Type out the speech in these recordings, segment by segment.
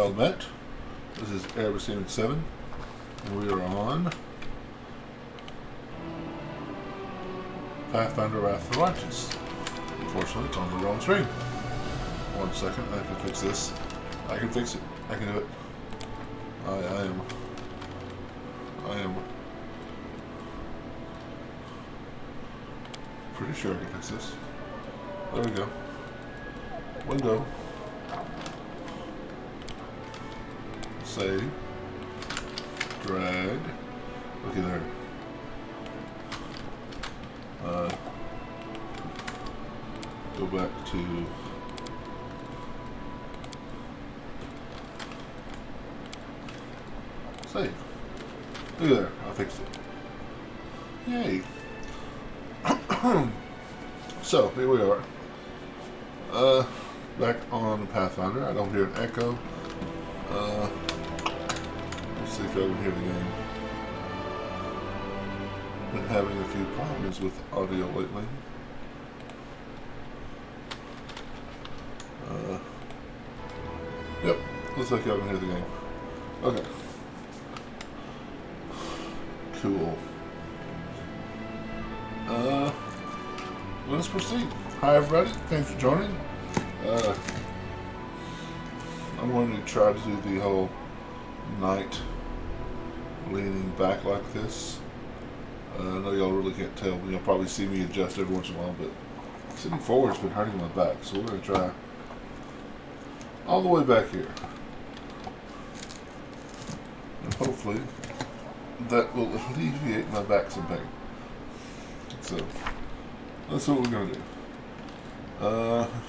well met. This is Airbus Gaming 7, and we are on Pathfinder Wrath of the Righteous. Unfortunately, it's on the wrong screen. 1 second, I can fix this. I can fix it. I can do it. I am pretty sure I can fix this. There we go. Window. Save. Drag. Looky there. Go back to save. Look there. I fixed it. Yay. So, here we are. Back on Pathfinder. I don't hear an echo. Let's see if I can hear the game. Been having a few problems with audio lately. Yep, looks like I can hear the game. Okay. Cool. Let's proceed. Hi everybody, thanks for joining. I'm going to try to do the whole night leaning back like this. I know y'all really can't tell. You'll probably see me adjust every once in a while, but sitting forward has been hurting my back, so we're going to try all the way back here. And hopefully that will alleviate my back some pain. So that's what we're going to do.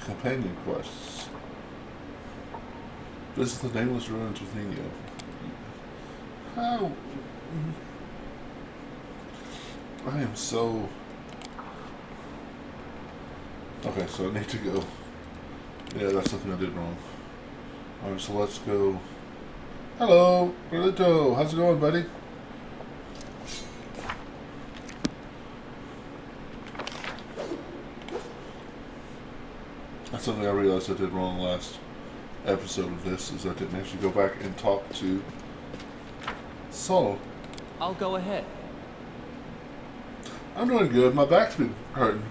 Companion quests. Visit the nameless ruins within you. How? I am so... Okay, so I need to go. Yeah, that's something I did wrong. Alright, so let's go. Hello, Relito. How's it going, buddy? That's something I realized I did wrong last episode of this, is I didn't actually go back and talk to Saul. I'll go ahead. I'm doing good. My back's been hurting,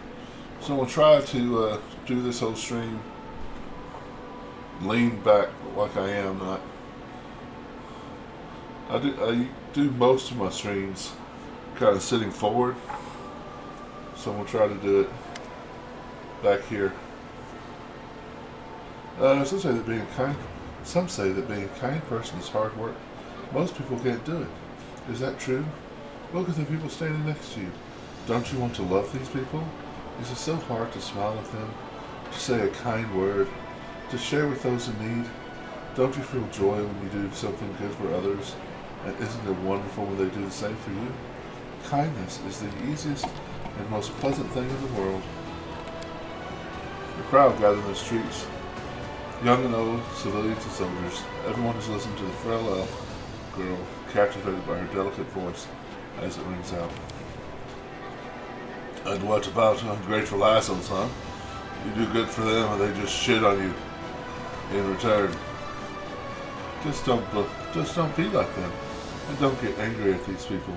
so I'm gonna try to do this whole stream lean back like I am. I do most of my streams kind of sitting forward, so I'm gonna try to do it back here. Some say that being a kind person is hard work. Most people can't do it. Is that true? Look at the people standing next to you. Don't you want to love these people? Is it so hard to smile at them, to say a kind word, to share with those in need? Don't you feel joy when you do something good for others? And isn't it wonderful when they do the same for you? Kindness is the easiest and most pleasant thing in the world. The crowd gathered in the streets. Young and old, civilians and soldiers, everyone has listened to the frail elf girl, captivated by her delicate voice as it rings out. And what about ungrateful assholes, huh? You do good for them and they just shit on you in return. Just don't be like them. And don't get angry at these people.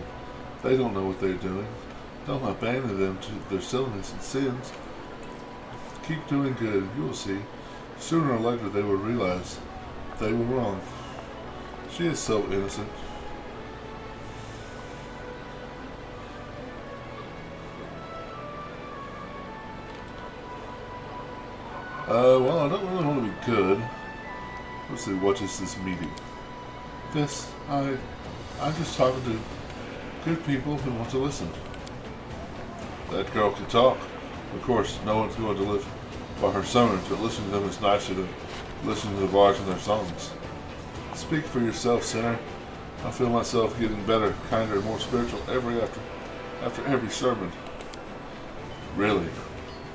They don't know what they're doing. Don't abandon them to their silliness and sins. Keep doing good, you will see. Sooner or later they will realize they were wrong. She is so innocent. Well, I don't really want to be good. Let's see, what is this meeting? I'm just talking to good people who want to listen. That girl can talk. Of course, no one's going to live by her sermons, but listening to them is nicer than listening to the bards and their songs. Speak for yourself, sinner. I feel myself getting better, kinder, and more spiritual after every sermon. Really?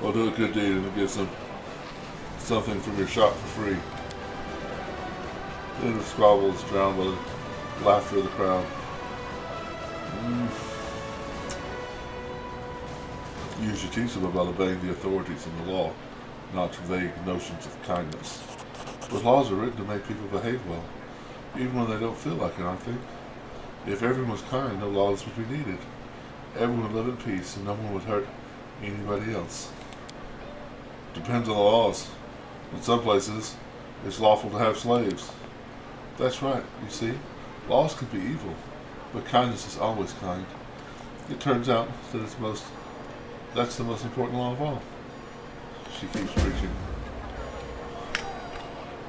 Well, do a good deed and get something from your shop for free. Then the squabble is drowned by the laughter of the crowd. You should teach them about obeying the authorities and the law, not vague notions of kindness. But laws are written to make people behave well, even when they don't feel like it, aren't they? If everyone was kind, no laws would be needed. Everyone would live in peace and no one would hurt anybody else. Depends on the laws. In some places, it's lawful to have slaves. That's right, you see. Laws can be evil, but kindness is always kind. It turns out that that's the most important law of all. She keeps preaching.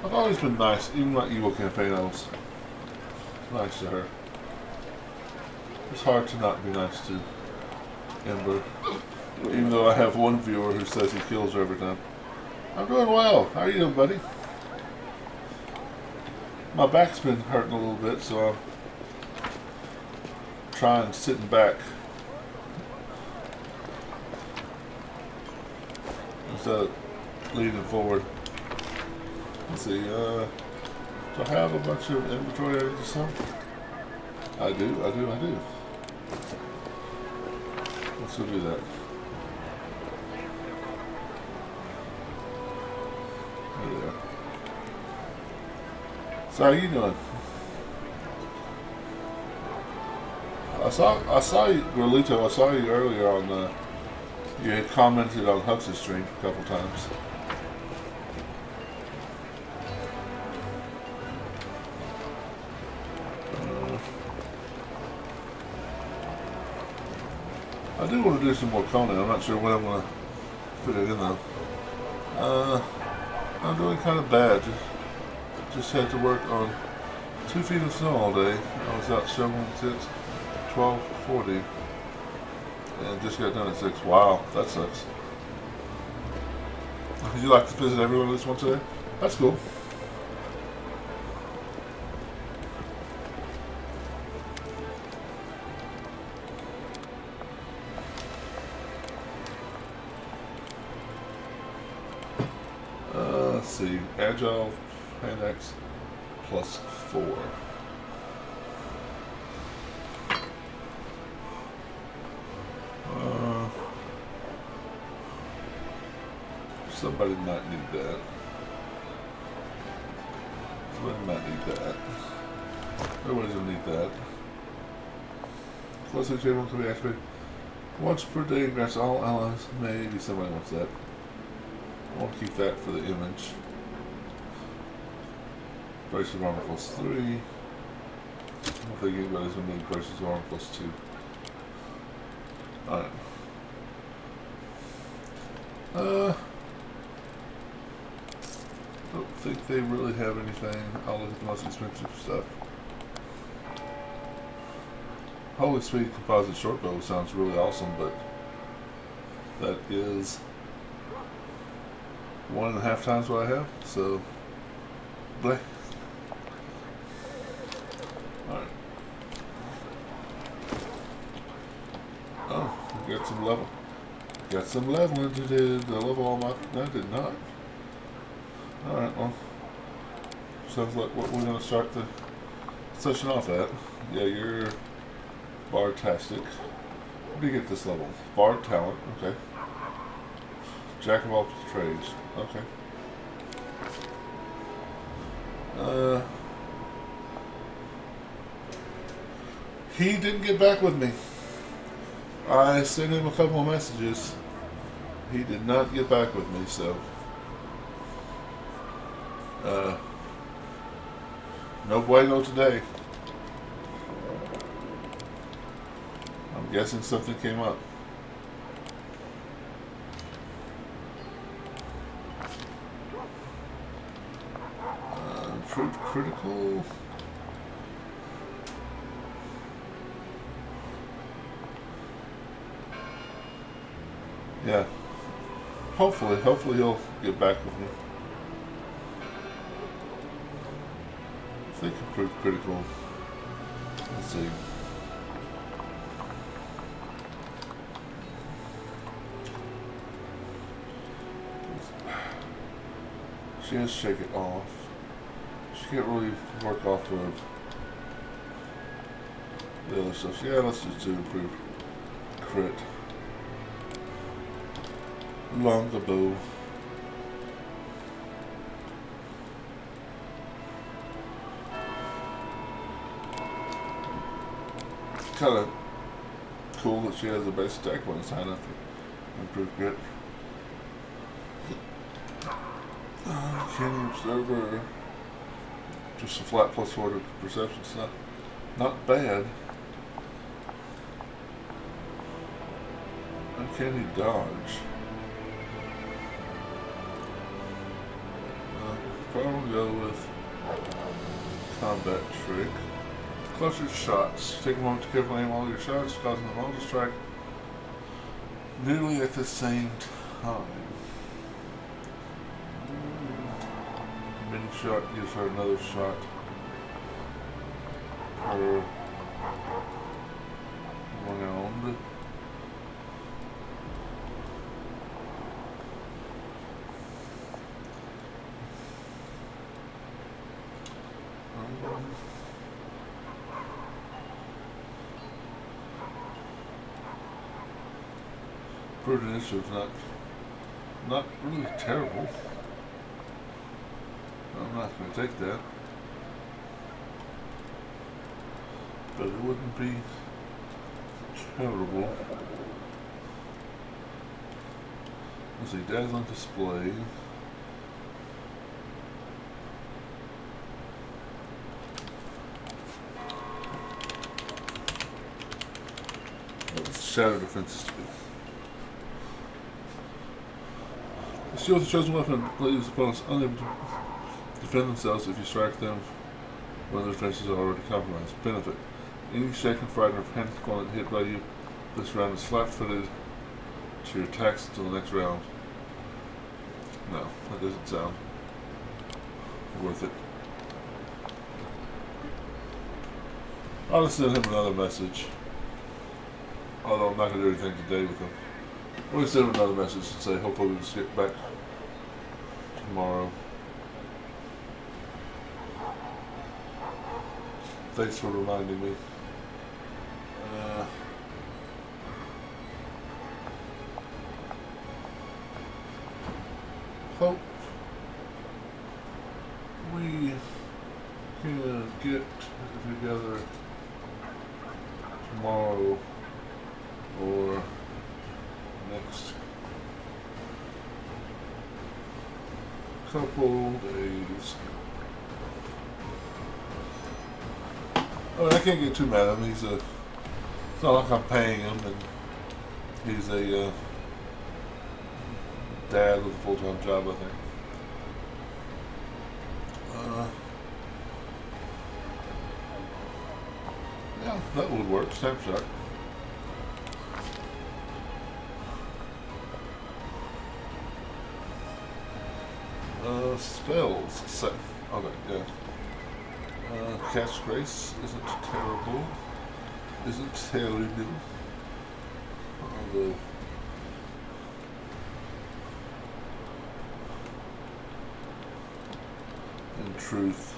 I've always been nice, even my evil campaign, I was nice to her. It's hard to not be nice to Ember, even though I have one viewer who says he kills her every time. I'm doing well. How are you doing, buddy? My back's been hurting a little bit, so I'm trying sitting back instead of leaning forward. Let's see, do I have a bunch of inventory I need to sell? I do. Let's go do that. There we are. So how you doing? I saw you, Gorlito. I saw you earlier on. You had commented on Hux's stream a couple times. I do want to do some more Conan. I'm not sure when I'm going to fit it in though. I'm doing kind of bad. Just had to work on 2 feet of snow all day. I was out shoveling since 12:40 and just got done at 6. Wow, that sucks. Would you like to visit everyone this one today? That's cool. Let's see. Agile hand axe +4. Somebody might need that. Everybody's gonna need that. Close J1 can be activated once per day and grants all allies. Maybe somebody wants that. I want to keep that for the image. Braces of armor +3. I don't think anybody's gonna need braces of armor +2. Alright. Don't think they really have anything. I'll look at the most expensive stuff. Holy Speed composite short bow sounds really awesome, but that is 1.5 times what I have, so bleh. Alright. Oh, we got some level. Got some leveling to do. Did I level all my... No, I did not. Alright, well. Sounds like what we're going to start the session off at. Yeah, you're Bard-tastic. Where do you get this level? Bard talent, okay. Jack of all trades, okay. He didn't get back with me. I sent him a couple of messages. He did not get back with me, so no bueno today. I'm guessing something came up. Improved critical. Yeah. Hopefully he'll get back with me. I think improved critical. Let's see. She has to shake it off. She can't really work off of the other stuff. Yeah, let's just do improved crit. Longer bow. kind of cool that she has a base attack bonus high enough to improve grit. Candy Observer. Just a flat +4 to perception. It's not bad. Uncanny Dodge. Probably go with Combat Trick. Closer shots. Take a moment to carefully aim all your shots, causing them all to strike nearly at the same time. Mini shot gives her another shot per round. Prudent Initiative's not really terrible. I'm not going to take that. But it wouldn't be terrible. Let's see, Dazzling Display. What's Shadow Defenses to be? The shield of the chosen weapon leaves opponents unable to defend themselves if you strike them when their defenses are already compromised. Benefit. Any shaken, frightened, or panicked opponent hit by you this round is flat-footed to your attacks until the next round. No, that doesn't sound worth it. I'll just send him another message. Although I'm not going to do anything today with him. I'm going to send him another message and say hopefully we can just get back tomorrow. Thanks for reminding me. Hope we can get together tomorrow or next couple days. I mean, I can't get too mad at him. It's not like I'm paying him, and he's a dad with a full-time job, I think. Yeah, that would work. Snapshot. Spells. Okay, yeah. Catch Grace isn't terrible. Isn't terrible. Although in truth,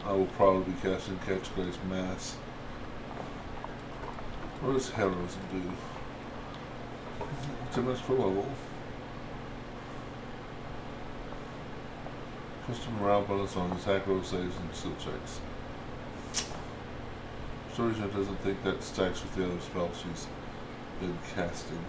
I will probably be casting Catch Grace Mass. What does Heroism do? 10 minutes per level. Custom morale bonus on attack roll saves and skill checks. For some reason it doesn't think that stacks with the other spells she's been casting.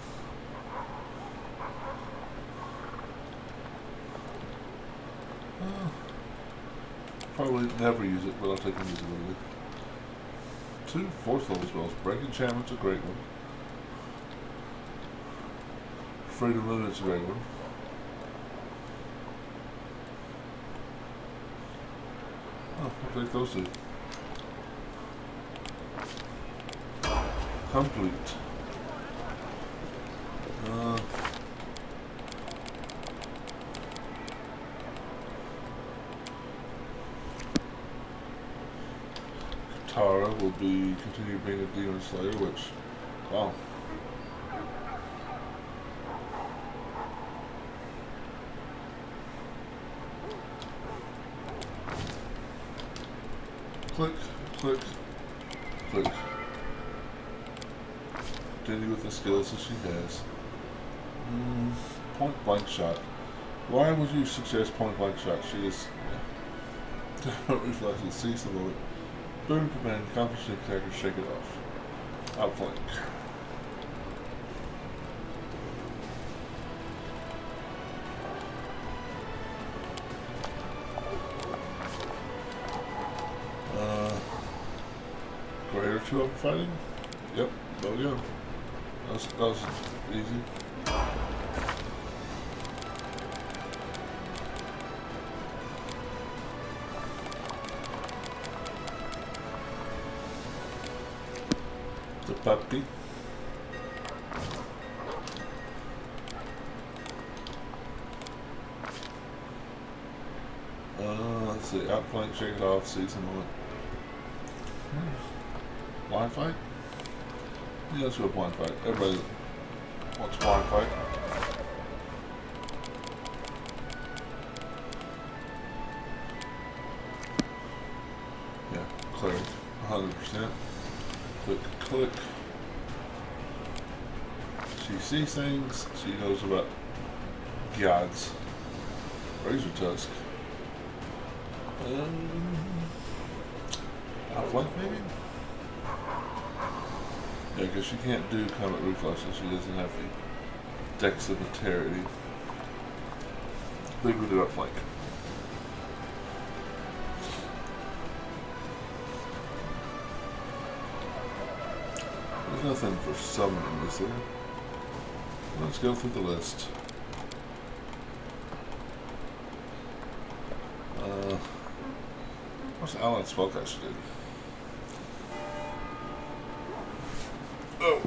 Probably never use it, but I'll take invisibility. 2 4th level spells. Break Enchantment's a great one. Freedom Limit's a great one. Oh, I'll take those 2. Complete. Katara will be continue being a demon slayer, which, wow. Click, click, click. Continue with the skills that she has. Point blank shot. Why would you suggest point blank shot? She is reflexes. Seize the moment. Boom command. Accomplish the attacker. Shake it off. Outflank. Greater 2 open fighting? Yep, there we go. That was easy. The puppy. Let's see. Outflank, shake it off, season 1. Blind fight? Yeah, let's go blind fight. Everybody wants blind fight. Yeah, clear. 100%. Click. She sees things. She knows about gods. Razor Tusk. Outflank maybe? Yeah, because she can't do combat reflexes. She doesn't have the dexterity. I think we'll do outflank. There's nothing for summoning, is there? Let's go through the list. What's the allied spellcaster do? Oh!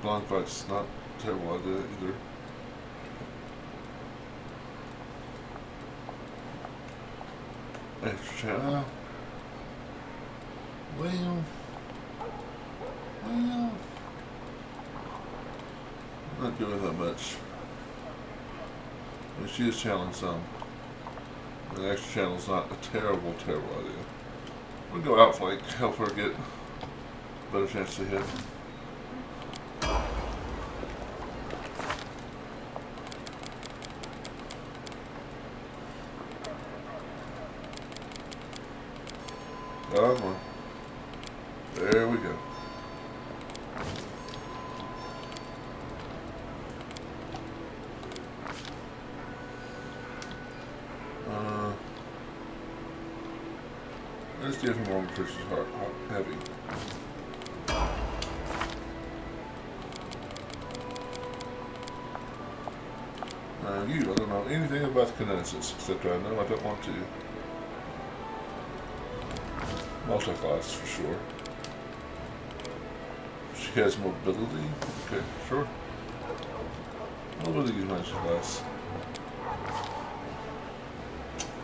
Blind fight's not a terrible idea either. Extra channel. Well, not doing that much. I mean, she is channeling some. The extra channel's not a terrible idea. We'll go outflank, help her get a better chance to hit. Come on. There we go. Let's give him more because she's heavy. I don't know anything about kinetics, except I know I don't want to. Multi-class for sure. She has mobility. Okay, sure. Mobility is nice class.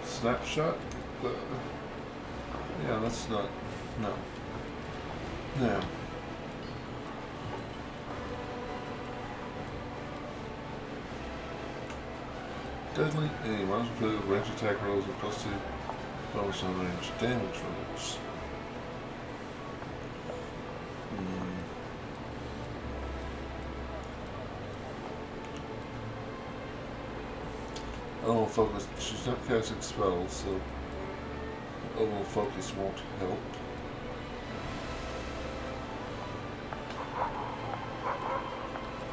Snapshot. Yeah, that's not. No. No. Deadly aim. Once completed, range attack rolls with +2 bonus on range damage rolls. Oh, focus. She's not casting spells, so overall focus won't help.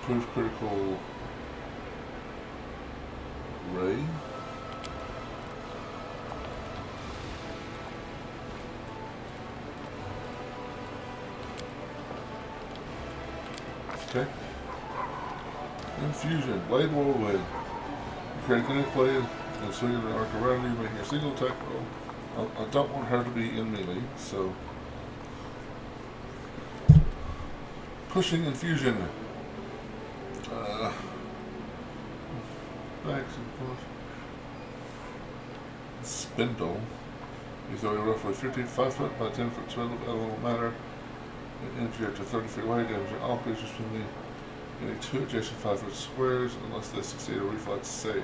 Proof critical ray. Okay. Infusion. Blade whirlwind. Critically played and swinging the arc around you, making a single attack roll. I don't want her to be in melee, so pushing infusion. Back and forth. Spindle. You throw a roughly 5 foot by 10 foot spindle of elemental matter. Energy up to 30 feet away, damaging all creatures from any 2 adjacent 5 foot squares unless they succeed a reflex save.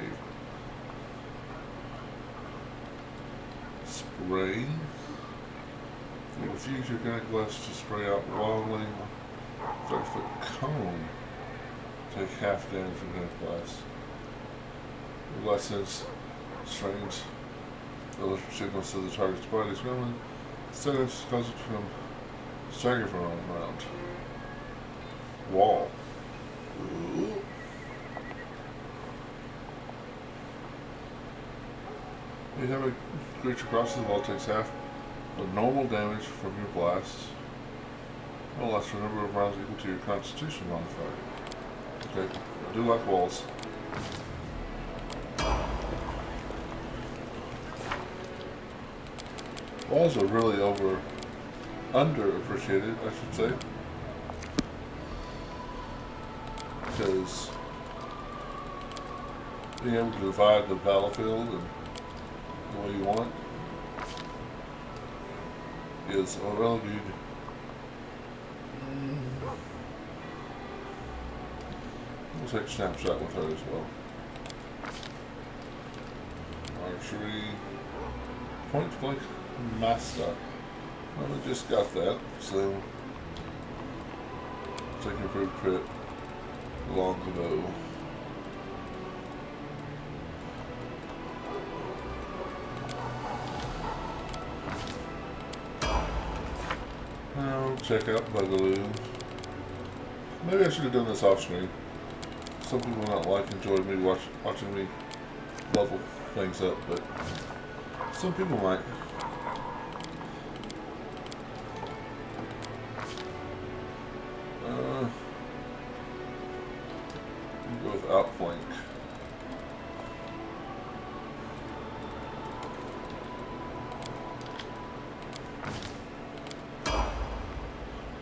Spray. You infuse your granite glass to spray out wildly 30 foot cone. Take half damage from granite glass. Lessens strange electric signals to the target's body's gremlin. Instead of cause it from stagger from around. Wall. Ooh. Anytime a creature crosses the wall, takes half the normal damage from your blast. It will last for a number of rounds equal to your Constitution modifier. Okay, I do like walls. Walls are really underappreciated, I should say. Because being able to divide the battlefield and the way you want is a really good. We'll take a snapshot with her as well. Archery, point blank master. Well, we just got that, so take improved crit along the bow. Now check out Boogaloo. Maybe I should have done this off screen. Some people not enjoy me watching me level things up, but some people might. Go with outflank.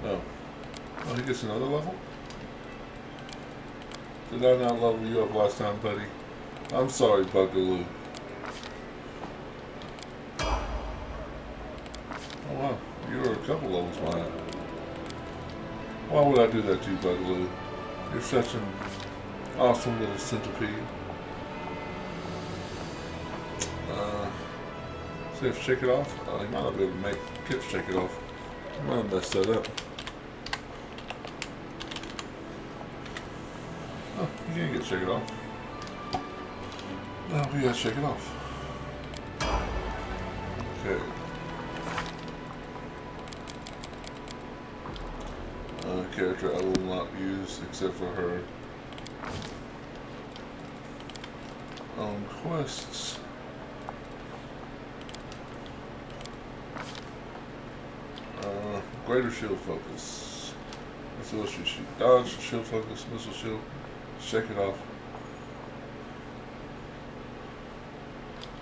No. Oh, he gets another level? Did I not level you up last time, buddy? I'm sorry, Boogaloo. Oh wow, you were a couple levels behind. Why would I do that to you, Boogaloo? You're such an awesome little centipede. See if shake it off? You might not be able to make Kip shake it off. I might have messed that up. Oh, you can't get shake it off. No, we gotta shake it off. Okay. Character I will not use except for her own quests. Greater shield focus. That's what she shoot. Dodge, shield focus, missile shield. Shake it off.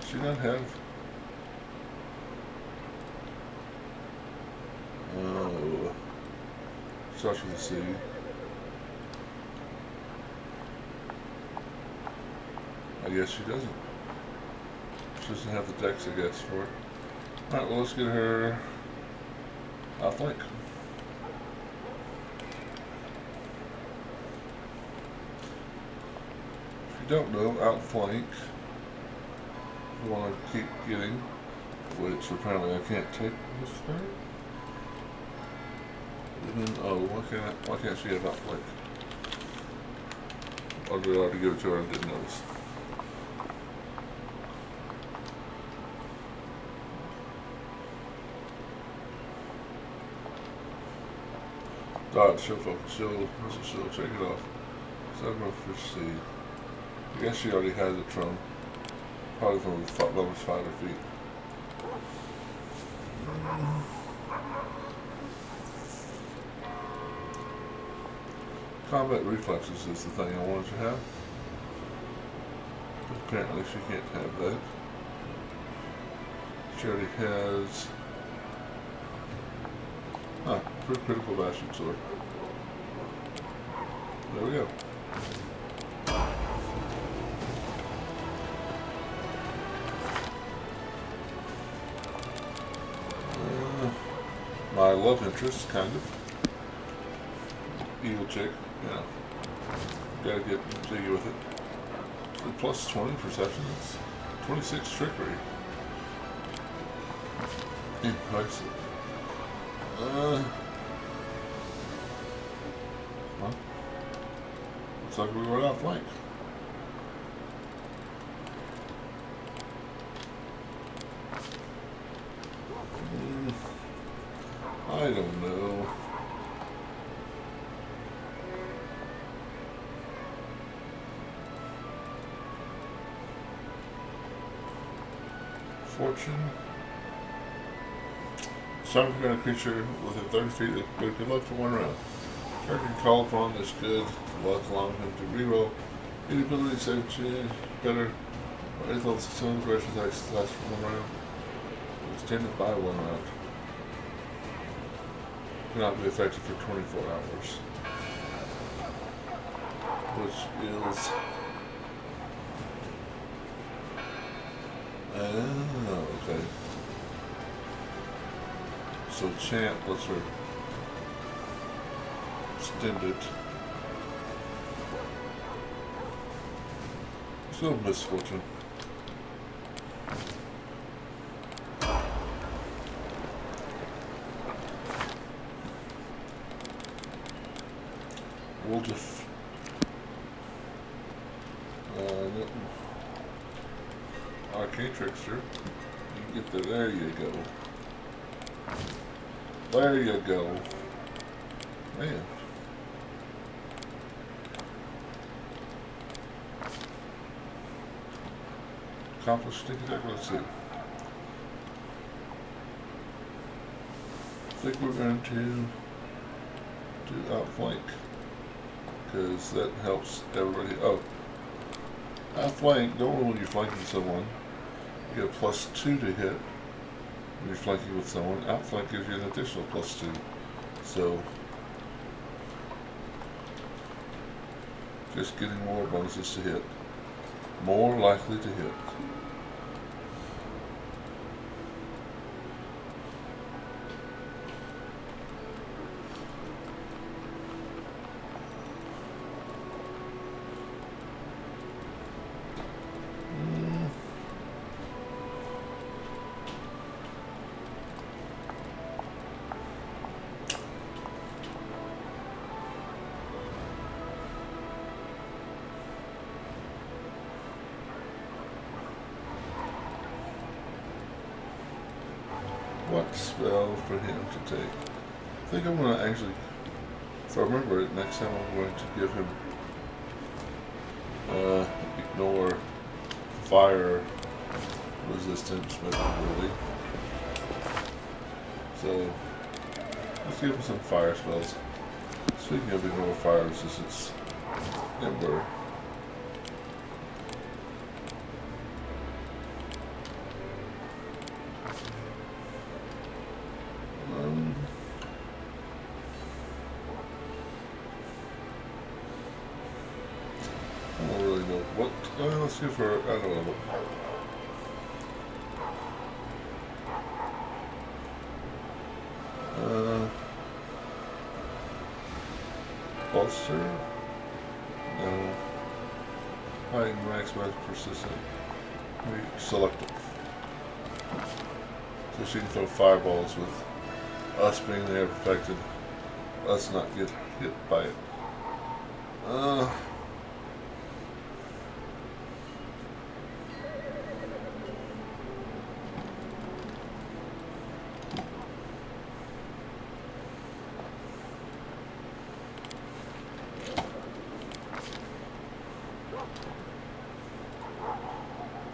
Does she not have? Oh. Starts with a C. I guess she doesn't. She doesn't have the dex, I guess, for it. Alright, well, let's get her outflank. If you don't know, outflank, you want to keep getting, which apparently I can't take this turn. And then, oh, why can't she have outflank? Or did I already give it to her and didn't notice? Dodge, shield focus, shield, missile shield, check it off. 7 fish seed. I guess she already has it from, probably from levels 5 or feet. Combat reflexes is the thing I wanted to have. But apparently she can't have that. She already has pretty critical bashing sword. There we go. My love interest, kind of. Evil chick, yeah. Gotta get jiggy with it. Plus 20 perception, that's 26 trickery. Impressive. Well, looks like we were outflanked. I don't know. Fortune. Summon a creature within 30 feet with good luck for 1 round. Target called upon is good luck, allowing him to reroll any ability save change better or 8th level 6 aggression attacks last for 1 round. Extended by 1 round. Cannot be effective for 24 hours. Which is okay. So Champ lets her extend it. Still Misfortune. We'll just Arcane Trickster. You get there. There you go. There you go. Man. Accomplished sneak attack. Let's see. I think we're going to do outflank because that helps everybody. Oh, outflank. Normally when you're flanking someone, you get a +2 to hit. When you're flanking with someone, outflank gives you an additional +2. So, just getting more bonuses to hit. More likely to hit. What spell for him to take? I think I'm going to actually, if I remember it, next time I'm going to give him ignore fire resistance ability. So let's give him some fire spells. Speaking of ignore fire resistance, Ember. I don't really know what. Let's go for I don't know. Bolster? No. Hide and maximize persistent. Select it. So she can throw fireballs with us being there affected. Us not get hit by it.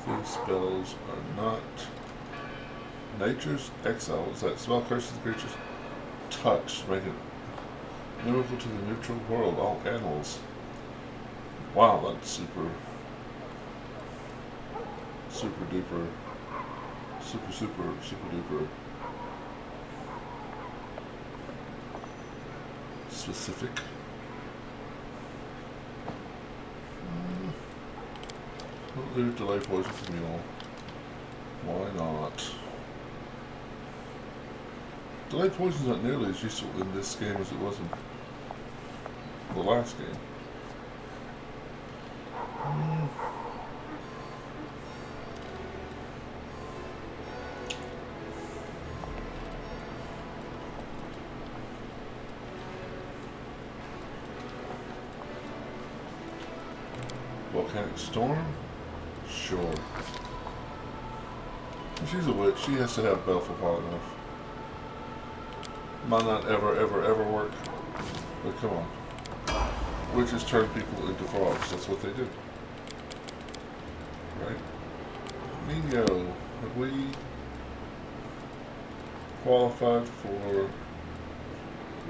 These spells are not Nature's Exile. Is that spell curses the creature's touch, make it miracle to the neutral world, all animals. Wow, that's super duper, super duper specific. We'll do delay poison for mule. Why not? Delay poison's not nearly as useful in this game as it was in the last game. Volcanic Storm? Sure. She's a witch. She has to have Baleful high enough. Might not ever work, but come on. Witches turn people into frogs. That's what they do. Right? Nino, have we qualified for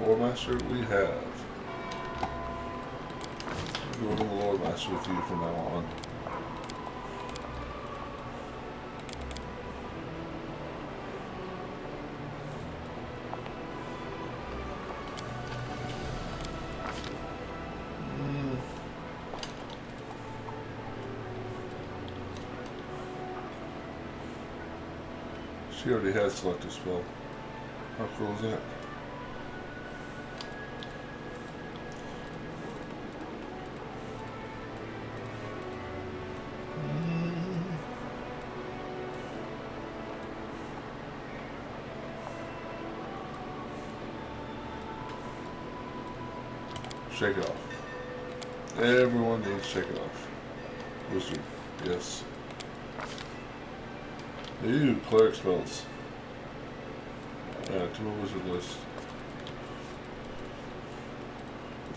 Lore Master? We have. We'll go to the Lore Master with you from now on. She already has selective spell. How cool is that? Shake it off. Everyone needs to shake it off. Wizard, yes. Ooh, cleric spells. Add to a wizard list.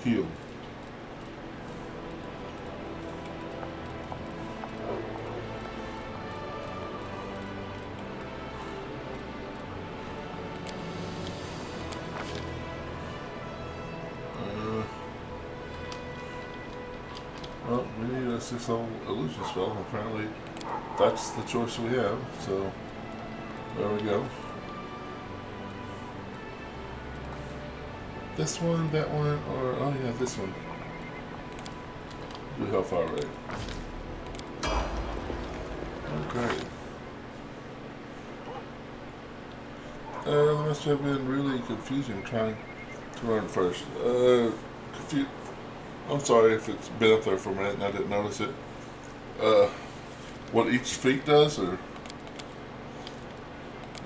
Heal. Well, we need a 6th level illusion spell. Apparently, that's the choice we have. So, there we go. This one, that one, or oh yeah, this one. Do Hellfire Raid. Okay. That must have been really confusing trying to learn first. I'm sorry if it's been up there for a minute and I didn't notice it. What each feat does, or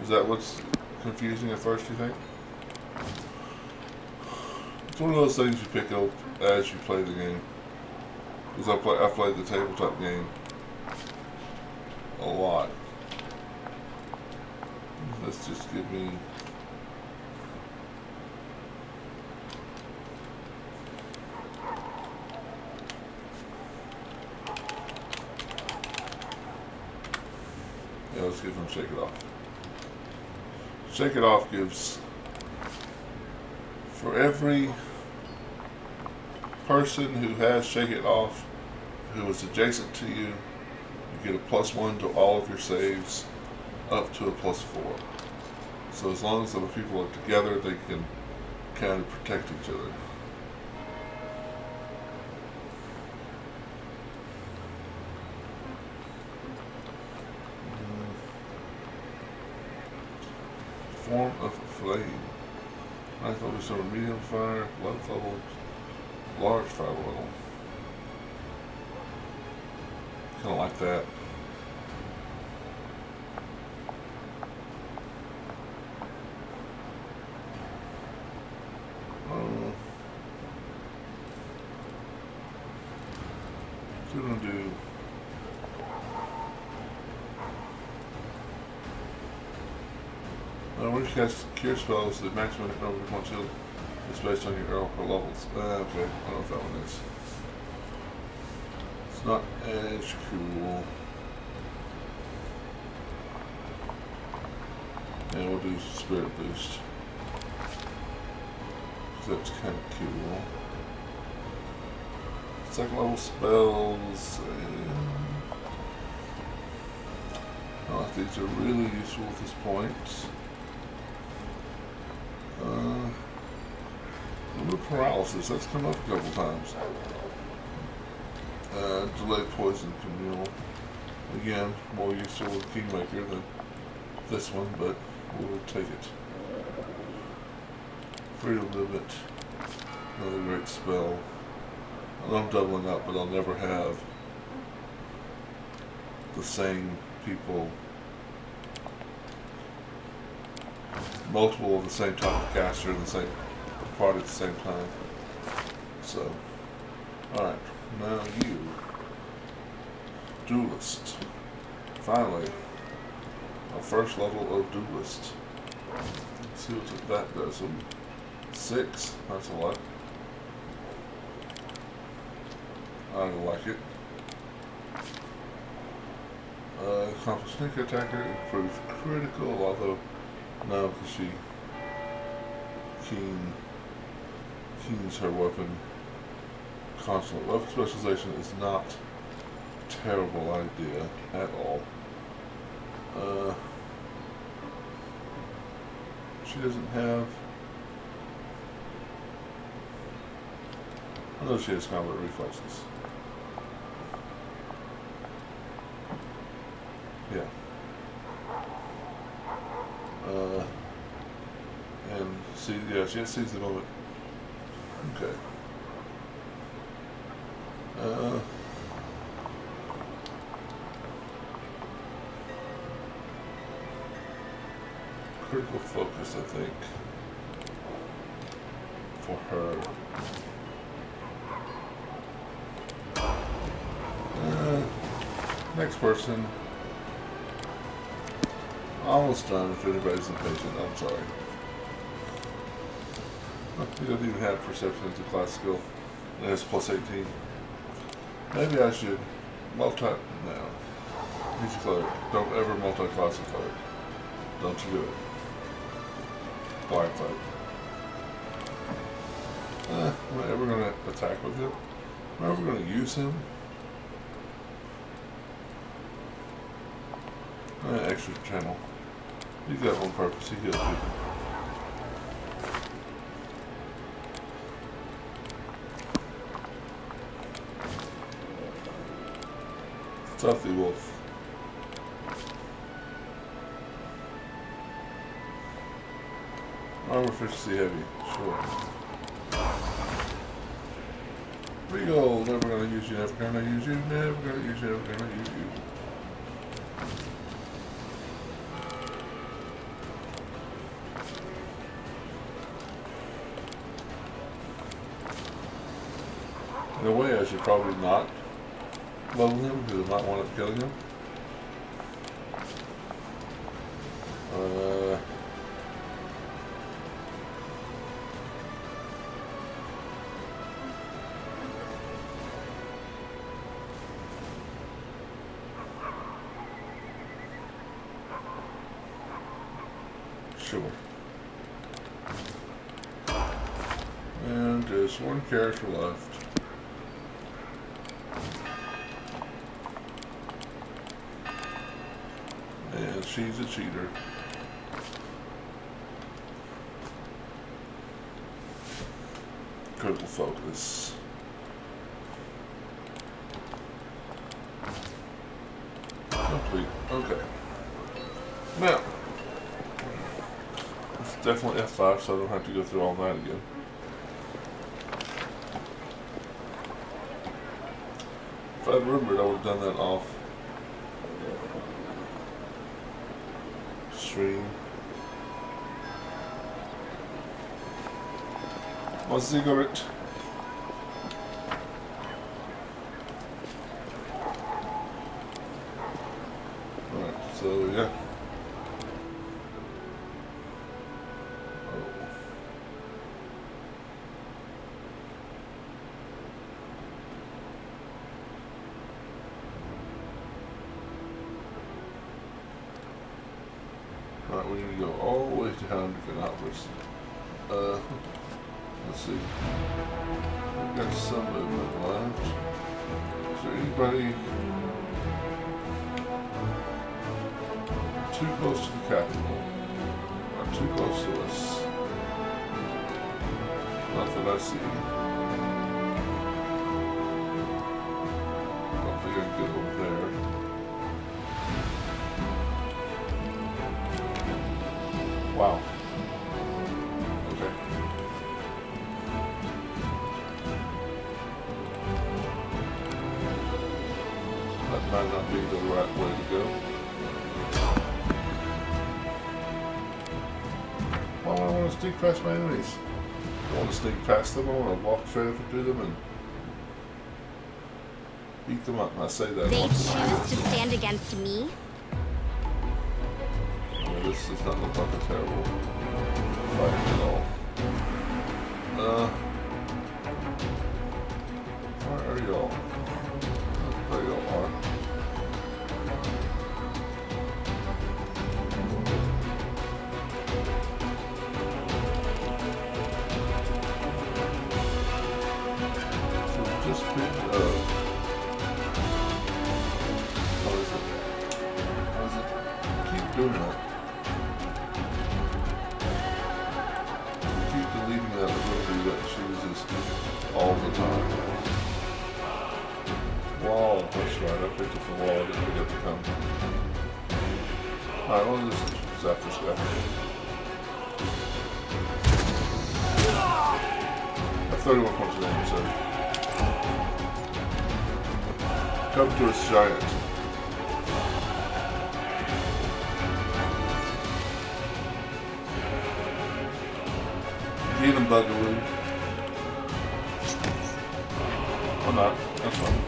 is that what's confusing at first, you think? It's one of those things you pick up as you play the game. Because I played the tabletop game a lot. Let's just give me... Yeah, let's give them Shake It Off. Shake It Off gives... For every person who has Shake It Off, who is adjacent to you, you get a +1 to all of your saves, up to a +4. So as long as the people are together, they can kind of protect each other. Form of Flame. 9th level, so medium fire, 11th level, large fire level. Kind of like that. So we're going to do when you cast cure spells, the maximum number of points healed is based on your alcohol levels. Okay, I don't know what that one is. It's not as cool. And we'll do Spirit Boost. Because that's kind of cool. 2nd level spells. These are really useful at this point. Paralysis, that's come up a couple times. Delayed Poison Communal. Again, more useful with Kingmaker than this one, but we'll take it. Freedom Movement. Another great spell. I know I'm doubling up, but I'll never have the same people, multiple of the same type of caster in the same party at the same time. So, alright, now you, Duelist. Finally, our first level of Duelist. Let's see what that does. 6. That's a lot. I don't like it. Accomplish sneak attacker, improve critical, although no, because she keens her weapon constantly. Weapon specialization is not a terrible idea at all. She doesn't have. I know she has combat reflexes. Yeah. And see, yeah, she sees the moment. Okay. Critical focus, I think, for her. Next person. Almost done if anybody's impatient. I'm sorry. You don't even have perception as a class skill. It has plus 18. Maybe I should no. He's a cleric. Don't ever multi-class a cleric. Don't you do it. Blind fight. Am I ever going to attack with him? Am I ever going to use him? Extra channel. He's got one purpose. He heals people. Stealthy wolf. Armor efficiency heavy. Sure. Regal. Never gonna use you. Never gonna use you. Never gonna use you. Never gonna use you. In a way, I should probably not level him because I might wind up killing him. Sure. And there's one character left. And she's a cheater. Critical focus. Complete. Okay. Now, it's definitely F5, so I don't have to go through all that again. If I'd remembered, I would have done that off stream. My cigarette. Alright, so yeah. Alright, we need to go all the way down to Canopolis. Let's see. We've got some movement left. Is there anybody too close to the capital? Or too close to us? Not that I see. Don't think I can get over there. Wow. Okay. That might not be the right way to go. Well, I want to sneak past my enemies. I want to sneak past them. I want to walk straight up into them and beat them up. And I say that they once. choose to stand against me? This does not look like a terrible fight at all. Where are y'all? There y'all are. So we just picked up. How is it? How is it? Keep doing that. Keep deleting that ability that she uses all the time. Wall, that's right, I picked up the wall, I didn't pick up the cone. Alright, well, just zap this guy. I have 31 points of damage, so. Come to us, giant. Get him, Bugaroo. Or not, that's fine.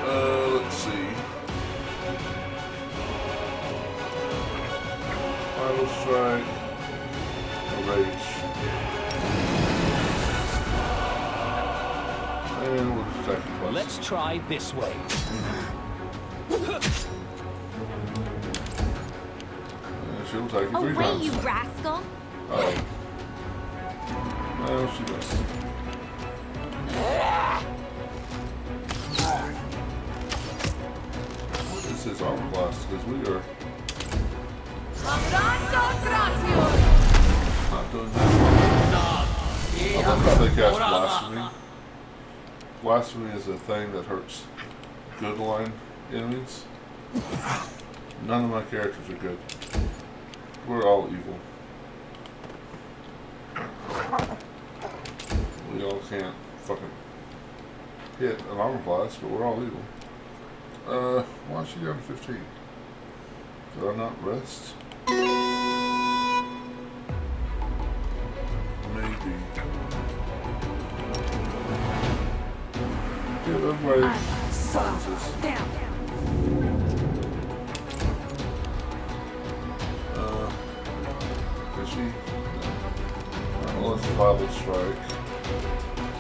Let's see. Final strike. Rage. And we'll just attack you twice. Let's try this way. And she'll take you 3 Away, times. you rascal! Oh. No, she missed. This is armor class because we are not doing that. I love how they cast blasphemy. Blasphemy is a thing that hurts good line enemies. None of my characters are good. We're all evil. We all can't fucking hit an armor class, but we're all evil. Why is she down to 15? Did I not rest? Maybe. Give everybody bonuses. Is she? No. Let's Bible strike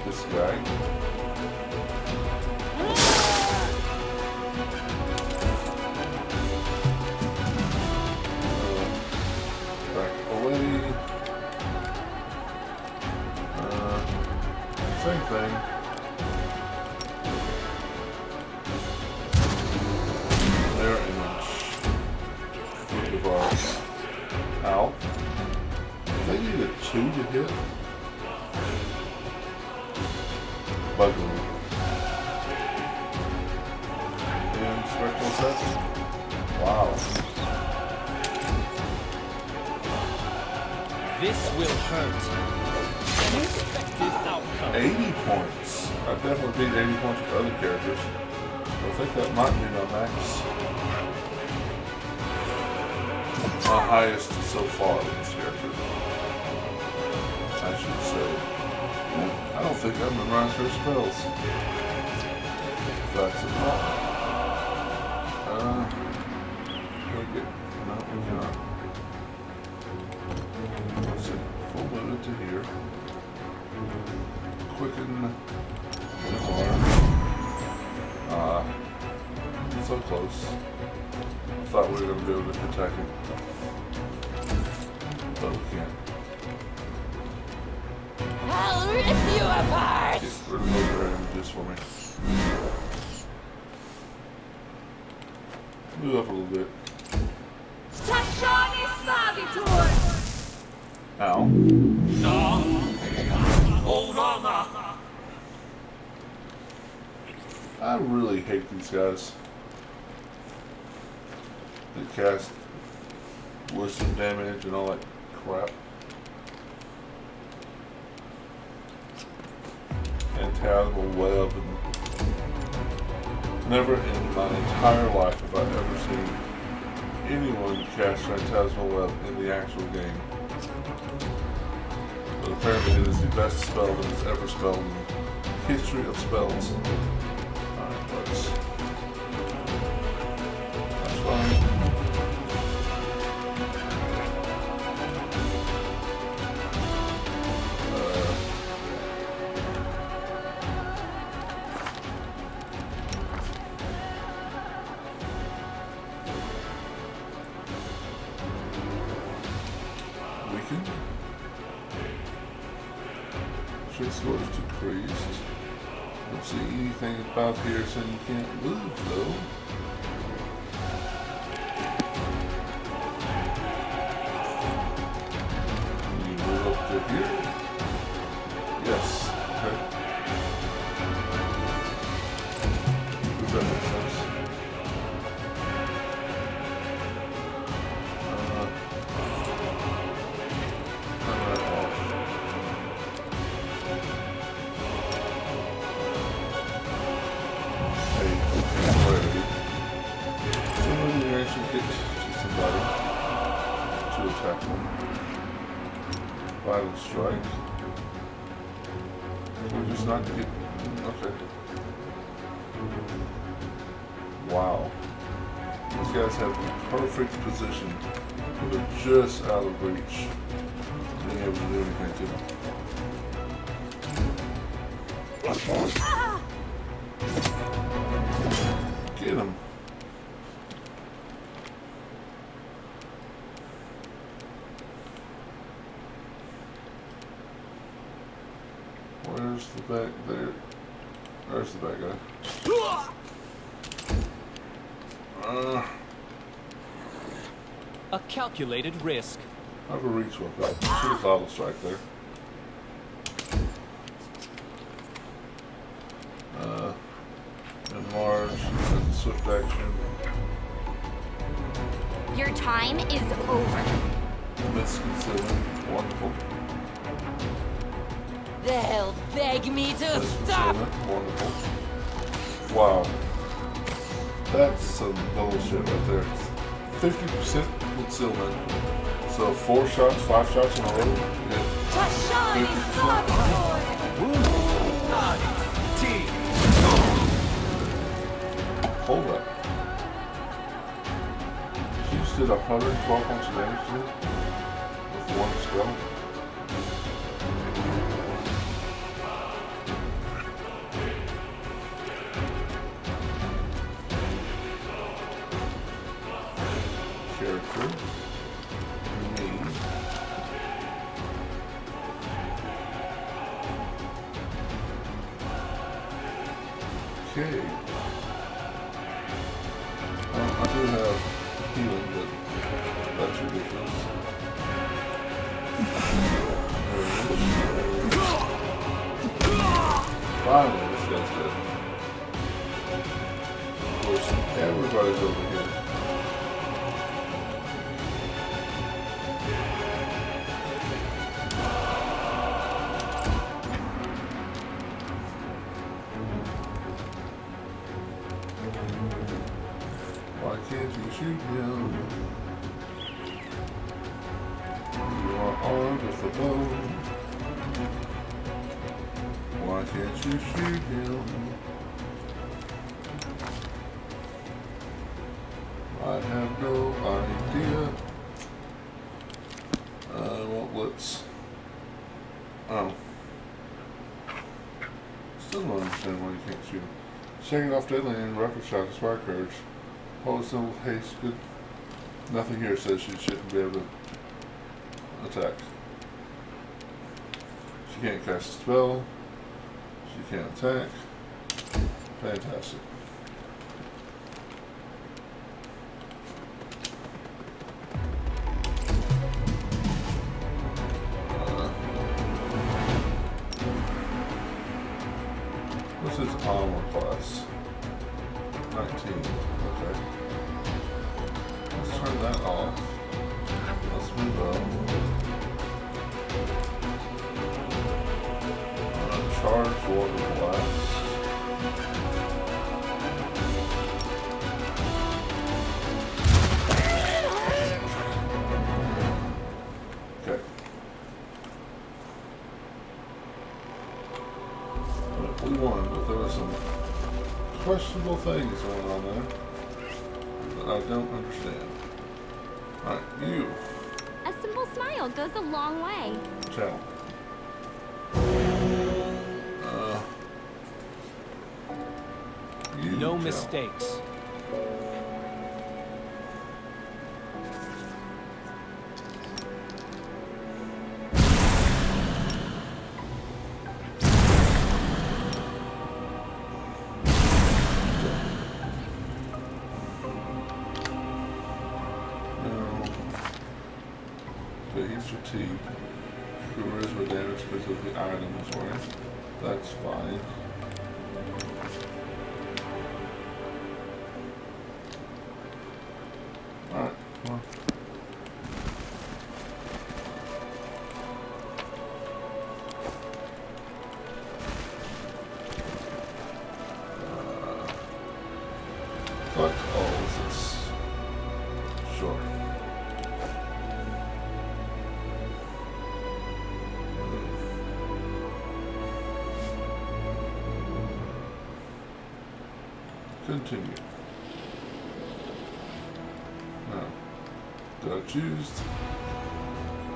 this guy. Back away. Same thing. Their image. Look at ours. Ow. They need a 2 to hit. Bugaroo. And spectral assassin. Wow. This will hurt. Unexpected outcome. 80 points. I've definitely beat 80 points with other characters. I think that might be my max. My highest so far with this character. I should say. I don't think I've memorized her spells. That's it. We'll get. No, we cannot. Let's see. Full movement to here. Quicken. So close. I thought we were going to be able to attack him. But we can't. I'll rip you apart! Get rid of those red images for me. Move up a little bit. Tashani Savitor! Ow. I really hate these guys. They cast wisdom damage and all that crap. Phantasmal web and never in my entire life have I ever seen anyone cast Phantasmal web in the actual game. But apparently it is the best spell that is ever spelled in the history of spells. Alright, that's fine. weakened. Strength score is decreased. Don't see anything about here saying you can't move though. You move up to here. Yes. Okay. Does that make sense? Attack them. Vital strike. We're just not get. Okay. Wow. These guys have the perfect position. They're just out of reach. Being able to do anything to them. Get him. Where's the back there? There's the bad guy. A calculated risk. I have a reach weapon. Should have bottle strike there. Enlarge. That's a swift action. Your time is over. Miss concealment. Wonderful. They'll beg me to Miss stop. concealment. Wonderful. Wow. That's some bullshit right there. 50% concealment. So 4 shots, 5 shots in a row. Yeah. Tashani 50%. Hold up. She just did 112 points of damage to me with one spell. Character. Me. Okay. I do have healing, but that's ridiculous. Finally, this guy's dead. Of course, everybody's over here. Why can't you shoot him? You are armed with a bow. Why can't you shoot him? I have no idea. I won't blitz. Oh. Still don't understand why you can't shoot him. Shaking off deadly and rapid shot is fire courage. Hold symbol haste. Good. Nothing here says she shouldn't be able to attack. She can't cast a spell. She can't attack. Fantastic. What's his armor class? 19. Okay. Let's turn that off. Let's move up. Charge water blast. Okay. We won, but there were some questionable things going on there that I don't understand. Alright, you. A simple smile goes a long way. Channel. You No channel. mistakes. Okay, he's fatigued. Rumors were damaged because of the iron was wearing. That's fine. Alright, come on. Collect all of this. Sure. Continue. Now, did I choose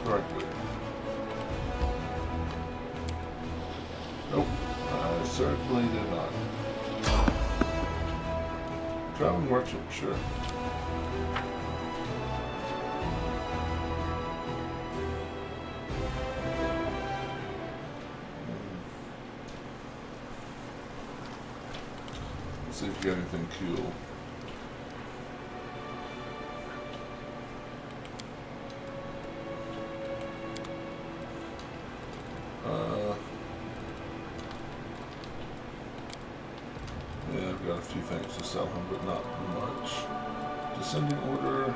correctly? Nope, I certainly did not. Traveling merchant, sure. Let's see if you got anything cool. Yeah, I've got a few things to sell him, but not much. Descending order.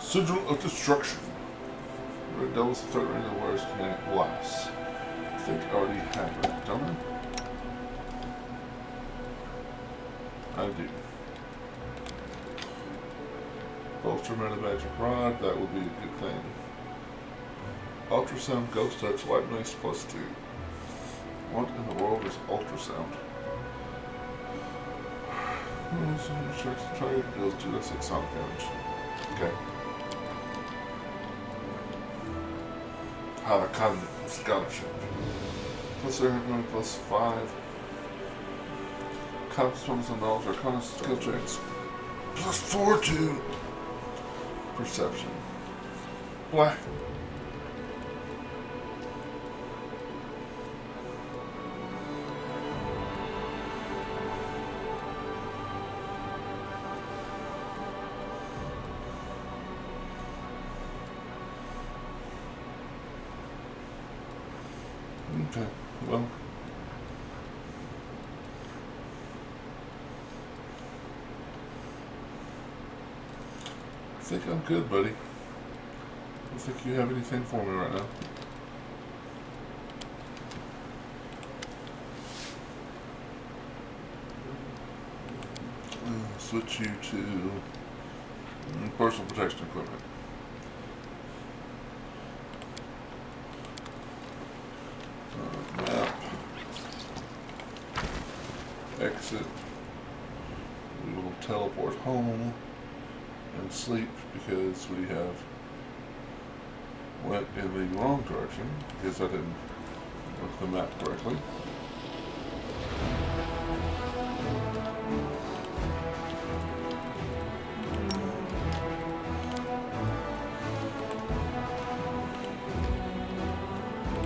Sigil of Destruction. Red Devil's the third ring of the worst kinetic blast. I think I already have it, don't I? I do. Bolster Magic Rod, that would be a good thing. Ultrasound Ghost Touch Light Mace +2. What in the world is ultrasound? Try deals 2d6 sonic damage. Okay. How kind of scholarship. Plus they're going +5. Compass bonus on knowledge, arcana skill checks. +4 to perception. Black. Okay, well. I think I'm good, buddy. I don't think you have anything for me right now. Switch you to personal protection equipment. Map. Exit. We will teleport home and sleep because we have went in the wrong direction because I didn't look at the map correctly.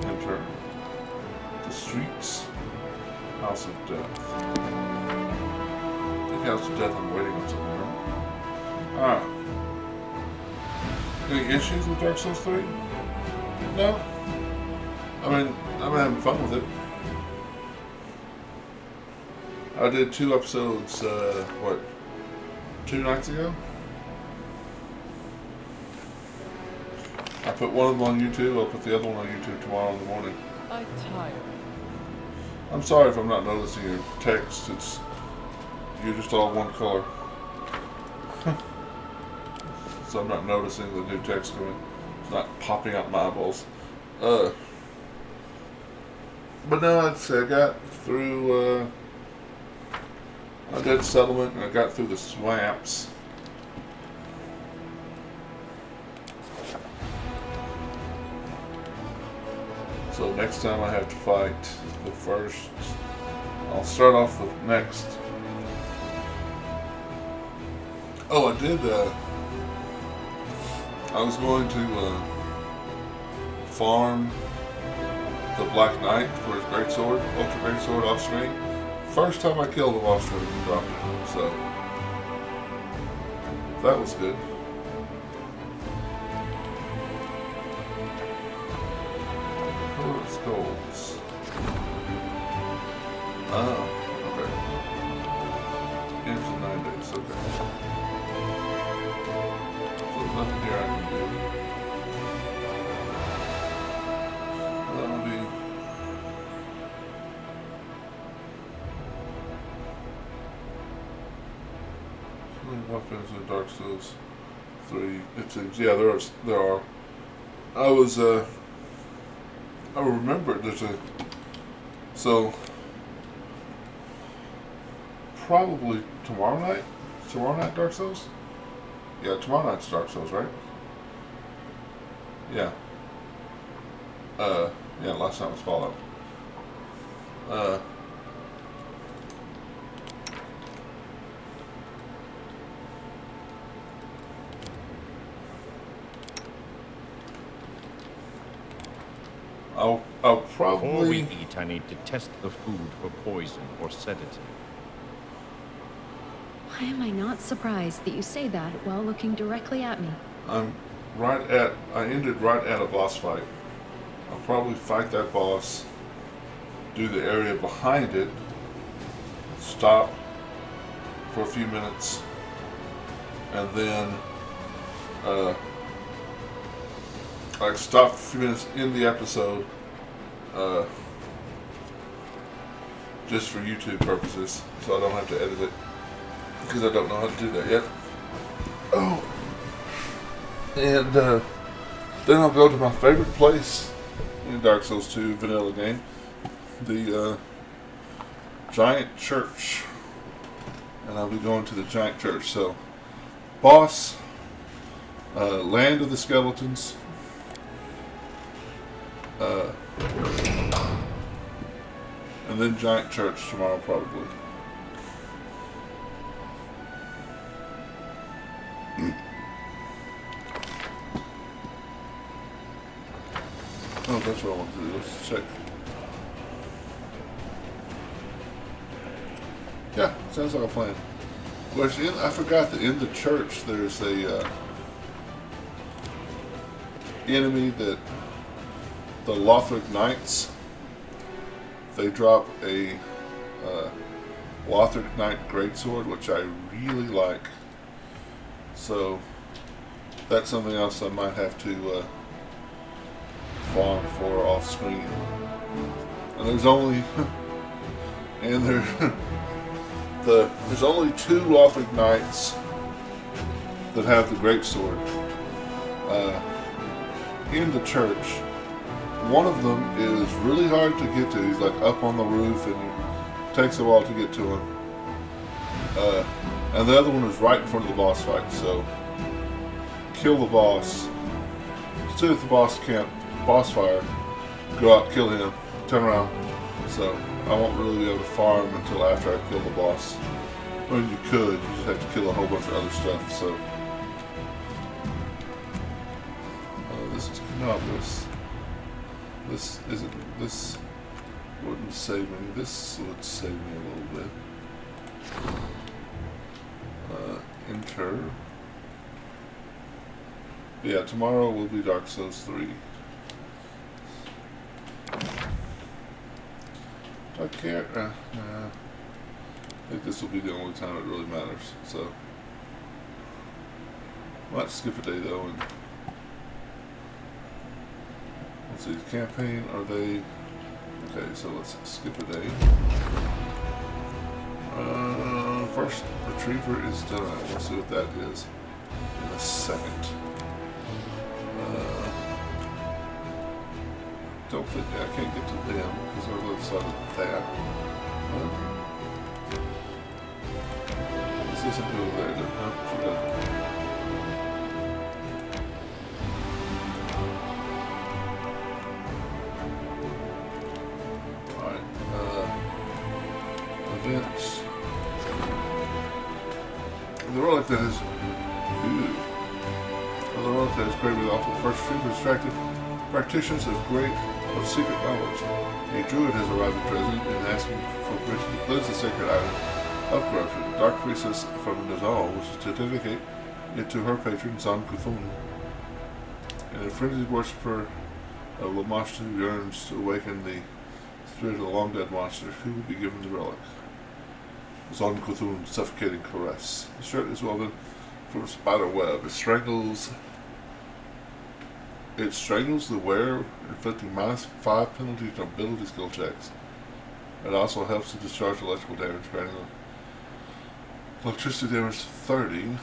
Enter the streets. House of Death. I think House of Death, I'm waiting on something, right? Any issues with Dark Souls 3? No. I mean, I'm having fun with it. I did 2 episodes, 2 nights ago? I put one of them on YouTube, I'll put the other one on YouTube tomorrow in the morning. I'm tired. I'm sorry if I'm not noticing your text, you're just all one color. So I'm not noticing the new text coming. It's not popping out my eyeballs. But no, I'd say I got through a dead settlement and I got through the swamps. So next time I have to fight the first, I'll start off the next. Oh, I did, I was going to farm the Black Knight for his greatsword, Ultra Greatsword off screen. First time I killed him off screen and dropped it, so that was good. depends on Dark Souls 3. It seems. Yeah, there are. I remember there's a. So, probably tomorrow night? Tomorrow night Dark Souls? Yeah, tomorrow night's Dark Souls, right? Yeah. Yeah, last night was Fallout. I'll Before we probably... eat, I need to test the food for poison or sedative. Why am I not surprised that you say that while looking directly at me? I ended right at a boss fight. I'll probably fight that boss, do the area behind it, stop for a few minutes, and then like stop for a few minutes in the episode, just for YouTube purposes, so I don't have to edit it, because I don't know how to do that yet. Oh, and then I'll go to my favorite place in Dark Souls 2 vanilla game, the giant church, and I'll be going to the giant church. So, boss, land of the skeletons, and then giant church tomorrow probably. Oh, that's what I want to do. Let's check. Yeah, sounds like a plan. Well, I forgot that in the church there's a enemy that the Lothric Knights, they drop a Lothric Knight greatsword, which I really like. So that's something else I might have to farm for off screen. And there's only there's only 2 Lothric Knights that have the greatsword in the church. One of them is really hard to get to. He's like up on the roof, and it takes a while to get to him. And the other one is right in front of the boss fight. So kill the boss, sit at the boss fire, go out, kill him, turn around. So I won't really be able to farm until after I kill the boss. I mean, you could, you just have to kill a whole bunch of other stuff. So this is Canopus. This wouldn't save me. This would save me a little bit. Enter. Yeah, tomorrow will be Dark Souls 3. Do I care? Nah. I think this will be the only time it really matters. So, might skip a day though. And let's see, the campaign. Are they? Okay, so let's skip a day. First retriever is done. We'll see what that is in a second. Don't think I can't get to them because they're on the other side of that. This isn't over there. No, she doesn't. Alright. Events. The relic that is. Ooh. The relic that is great with awful first retriever distracted practitioners of secret knowledge. A druid has arrived at Dresden and asking for permission to cleanse the sacred island of corruption. The dark priestess from Nazal wishes to dedicate it to her patron, Zon Kuthun. And a frenzied worshipper of Lamashtu yearns to awaken the spirit of the long-dead monster, who will be given the relic. Zon Kuthun's suffocating caress. The shirt is woven from a spider web. It strangles the wearer, inflicting -5 penalty to ability skill checks. It also helps to discharge electrical damage, granting electricity damage to 30.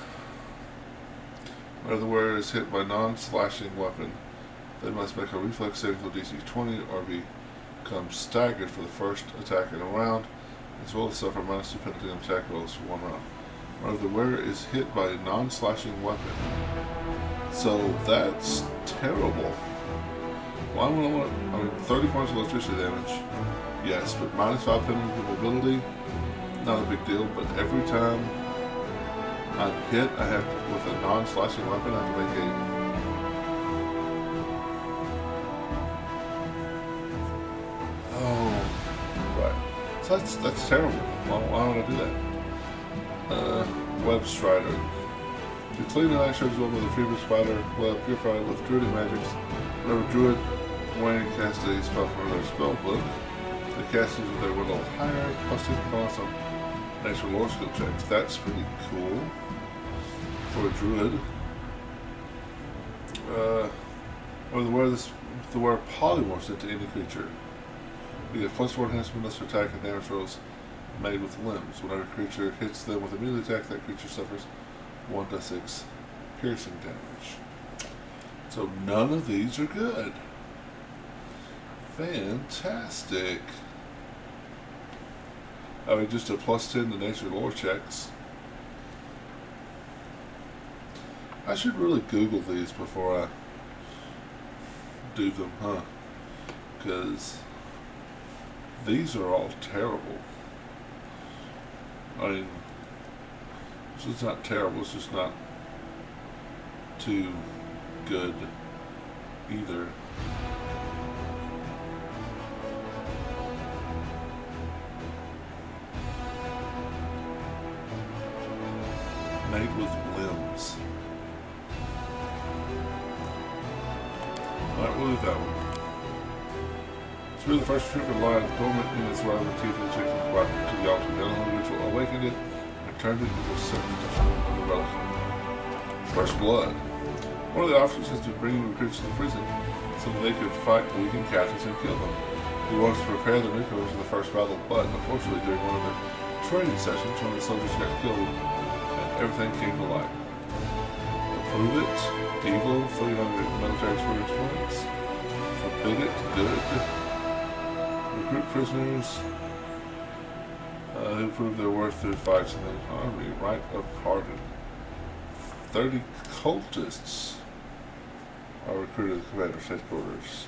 Whenever the wearer is hit by a non-slashing weapon, they must make a reflex saving throw DC 20 or become staggered for the first attack in a round, as well as suffer -2 penalty on attack rolls for 1 round. Whenever the wearer is hit by a non-slashing weapon. So that's terrible. Well, I'm gonna want, 30 points of electricity damage. Yes, but -5 penalty to mobility, not a big deal, but every time I'm hit, I have to, with a non-slashing weapon, I have to make a... Oh, right. So that's terrible. Why would I do that? Web Strider. The clean and ice shards over the previous spider web purified with druidic magics. Whenever druid wearing cast a spell from their spell book, the casters with their were a little higher, plus 2 bonus on natural lore skill checks. That's pretty cool for a druid. Or the wearer polymorphs into any creature. You get +4 enhancement for attack and damage rolls made with limbs. Whenever a creature hits them with a melee attack, that creature suffers 1d6 piercing damage. So none of these are good. Fantastic. I mean, just a +10 to nature lore checks. I should really Google these before I do them, huh? Because these are all terrible. I mean, it's just not terrible, it's just not too good either. Made with limbs. Alright, we'll leave that one. It's really the first trip of lion dormant in its rather teeth and chicken brought to the altar. The only ritual awakened it and turned it into a serpent of the relic. First blood. One of the officers has been bringing recruits to the prison so that they could fight the weakened captives and kill them. He wanted to prepare the newcomers for the first battle, but unfortunately during one of the training sessions, one of the soldiers got killed and everything came to light. Approve it. Evil, 300 military experience points. Forbid it. Good. Recruit prisoners who prove their worth through fights in the army. Rite of pardon. 30 cultists are recruited at the commander's headquarters.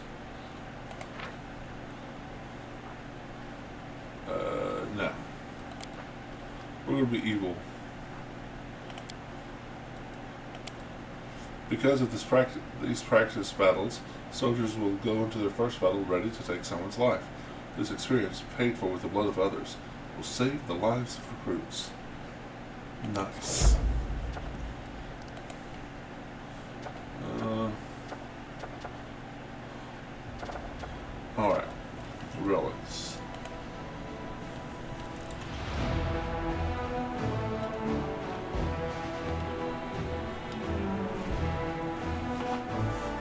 No. We're going to be evil. Because of these practice battles, soldiers will go into their first battle ready to take someone's life. This experience, paid for with the blood of others, will save the lives of recruits. Nice. Alright. Relics.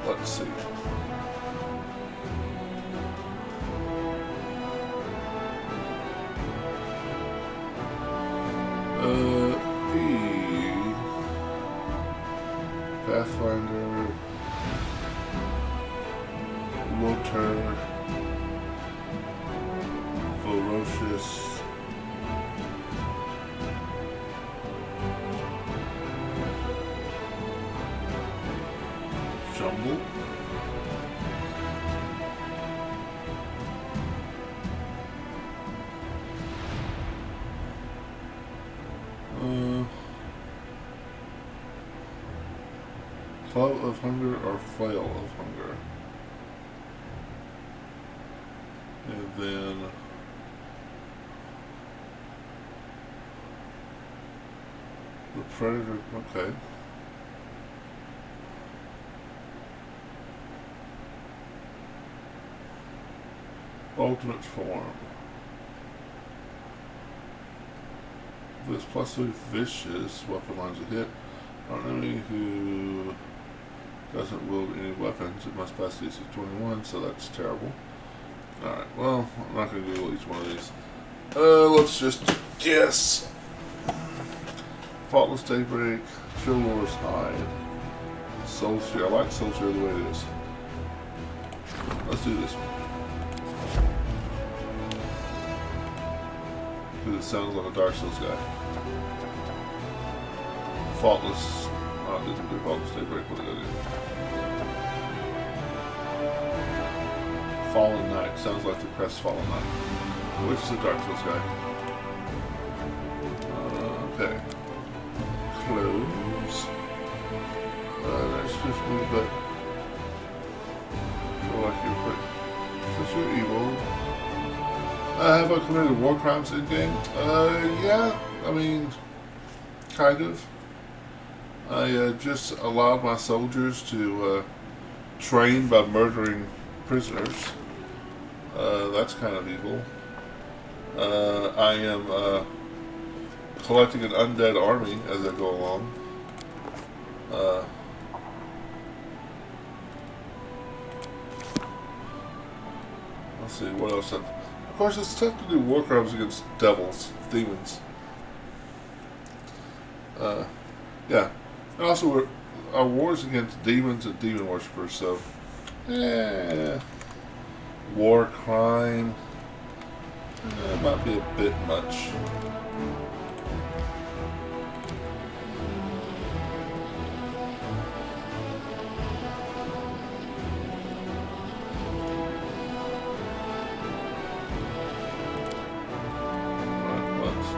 Let's see. Pathfinder, Water, Ferocious, Jumble, Club of Hunger or Flail of Hunger. And then the Predator, okay. Ultimate Form. This +3 vicious, weapon lines a hit. On an enemy who doesn't wield any weapons, it must pass DC 21, so that's terrible. Alright, well, I'm not going to Google each one of these. Let's just guess. Faultless Daybreak, Chillor's Hide, Soul Share. I like Soul Share the way it is. Let's do this one. Because it sounds like a Dark Souls guy. Faultless. Oh, I didn't do Faultless Daybreak. What did I do? Fallen Knight. Sounds like the Crestfallen Knight. Which is a Dark Souls guy. Okay. Close. There's 50, but I feel like you're pretty. Since you're evil. Have I committed war crimes in game? Yeah. I mean, kind of. I just allowed my soldiers to train by murdering prisoners. That's kind of evil. I am collecting an undead army as I go along. Let's see, what else? Of course, it's tough to do war crimes against devils, demons. Yeah. And also, our wars against demons and demon worshippers, so... war crime... it might be a bit much.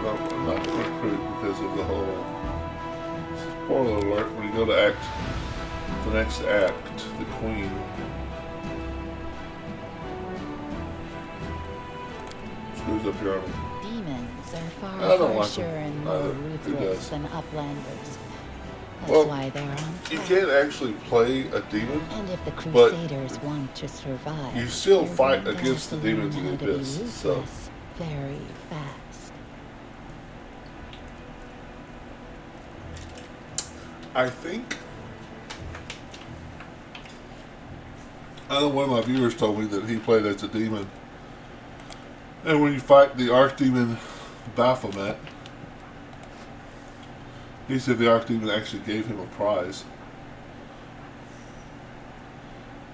I'm not going to recruit because of the whole... Spoiler alert, when you go to the next act, the Queen... screws up your army. Demons are far I don't like harsher them and more either. Who ruthless does? than uplanders. That's Well, why they're on You top. can't actually play a demon, And if the but Crusaders want to survive, you still they're fight going to against have the to demons learn in how the to be abyss, so... ruthless very fast. I think... I know one of my viewers told me that he played as a demon. And when you fight the Archdemon Baphomet, he said the Archdemon actually gave him a prize.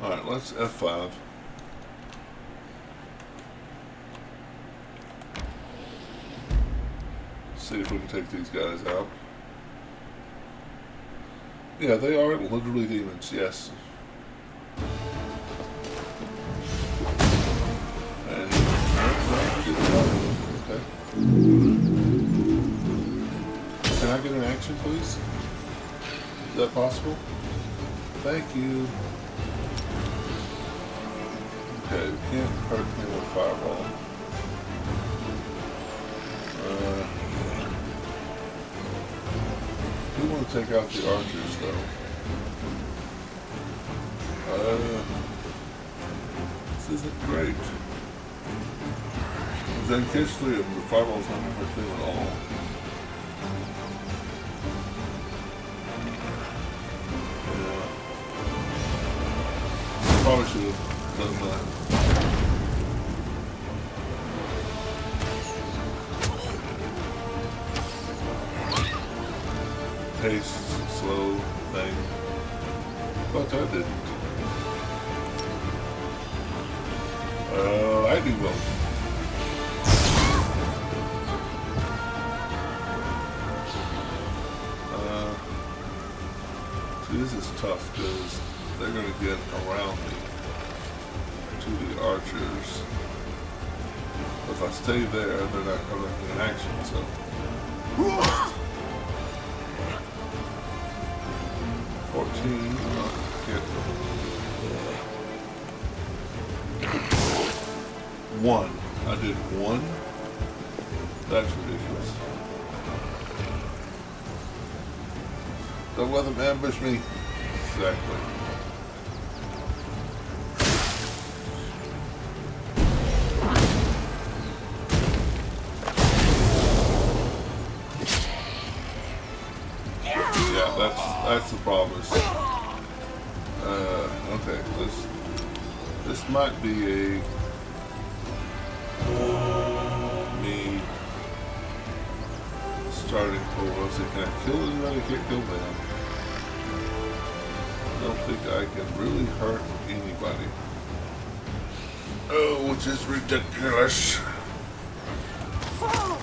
Alright, let's F5. See if we can take these guys out. Yeah, they are literally demons, yes. And okay. Can I get an action, please? Is that possible? Thank you. Okay, we can't hurt him with fireball. We want to take out the archers, though. This isn't great. Then catch 3 of them. The fireball's not going to hurt them at all. Yeah. Probably should have done that. Haste, slow thing. But I didn't. I do well. See, this is tough because they're going to get around me to the archers. If I stay there, they're not going to get an action, so. 14. One. I did 1. That's ridiculous. Don't let them ambush me. Exactly. Yeah, that's the problem. Okay, this might be me starting over. Let's see, can I kill anybody? Can't kill them. think I can really hurt anybody. Oh, which is ridiculous. Oh,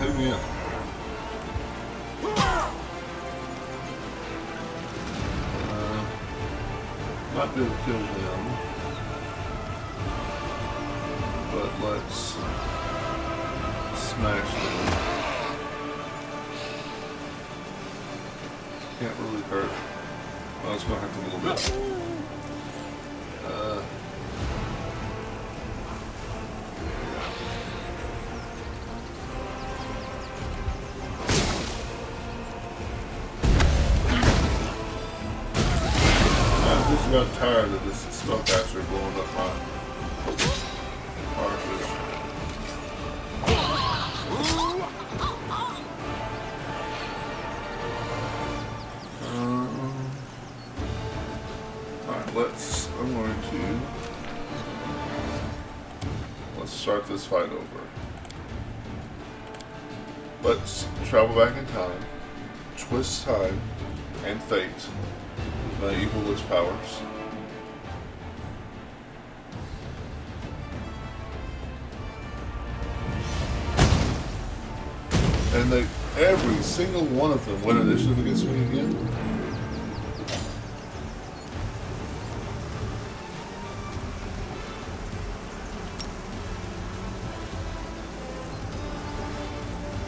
hit me in. Might be able to kill them, but let's smash them. Can't really hurt. Well, it's gonna have to a little bit. I'm just about tired of this spellcaster blowing up my archers. Alright, I'm going to, let's start this fight over. Let's travel back in time, twist time and fate with my evil witch powers. And every single one of them went initiative against me again.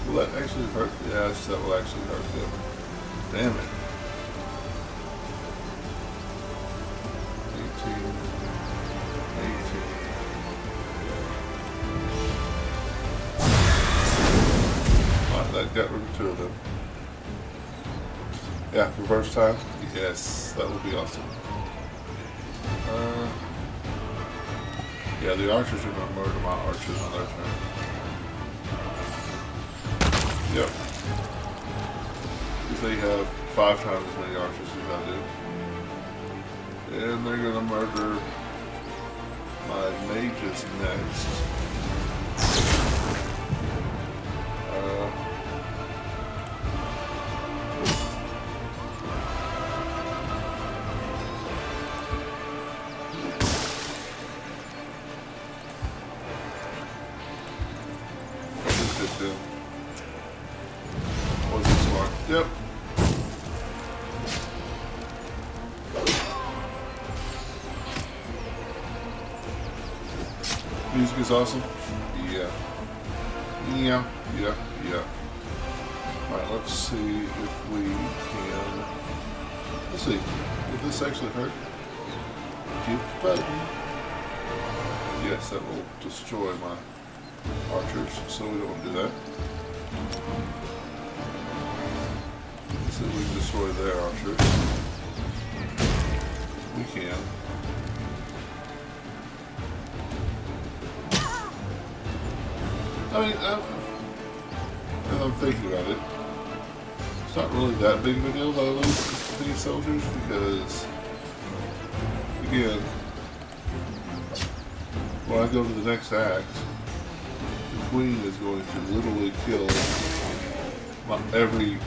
Will that actually hurt? Yes, that will actually hurt them. Damn it. 18. Alright, that got rid of two of them. Yeah, reverse time? Yes, that would be awesome. Yeah, the archers are going to murder my archers on their turn. Yep. Because they have 5 times as many archers as I do. And they're gonna murder my mages next. Was it smart? Yep. Music is awesome. Yeah. Yeah. Alright, let's see if we can. Let's see. Did this actually hurt? Give button. Yes, that will destroy my archers, so we don't want to do that. Let's see if we can destroy their archers. We can. I mean, as I'm thinking about it, it's not really that big of a deal that I lose these soldiers because, again, when I go to the next act, the queen is going to literally kill every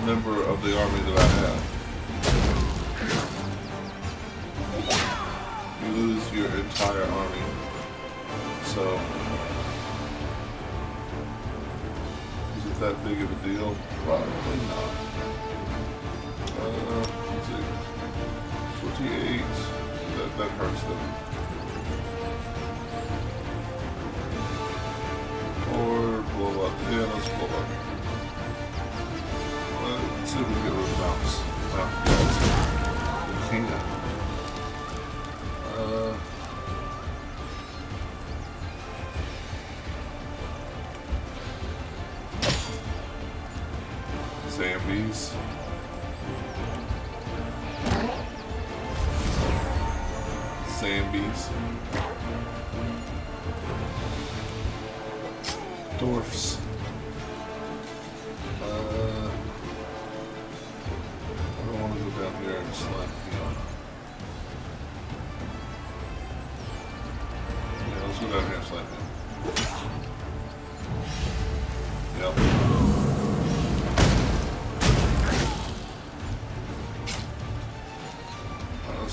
member of the army that I have. You lose your entire army. So, is it that big of a deal? Probably not. Let's see. 28. That hurts them. Or blow up. Yeah, let's blow up. Let's see if we can get rid of the mouse. We can't. Zambies. Zambies. Dwarfs. I don't want to go down here and slap, you know.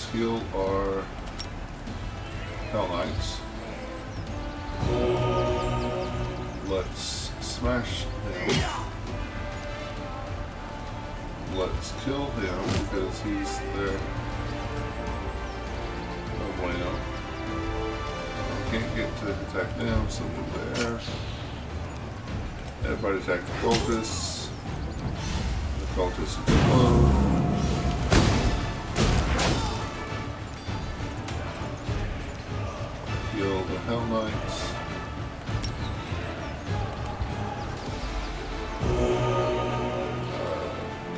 let's heal our Hell Knights. Let's smash him. Let's kill him because he's there. No bueno. We can't get to attack them, so we're there. Everybody attack the cultists. The cultists explode. Kill the Hell Knights.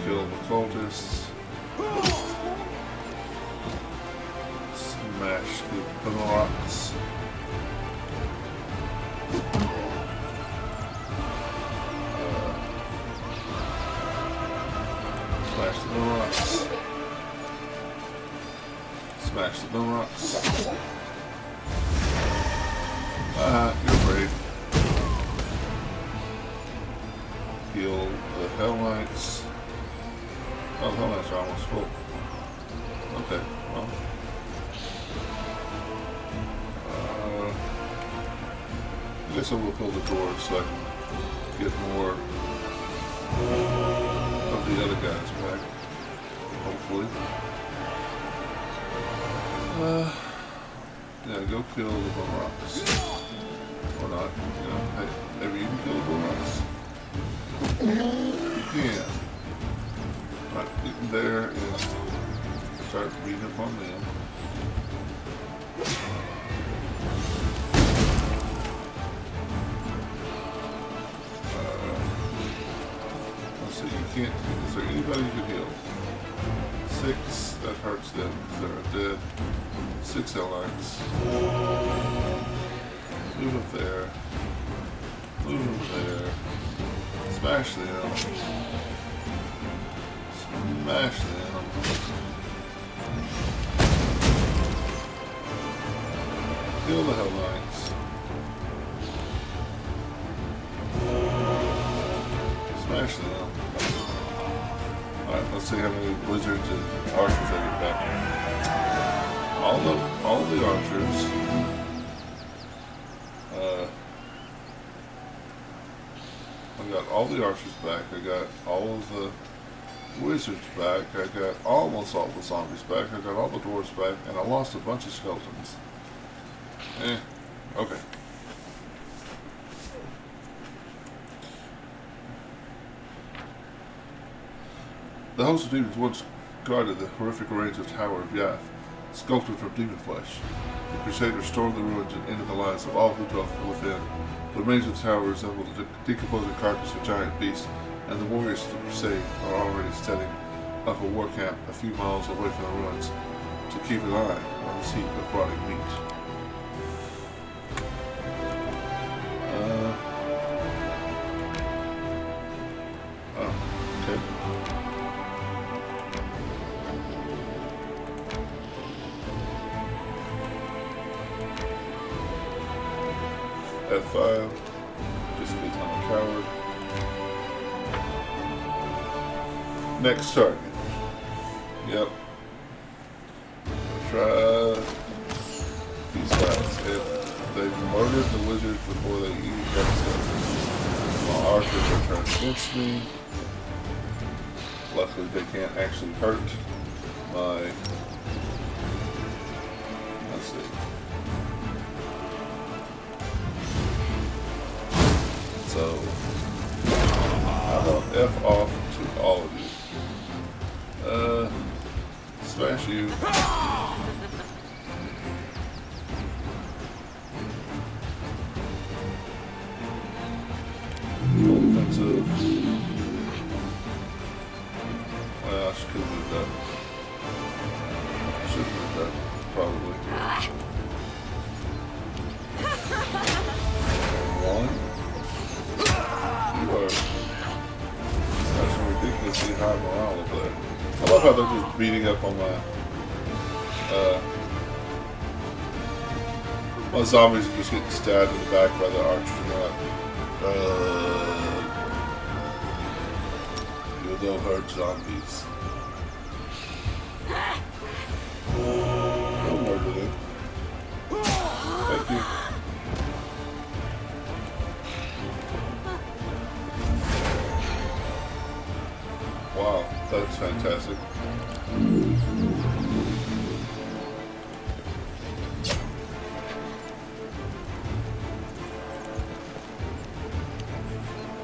Kill the cultists. Smash the rocks. Smash the rocks. Smash the rocks. You're brave. Heal the Hell Knights. Oh, the Hell Knights are almost full. Okay, well. I guess I will build the doors so I can get more of the other guys back. Hopefully. Yeah, go kill the bone rocks. Or not, you know, hey, maybe you can kill the bone rocks. You can. Right, get in there and start beating up on them. Let's see, you can't, is there anybody you can heal? 6, that hurts them because they're dead. 6 Hell Knights. Move up there. Move up there. Smash them. Smash them. Kill the Hell Knights. Smash them. Alright, let's see how many wizards and archers I get back. All the archers. I got all the archers back. I got all of the wizards back. I got almost all the zombies back. I got all the dwarves back, and I lost a bunch of skeletons. Okay. The host of demons once guarded the horrific remains of Tower of Yath, sculpted from demon flesh. The Crusaders stormed the ruins and ended the lives of all who dwelt within. The remains of the tower resemble the decomposing carcass of giant beasts, and the warriors of the Crusade are already setting up a war camp a few miles away from the ruins to keep an eye on this heap of rotting meat. Okay. F5, just because I'm a coward. Next target. Yep. Try these guys. If they murdered the wizards before they even got to my archers are trying against me. Luckily they can't actually hurt my, let's see. So, I'm going to F off to all of you. Smash you. Offensive. Well, I should have moved that. I should have moved that, probably. One. You are. That's some ridiculously high morale up there. I love how they're just beating up on my zombies are just getting stabbed in the back by the archers. You don't hurt zombies. fantastic.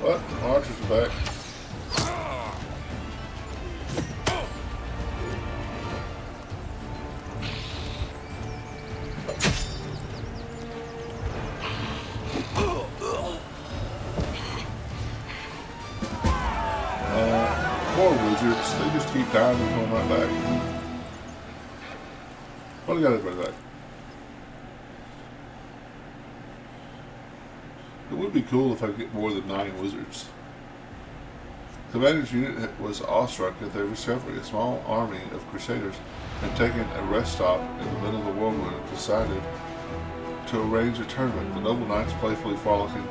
What? Archers are back. Poor wizards, they just keep dying and coming right back. What do you got everybody back? It would be cool if I could get more than 9 wizards. Commander's unit was awestruck at their discovery. A small army of crusaders had taken a rest stop in the middle of the whirlwind and decided to arrange a tournament. The noble knights, playfully frolicking,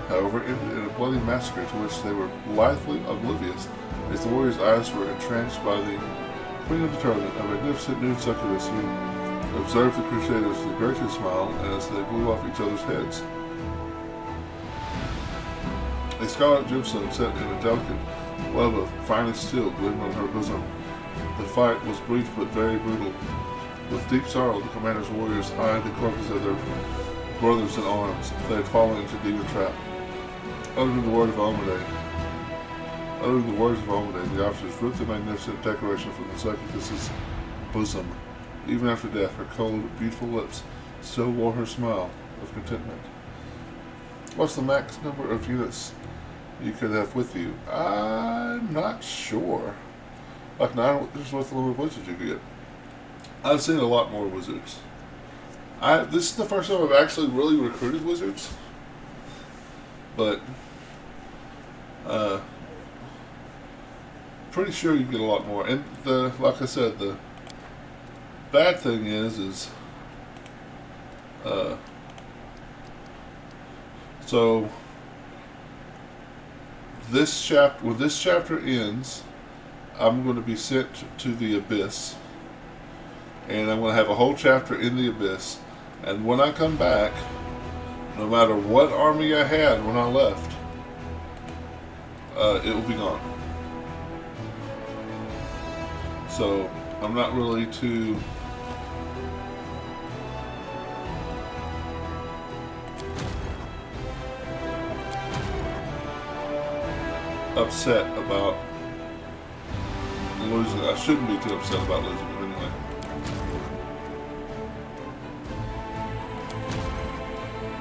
however, ended in a bloody massacre to which they were blithely oblivious, as the warriors' eyes were entranced by the queen of the tournament, a magnificent nude succubus who observed the crusaders with a gracious smile as they blew off each other's heads. A scarlet gemstone set in a delicate web of finest steel gleamed on her bosom. The fight was brief but very brutal. With deep sorrow, the commander's warriors eyed the corpses of their brothers in arms. They had fallen into demon trap. Uttering the words of Omade, the officers ripped the magnificent decoration from the succubus's bosom. Even after death, her cold, beautiful lips still wore her smile of contentment. What's the max number of units you could have with you? I'm not sure. Like 9 is what the limit of wizards you could get. I've seen a lot more wizards. This is the first time I've actually really recruited wizards. But pretty sure you get a lot more. And like I said, the bad thing is so when this chapter ends, I'm going to be sent to the Abyss, and I'm going to have a whole chapter in the Abyss. And when I come back, no matter what army I had when I left, it will be gone. So I'm not really too upset about losing. I shouldn't be too upset about losing it anyway.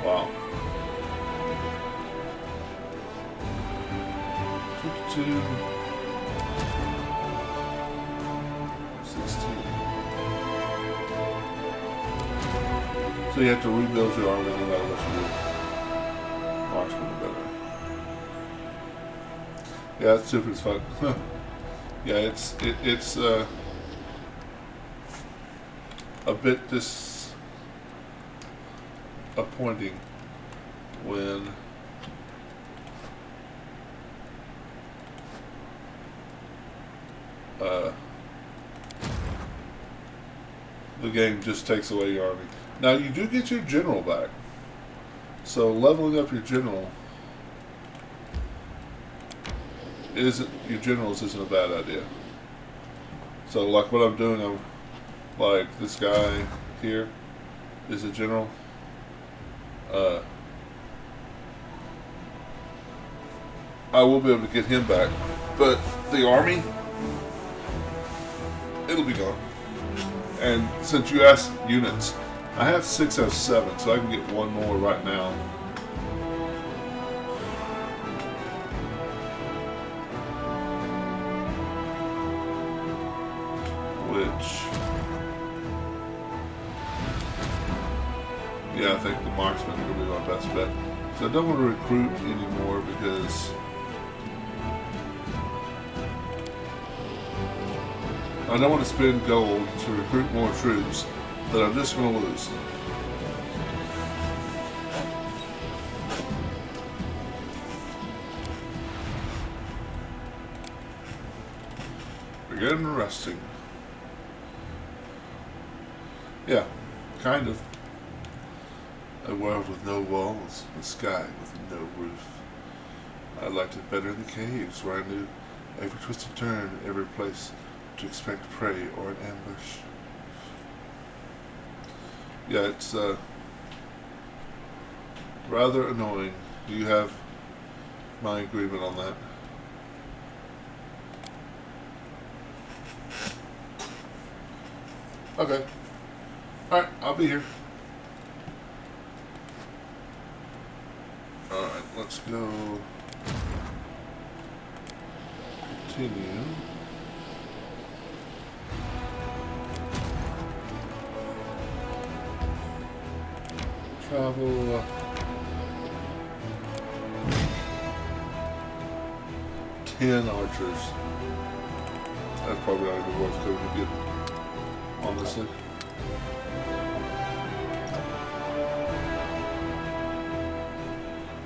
Wow. 22, 16. So you have to rebuild your army no matter what you do. Marksman better. Yeah, it's super fun. Yeah, it's a bit disappointing when the game just takes away your army. Now you do get your general back, so leveling up your generals isn't a bad idea. So like what I'm doing, I'm like this guy here is a general. I will be able to get him back, but the army, it'll be gone. And since you asked units, I have 6 out of 7, so I can get 1 more right now. Yeah, I think the marksman is going to be my best bet. So I don't want to recruit anymore because I don't want to spend gold to recruit more troops that I'm just going to lose. Begin resting. Yeah, kind of. A world with no walls, a sky with no roof. I liked it better in the caves where I knew Every twisted turn, every place to expect prey or an ambush. Yeah, it's rather annoying. Do you have my agreement on that? Okay. Alright, I'll be here. Alright, let's go. Continue. Travel. 10 archers. That's probably not even worth going to get, honestly.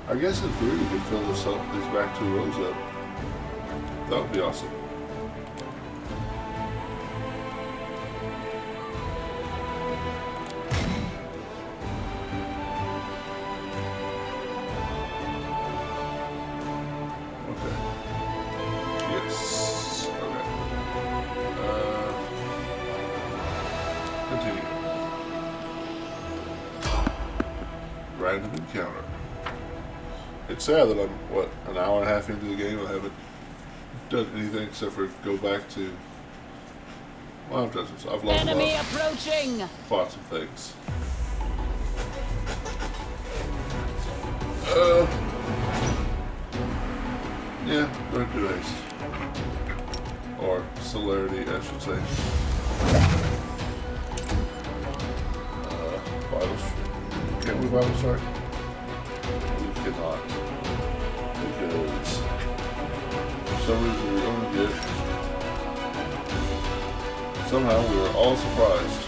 I guess in theory we could fill this up, these back 2 rows up. That would be awesome. Okay. Yes. Okay. Continue. Random encounter. It's sad that I'm, what, an hour and a half into the game. I haven't done anything except for go back to. Well, I've done some. I've lost Enemy approaching! fought some things. Yeah, don't do haste. Or celerity, I should say. Vital strike. Can't we vital strike? We cannot. Because for some reason we only get. Somehow we were all surprised.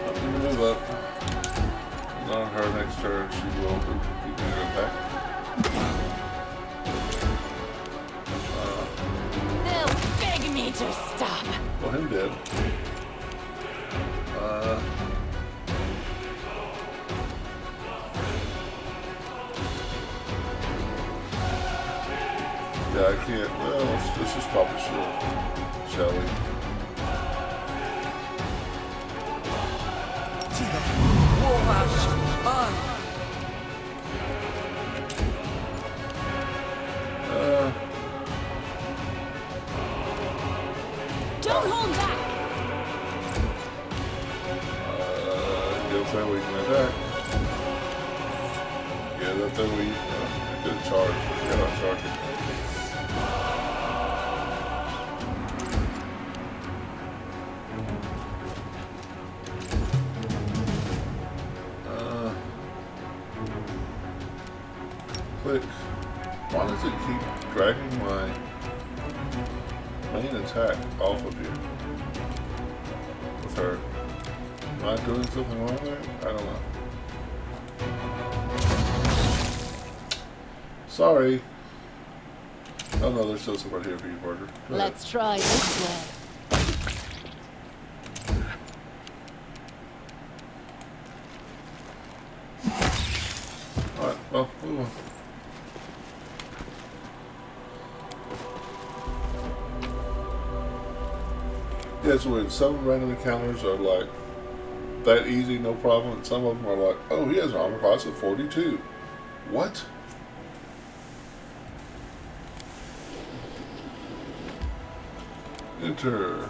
I'm gonna move up. And on her next turn, she will be doing an attack. They'll beg me to stop. Well, him dead. Yeah, I can't. Well, let's just pop a shield, shall we? Don't hold back! Get that we can attack. Yeah, that thing we could charge. Yeah, not charging. Click. Why does it keep dragging my main attack off of here? With her. Am I doing something wrong there? I don't know. Sorry. Oh no, there's still somebody here for you, Porter. Go ahead. Let's try this way. Alright, well, move on. Yeah, it's weird. Some random encounters are like that easy, no problem, and some of them are like, oh, he has an armor class of 42. What? Enter.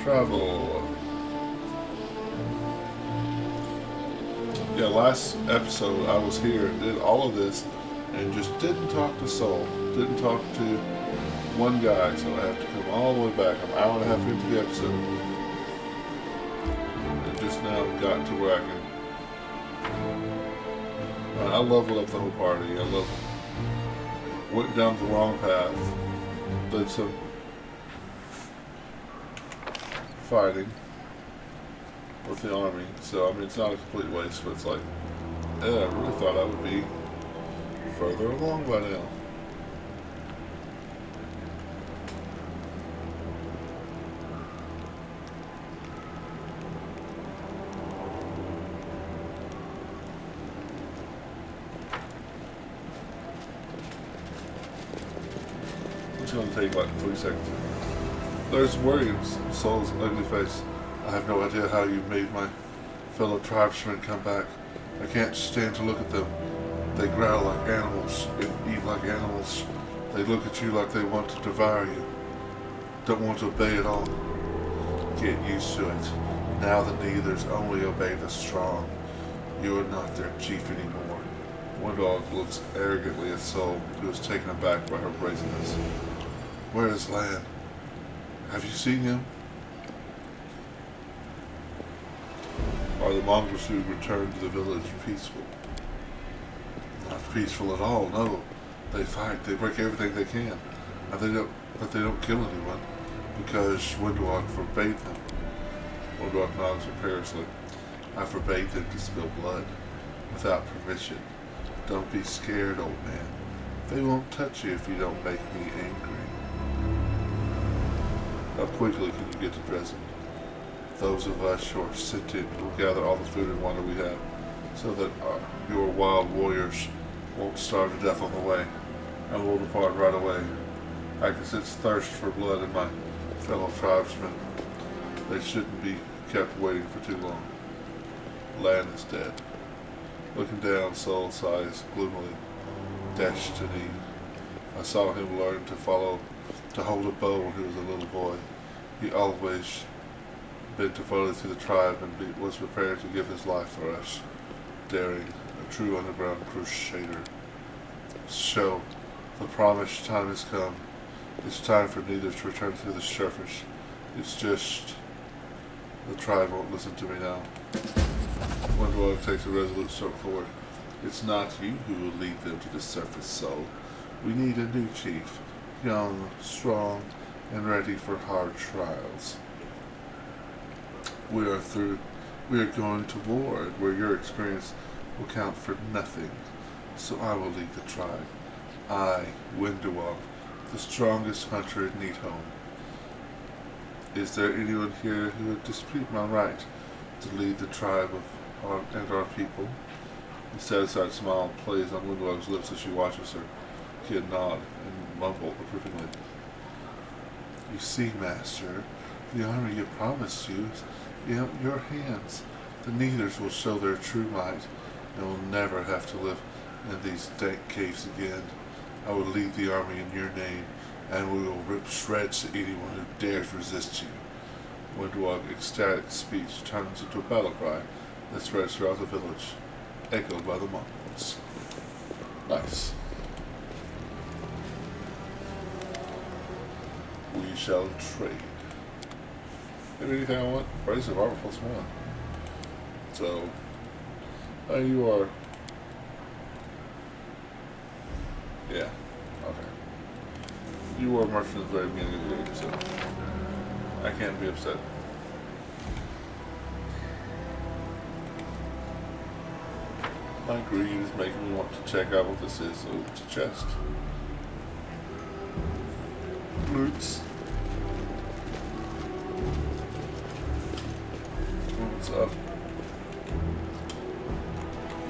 Travel. Yeah, last episode I was here and did all of this and just didn't talk to Soul. Didn't talk to one guy, so I have to come all the way back. I'm an hour and a half into the episode. And just now got to where I can. I leveled up the whole party. Went down the wrong path. Did some fighting with the army, so I mean it's not a complete waste, but it's like, yeah, I really thought I would be further along by now. take like 3 seconds. There's worry in Saul's ugly face. I have no idea how you made my fellow tribesmen come back. I can't stand to look at them. They growl like animals and eat like animals. They look at you like they want to devour you. Don't want to obey at all. Get used to it. Now the Neithers only obey the strong. You are not their chief anymore. One dog looks arrogantly at Soul, who is taken aback by her brazenness. Where is Lan? Have you seen him? Are the mongrels who returned to the village peaceful? Not peaceful at all, no. They fight, they break everything they can. But they don't kill anyone, because Windwalk forbade them. Windwalk nods imperiously. I forbade them to spill blood, without permission. Don't be scared, old man. They won't touch you if you don't make me angry. How quickly can you get to Dresden? Those of us who are sentient will gather all the food and water we have, so that your wild warriors won't starve to death on the way. I will depart right away. I can sense thirst for blood in my fellow tribesmen. They shouldn't be kept waiting for too long. Lan is dead. Looking down, Soul sighs gloomily. Destiny. I saw him learn to hold a bow when he was a little boy. He always been devoted to the tribe and was prepared to give his life for us. Daring, a true underground crusader. So, the promised time has come. It's time for neither to return to the surface. It's just the tribe won't listen to me now. Windwalk takes a resolute step forward. It's not you who will lead them to the surface, Soul. We need a new chief. Young, strong, and ready for hard trials. We are going to war, where your experience will count for nothing. So I will lead the tribe. I, Windwalk, the strongest hunter in Needhome. Is there anyone here who would dispute my right to lead the tribe and our people? A satisfied smile plays on Windwalk's lips as she watches her kid nod and mumble approvingly. You see, Master, the armor you promised you is in your hands. The Neithers will show their true might and will never have to live in these dank caves again. I will lead the army in your name, and we will rip shreds to anyone who dares resist you. Windwalk's ecstatic speech turns into a battle cry that spreads throughout the village, echoed by the mongrels. Nice. We shall trade. Maybe anything I want? Price of armor +1. So, you are... Yeah, okay. You were a merchant at the very beginning of the game, so I can't be upset. My greed is making me want to check out what this is. So it's a chest. Roots. What's up?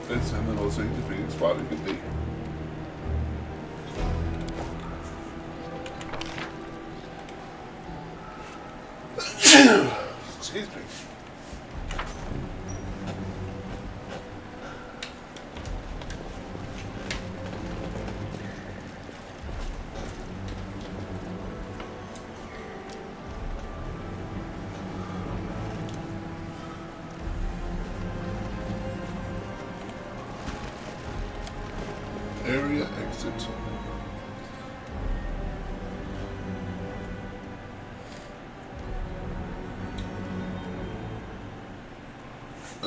It's in the most inconvenient spot it could be. Excuse me. Area exit. I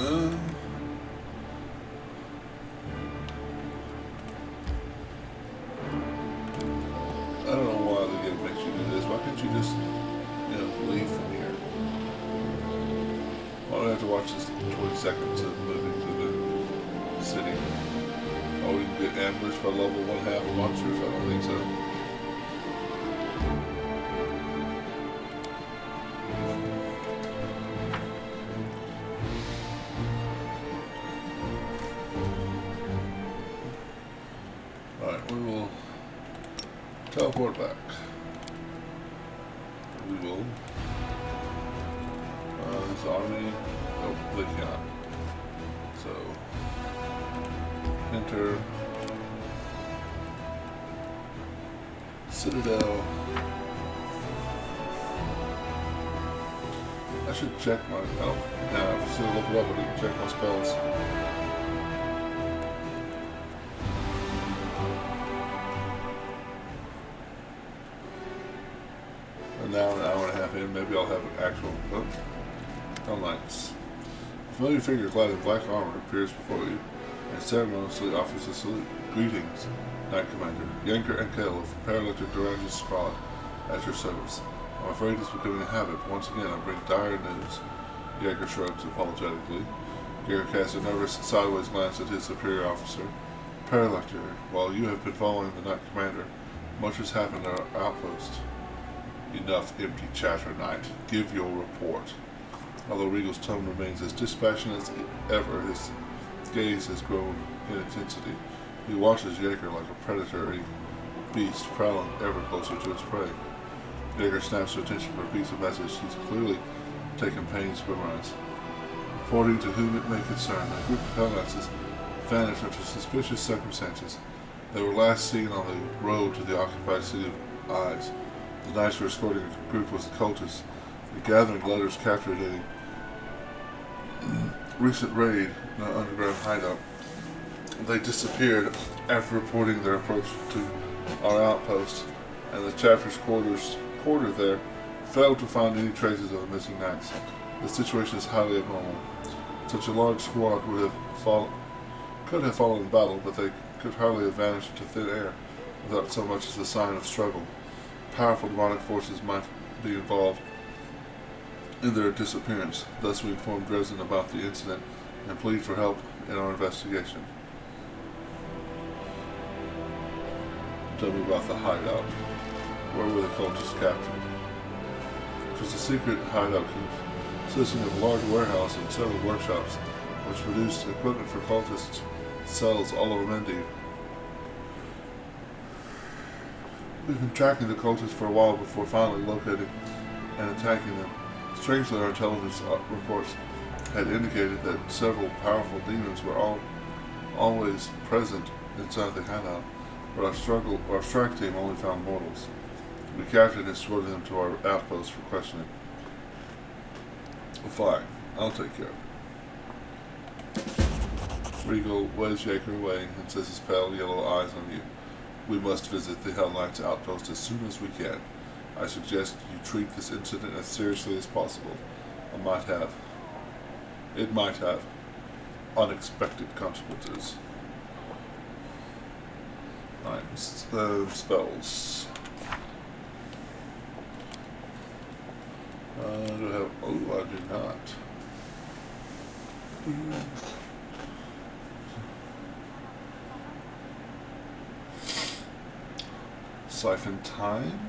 don't know why the game makes you do this. Why can't you just, leave from here? Why do I have to watch this 20 seconds of moving to the city? Oh, we can get ambushed by level 1/2 monsters? I don't think so. Alright, we will teleport back. Center, Citadel. I should check my, oh, now I should look it up, I didn't check my spells. And now an hour and a half in, maybe I'll have an actual, oh, how nice. A familiar figure clad in black armor appears before you and ceremoniously offers a salute. Greetings, Knight Commander. Yanker and Caleb, Paralytic Durange's squad, at your service. I'm afraid it's becoming a habit. Once again, I bring dire news. Yanker shrugs apologetically. Yanker casts a nervous sideways glance at his superior officer. Paralytic, while you have been following the Knight Commander, much has happened at our outpost. Enough empty chatter, Knight. Give your report. Although Regal's tone remains as dispassionate as ever, his gaze has grown in intensity. He watches Jaeger like a predatory beast prowling ever closer to its prey. Jaeger snaps to attention and repeats a message he's clearly taken pains to memorize. According to whom it may concern, a group of Hellknights vanished under suspicious circumstances. They were last seen on the road to the occupied city of Eyes. The knights were escorting a group of cultists. The gathering letters captured a recent raid in an underground hideout. They disappeared after reporting their approach to our outpost, and the chapter's quartered there failed to find any traces of the missing knights. The situation is highly abnormal. Such a large squad could have fallen in battle, but they could hardly have vanished into thin air without so much as a sign of struggle. Powerful demonic forces might be involved in their disappearance. Thus we informed Dresden about the incident and plead for help in our investigation. Tell me about the hideout. Where were the cultists captured? It was a secret hideout consisting of a large warehouse and several workshops which produced equipment for cultists' cells all over Mendiv. We've been tracking the cultists for a while before finally locating and attacking them. Strangely, our intelligence reports had indicated that several powerful demons were always present inside the hideout, but our strike team only found mortals. We captured and escorted them to our outpost for questioning. Fine, I'll take care of it. Regal waves Jaeger away and says his pale yellow eyes on you. We must visit the Hell Knights outpost as soon as we can. I suggest you treat this incident as seriously as possible. It might have unexpected consequences. Alright, spells. Do I have, oh, I do not. Siphon Time.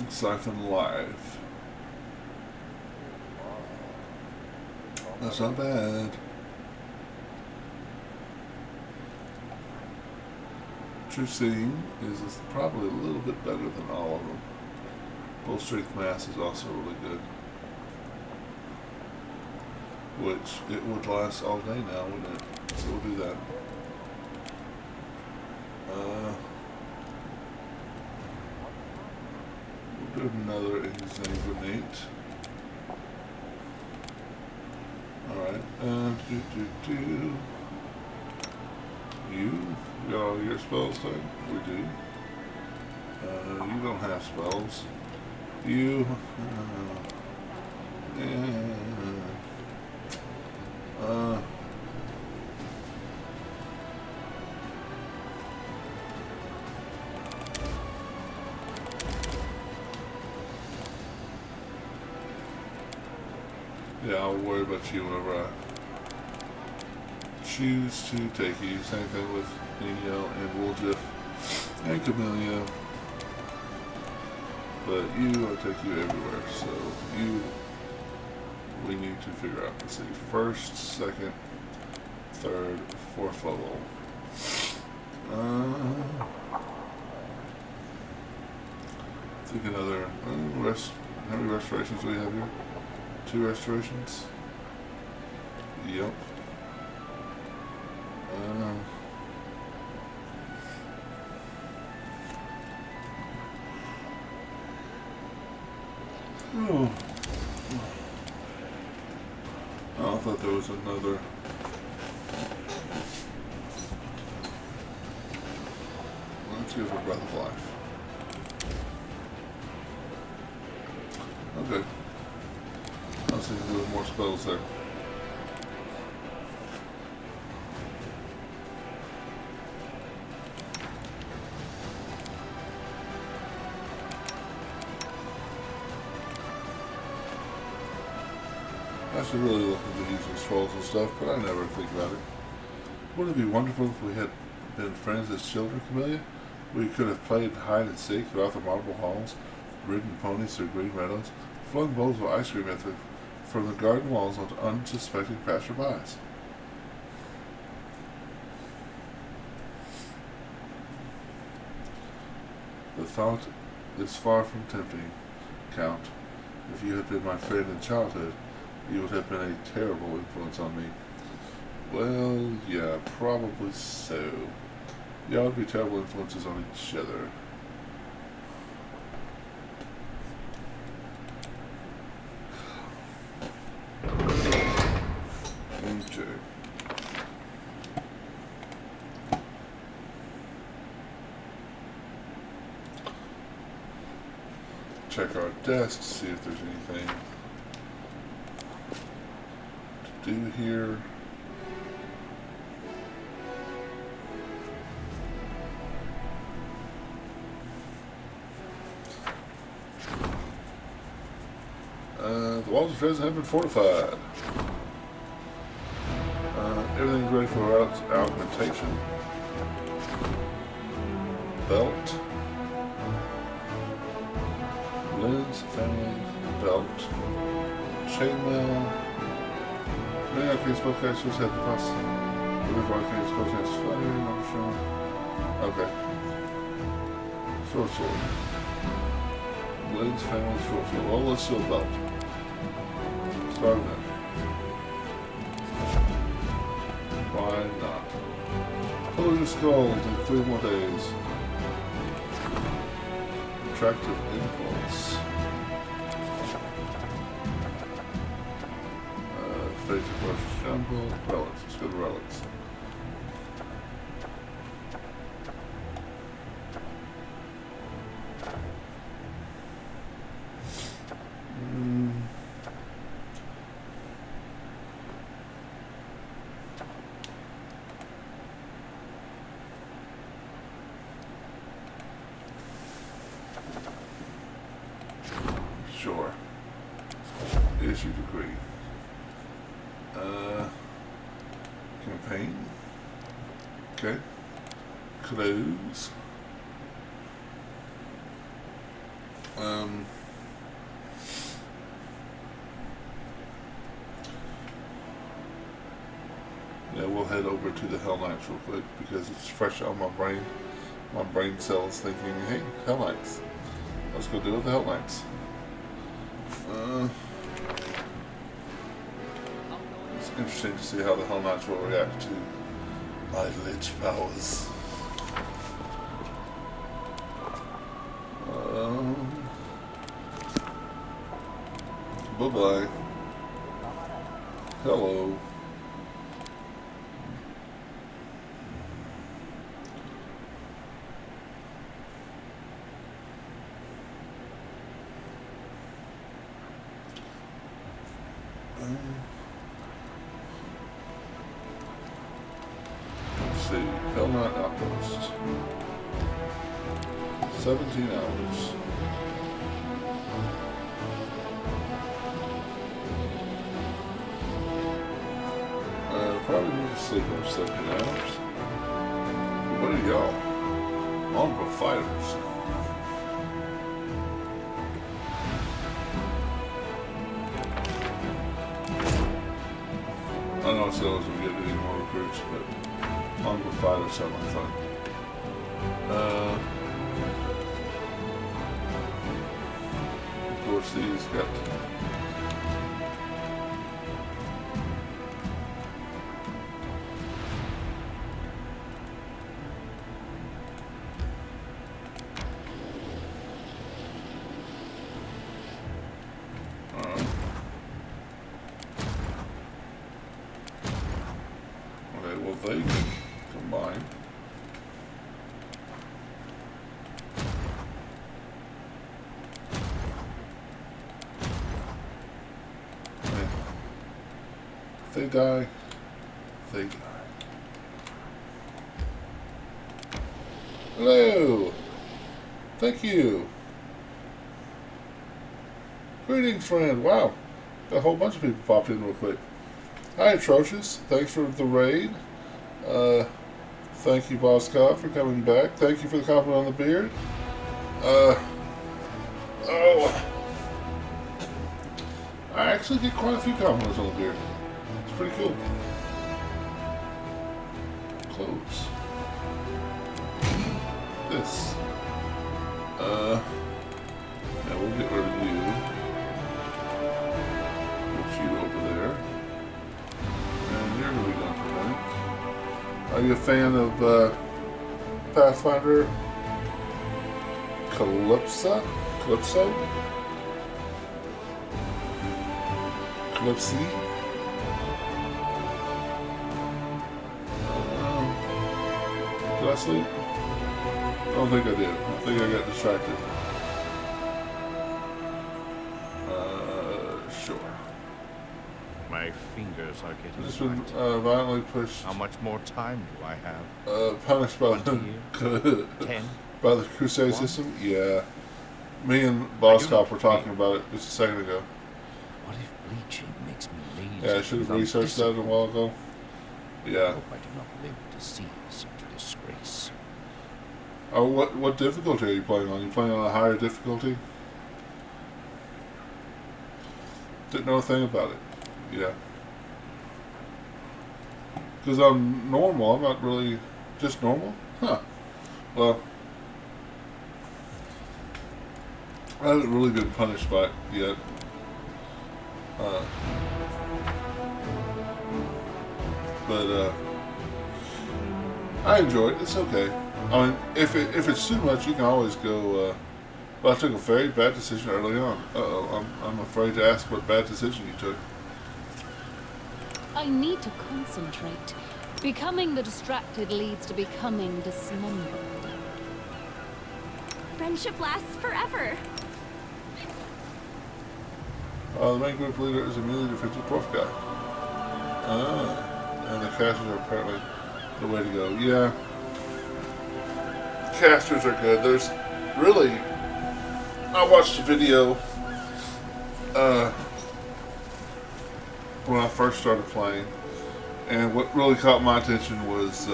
Siphon Live. That's not bad. True Seeing is probably a little bit better than all of them. Full Strength Mass is also really good. Which it would last all day now, wouldn't it? So we'll do that. We'll do another Exsanguinate. Alright, You got all your spells done? We do. You don't have spells. You, yeah, I'll worry about you whenever I choose to take you. Same thing with Neo and Wooljiff and Camellia. But you, I'll take you everywhere. So you, we need to figure out, let's see, first, second, third, fourth level. Pick another. How many restorations do we have here? 2 restorations. Yep. Oh. Oh, I thought there was another. Let's go for Breath of Life. Okay. I was thinking there was more spells there. I should really look into using scrolls and stuff, but I never think about it. Wouldn't it be wonderful if we had been friends as children, Camellia? We could have played hide and seek throughout the marble halls, ridden ponies through green meadows, flung bowls of ice cream from the garden walls onto unsuspecting passerbys. The thought is far from tempting, Count. If you had been my friend in childhood, you would have been a terrible influence on me. Well, yeah, probably so. Y'all would be terrible influences on each other. Okay. Check our desk, see if there's anything to do here. The walls of Dresden have been fortified. Everything's ready for augmentation. Belt. Lens, family, belt. Chainmail. Many arcane spellcasters have the possibility. Live arcane spellcasters fire, not shown. Okay. Short sword. Lens, family, short sword. Well, let's do a belt. Start then. Why not? Close your skulls in 3 more days. Attractive impulse. Face versus jumble. Relics. Let's go to relics. Sure. Issue degree. Campaign. Okay. Close. Yeah, we'll head over to the Hell Knights real quick because it's fresh on my brain. My brain cells thinking, hey, Hell Knights. Let's go deal with the Hell Knights. It's interesting to see how the Hell Knights will react to my lich powers. Bye-bye. Hello. Let's see. Hell Knight Outpost. 17 hours. Probably need to sleep for 17 hours. What are y'all? Mongrel fighters. I know it's those we get any more recruits, but Mongrel fighters sound like fun. See, he's got. Okay, well they can combine. If they die, they die. Hello! Thank you! Greetings, friend. Wow. Got a whole bunch of people popped in real quick. Hi, Atrocious. Thanks for the raid. Thank you, Boss Cop, for coming back. Thank you for the compliment on the beard. Oh. I actually get quite a few compliments on the beard. It's pretty cool. Clothes. This. Yeah, we'll get rid of you. Put you over there. And you're gonna be done for tonight. Are you a fan of Pathfinder? Calypso? Did I sleep? I don't think I did. I think I got distracted. Sure. My fingers are getting Just been tight. violently pushed. How much more time do I have? Punished by 20 the 10? by the Crusade One? system. Yeah. Me and Boss I do Cop were not talking feel- about it just a second ago. What if bleaching makes me lazy? Yeah, I should have without researched that a discipline? while ago. I Yeah. hope I do not live to see such a disgrace. Oh, what difficulty are you playing on? You playing on a higher difficulty? Didn't know a thing about it. Yeah. Because I'm normal. I'm not really just normal. Huh. Well, I haven't really been punished by it yet. But I enjoy it. It's okay. I mean, if it's too much, you can always go. Well, I took a very bad decision early on. I'm afraid to ask what bad decision you took. I need to concentrate. Becoming the distracted leads to becoming dismembered. Friendship lasts forever. The main group leader is a melee defensive dwarf guy. And the casters are apparently the way to go. Yeah. Casters are good. There's really... I watched a video when I first started playing, and what really caught my attention was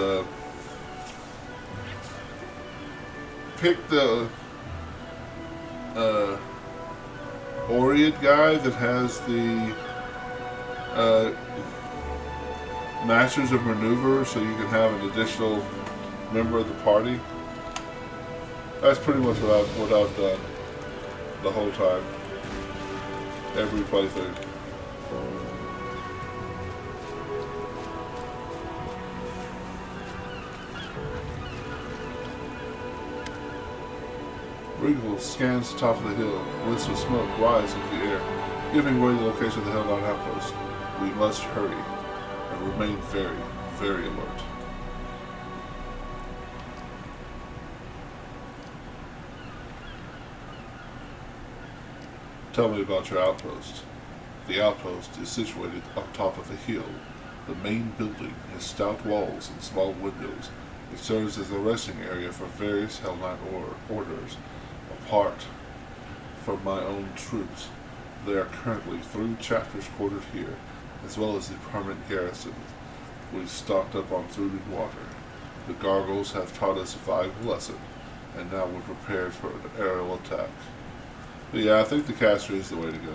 pick the Oriad guy that has the Masters of Maneuver, so you can have an additional member of the party. That's pretty much what I've done the whole time, every playthrough. Regal scans the top of the hill. Wisps of smoke rise into the air, giving away the location of the Hellbound outpost. We must hurry and remain very, very alert. Tell me about your outpost. The outpost is situated on top of a hill. The main building has stout walls and small windows. It serves as a resting area for various Hell Knight orders. Apart from my own troops, there are currently 3 chapters quartered here, as well as the permanent garrison. We've stocked up on food and water. The gargoyles have taught us a valuable lesson, and now we're prepared for an aerial attack. But yeah, I think the caster is the way to go.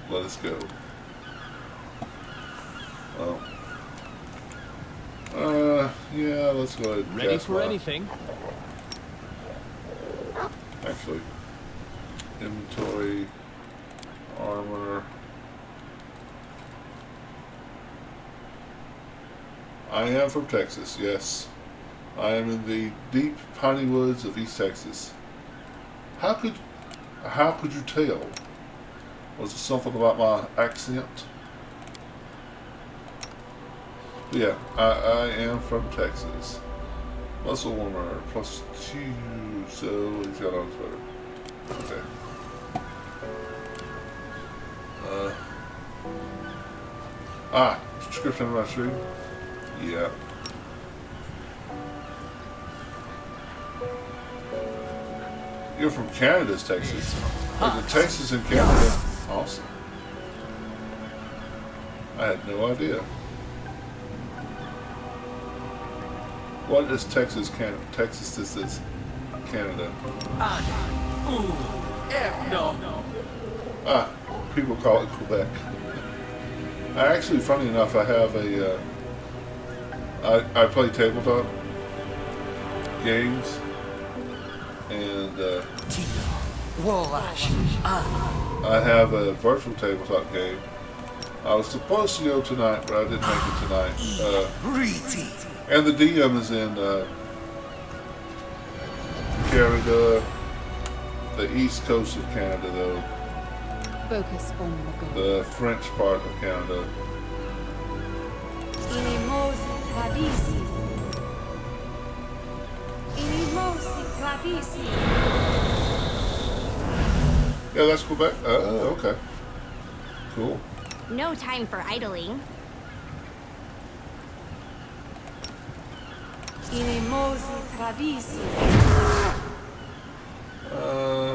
Let us go. Yeah, let's go ahead and Ready cast for mine. anything? Actually, Inventory, armor. I am from Texas, yes. I am in the deep piney woods of East Texas. How could you tell? Was it something about my accent? Yeah, I am from Texas. Muscle warmer +2, so he's got on his sweater. Okay. Description of my stream? Yeah. You're from Canada's Texas. Like the Texas in Canada. Awesome. I had no idea. What is Texas, Canada? Texas, this is Canada. People call it Quebec. Actually, funny enough, I have a, I play tabletop games, and I have a virtual tabletop game. I was supposed to go tonight, but I didn't make it tonight. And the DM is in Canada, the east coast of Canada, though. Focus on the goal. The French part of Canada. Yeah, that's Quebec. Oh, okay. Cool. No time for idling.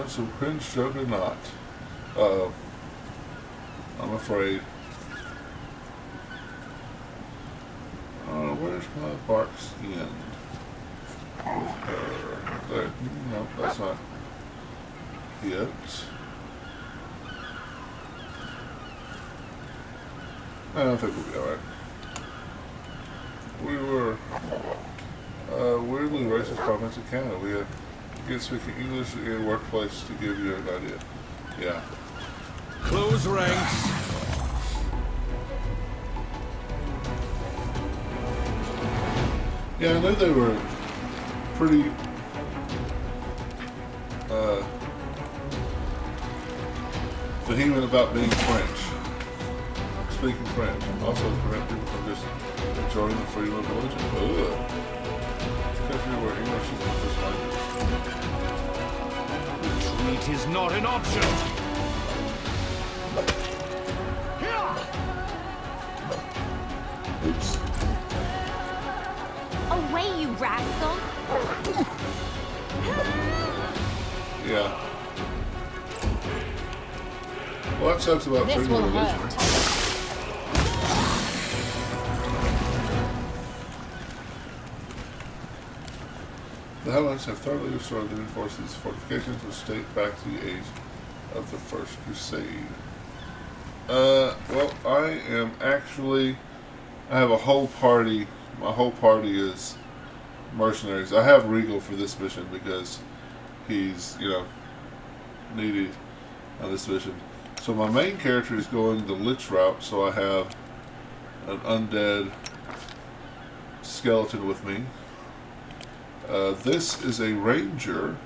So Prince Juggernaut. I'm afraid. Where's my bark skin? With her. There. No, that's not it. I think we'll be alright. We were weirdly racist comments in Canada. We had kids speaking English in a workplace to give you an idea. Yeah. Close ranks. Yeah, I know they were pretty vehement about being French. Speaking French. Also prevent people from just enjoying the freedom of religion. Ugh. Country where English is the first language. Retreat is not an option. Oops. Away, you rascal! Yeah. Well, that sucks about This freedom will of religion. hurt. The Highlands have thoroughly destroyed the reinforced fortifications which date back to the age of the First Crusade. Well, I am actually... I have a whole party. My whole party is mercenaries. I have Regal for this mission because he's, needed on this mission. So my main character is going the Lich route, so I have an undead skeleton with me. This is a ranger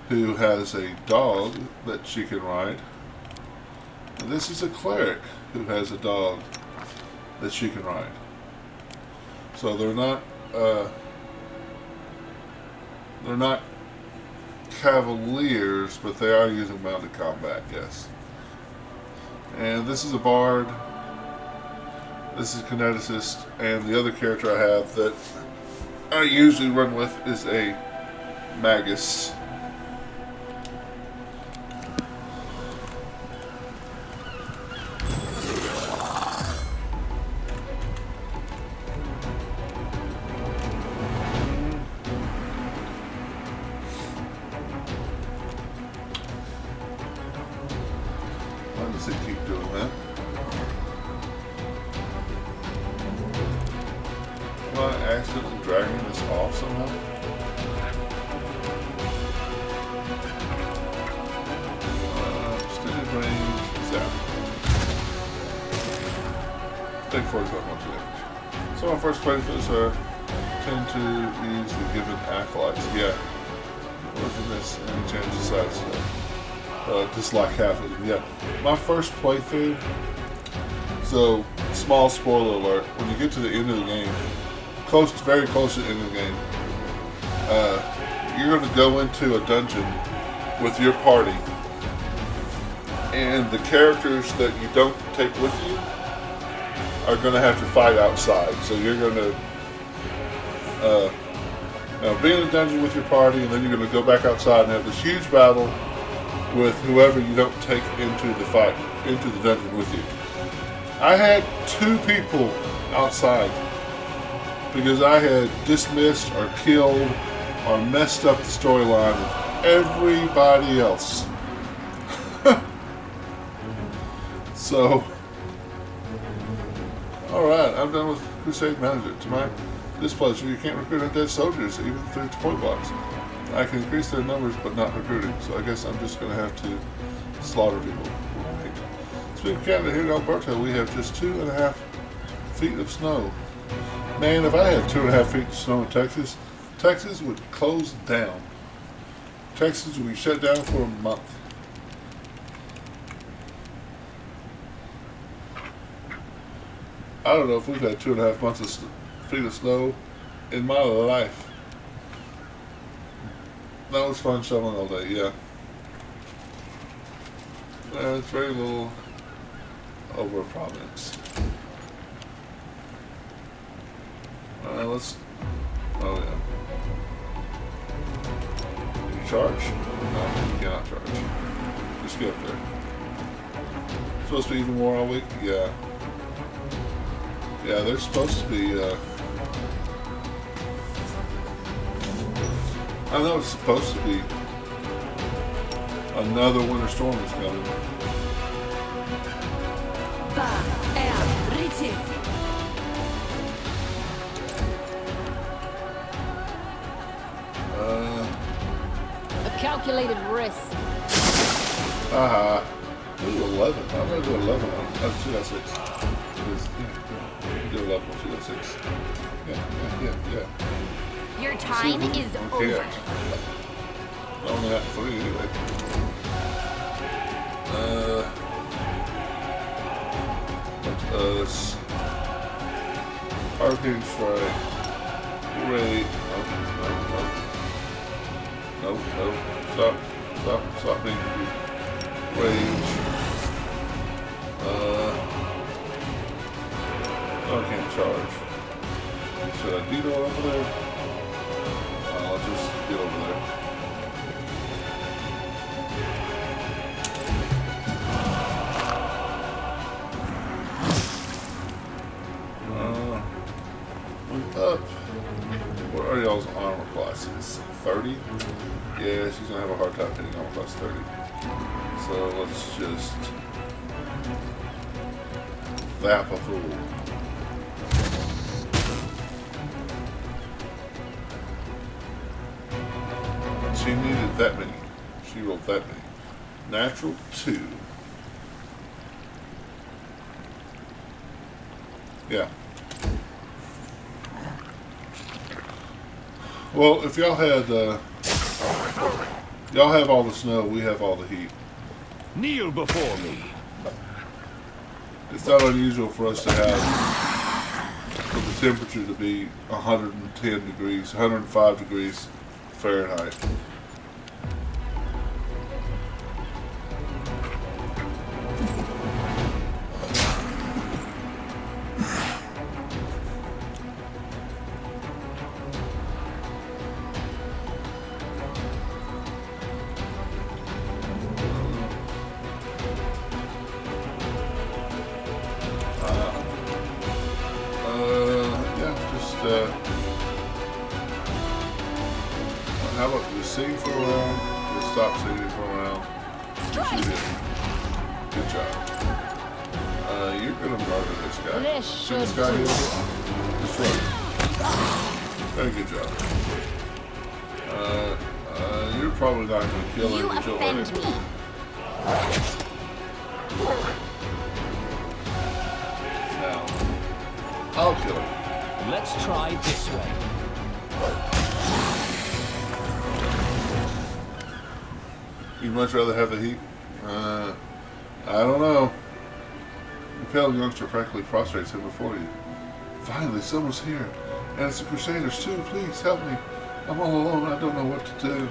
who has a dog that she can ride. And this is a cleric who has a dog that she can ride. So they're not cavaliers, but they are using mounted combat, yes. And this is a bard. This is a kineticist, and the other character I have that I usually run with is a magus. Why does it keep doing that? Am I accidentally dragging this off somehow? 45 points of damage. So my first playthroughs are tend to use the given acolytes. Yeah. Wasn't this any change of size? Just like half of them. Yeah. My first playthrough. So, small spoiler alert. When you get to the end of the game, very close to the end of the game, you're going to go into a dungeon with your party, and the characters that you don't take with you are going to have to fight outside. So you're going to be in a dungeon with your party, and then you're going to go back outside and have this huge battle with whoever you don't take into the dungeon with you. I had 2 people outside because I had dismissed or killed or messed up the storyline with everybody else. So, alright, I'm done with Crusade Manager. To my displeasure, you can't recruit undead soldiers even through point blocks. I can increase their numbers but not recruiting, so I guess I'm just going to have to slaughter people. Speaking of Canada, here in Alberta, we have just 2.5 feet of snow. Man, if I had 2.5 feet of snow in Texas, Texas would close down. Texas would be shut down for a month. I don't know if we've had 2.5 months of feet of snow in my life. That was fun shoveling all day, yeah. It's very little over province. Oh yeah. Can you charge? No, you cannot charge. Just get up there. Supposed to be even more all week? Yeah. Yeah, they're supposed to be, I know it's supposed to be another winter storm is coming. A calculated risk. Ooh, 11. I'm going to do 11 on 2.6. Do 11 on 2.6. Yeah. Your time is over. I only have 3 anyway. Hurricane strike. Great. No. Stop being rage. I can't charge. Should I detour over there? I'll just get over there. Up. What are y'all's armor classes? 30? Yeah, she's gonna have a hard time hitting armor class 30. So let's just zap a fool. She needed that many. She rolled that many. Natural 2. Yeah. Well, if y'all had, y'all have all the snow, we have all the heat. Kneel before me. It's not unusual for us to have the temperature to be 110 degrees, 105 degrees Fahrenheit. How about you sing for a while? Just stop singing for a while. Good job. You're gonna murder this guy. This See this should guy do. here? Just run. Very good job. You're probably not gonna kill him You until offend later. me. Now, I'll kill him. Let's try this way. You'd much rather have the heat? I don't know. The pale youngster practically prostrates him before you. Finally, someone's here. And it's the Crusaders too. Please help me. I'm all alone. I don't know what to do.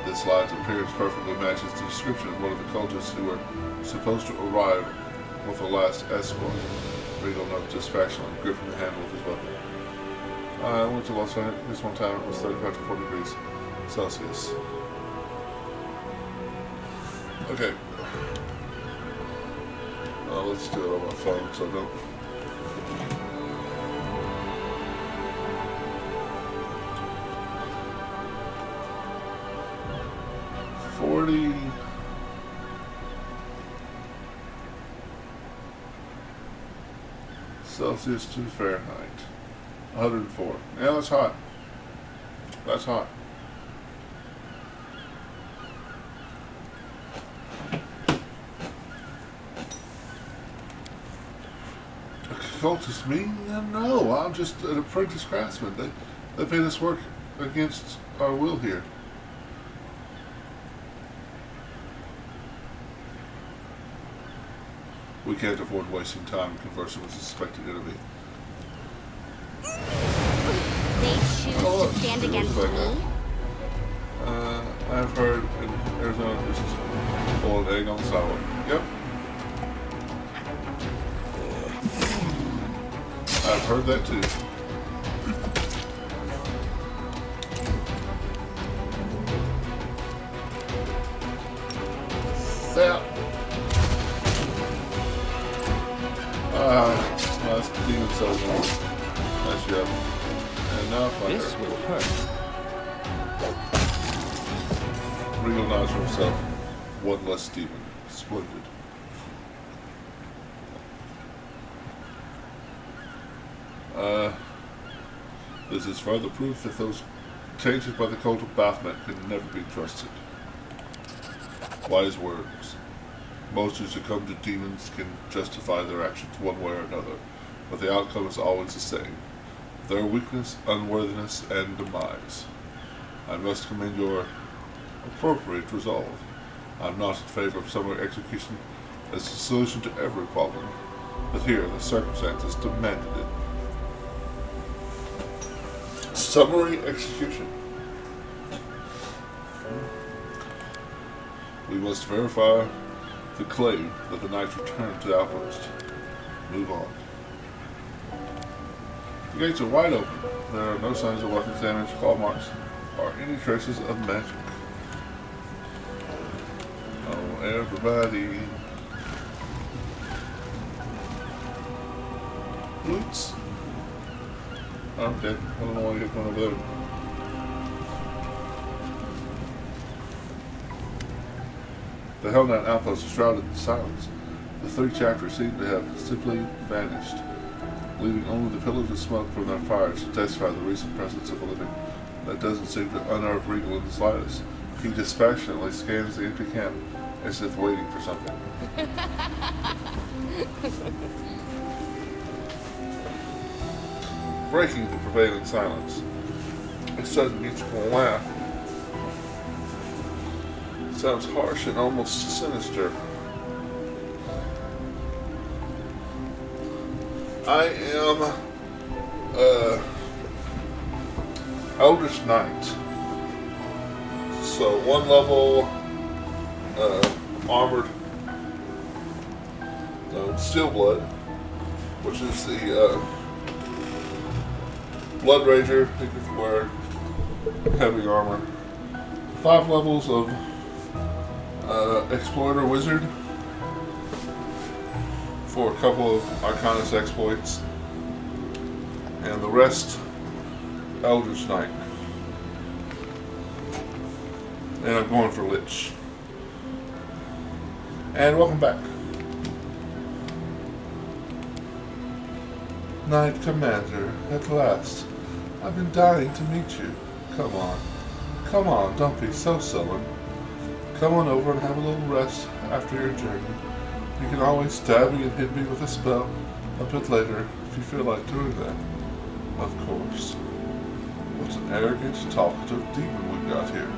This lad's appearance perfectly matches the description of one of the cultists who were supposed to arrive with the last escort. Regal notes dispassionately, gripping the handle of his weapon. I went to Las Vegas this one time. It was 35 to 40 degrees Celsius. Okay. Let's do it on my phone so I don't. Celsius to Fahrenheit. 104. Yeah, that's hot. That's hot. Cultists mean? No, I'm just an apprentice craftsman. They made us work against our will here. We can't afford wasting time conversing with a suspected enemy. They choose to stand against me? I've heard in Arizona this is boiled egg on sour. Yep. I've heard that too. Sap. Nice demon soldier. Nice job. And now fire. This will hurt. Regal nods for himself. One less demon. Splendid. This is further proof that those tainted by the cult of Baphomet can never be trusted. Wise words. Most who succumb to demons can justify their actions one way or another, but the outcome is always the same. Their weakness, unworthiness, and demise. I must commend your appropriate resolve. I'm not in favor of summary execution as a solution to every problem, but here the circumstances demanded it. Summary execution. We must verify the claim that the knights returned to the outpost. Move on. The gates are wide open. There are no signs of weapons damage, claw marks, or any traces of magic. Oh, everybody. Boots. Okay, I don't know why you hit one over there. The Hellknight outpost is shrouded in silence. The three chapters seem to have simply vanished, leaving only the pillars of smoke from their fires to testify the recent presence of the living. That doesn't seem to unnerve Regal in the slightest. He dispassionately scans the empty camp as if waiting for something. Breaking the prevailing silence, a sudden musical laugh. Sounds harsh and almost sinister. I am Eldritch Knight. So 1 level armored Steel Blood, which is the Blood Rager. You can wear heavy armor. 5 levels of Exploiter Wizard for a couple of Arcanist exploits, and the rest Eldritch Knight. And I'm going for Lich. And welcome back. Knight Commander, at last. I've been dying to meet you. Come on. Come on, don't be so sullen. Come on over and have a little rest after your journey. You can always stab me and hit me with a spell a bit later if you feel like doing that. Of course. What an arrogant, talkative demon we've got here.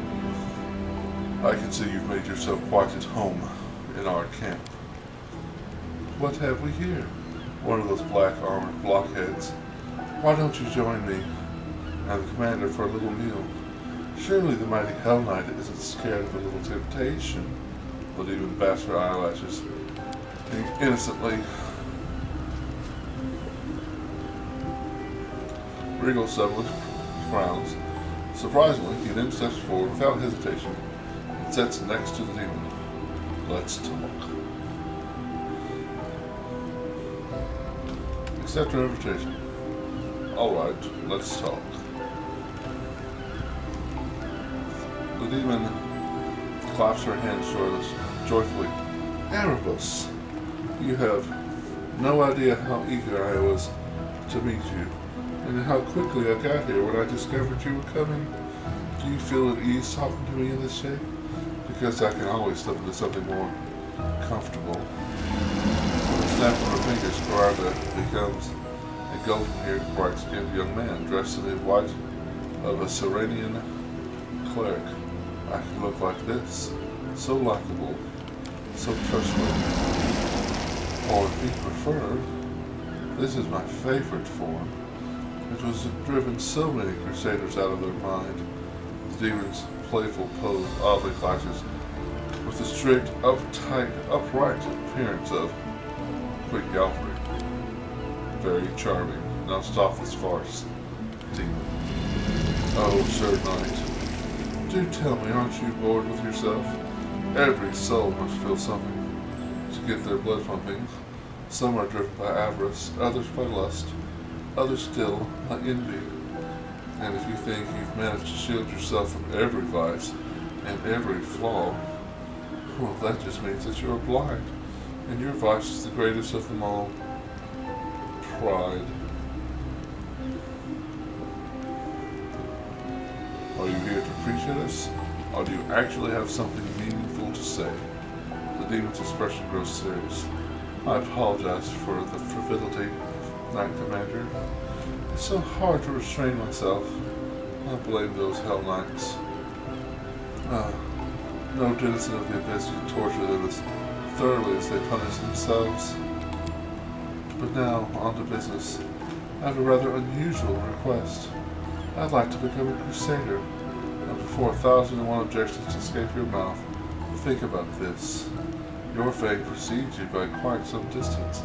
I can see you've made yourself quite at home in our camp. What have we here? One of those black armored blockheads. Why don't you join me and the commander for a little meal? Surely the mighty Hell Knight isn't scared of a little temptation. The demon bats her eyelashes innocently. Regal suddenly frowns. Surprisingly, he then steps forward without hesitation and sits next to the demon. Let's talk. Accept her invitation. Alright, let's talk. The demon claps her hands joyfully. Erebus! You have no idea how eager I was to meet you, and how quickly I got here when I discovered you were coming. Do you feel at ease talking to me in this shape? Because I can always slip into something more comfortable. With a snap of her fingers, Gerarda becomes a golden-haired, bright-skinned young man dressed in the white of a Serenian cleric. I can look like this, so likable, so trustworthy. Or if you prefer, this is my favorite form. It was driven so many crusaders out of their mind. The demon's playful pose oddly clashes with the strict, uptight, upright appearance of Quick Galfrey. Very charming. Now stop this farce, demon. Oh, Sir Knight, do tell me, aren't you bored with yourself? Every soul must feel something to get their blood pumping. Some are driven by avarice, others by lust, others still by envy. And if you think you've managed to shield yourself from every vice and every flaw, well, that just means that you're blind, and your vice is the greatest of them all. Pride. Are you here to preach at us, or do you actually have something meaningful to say? The demon's expression grows serious. I apologize for the frivolity, Knight Commander. It's so hard to restrain myself. I blame those Hell Knights. No denizen of the Abyss can torture them as thoroughly as they punish themselves. But now, on to business. I have a rather unusual request. I'd like to become a crusader, and before 1,001 objections escape your mouth, think about this. Your fame precedes you by quite some distance.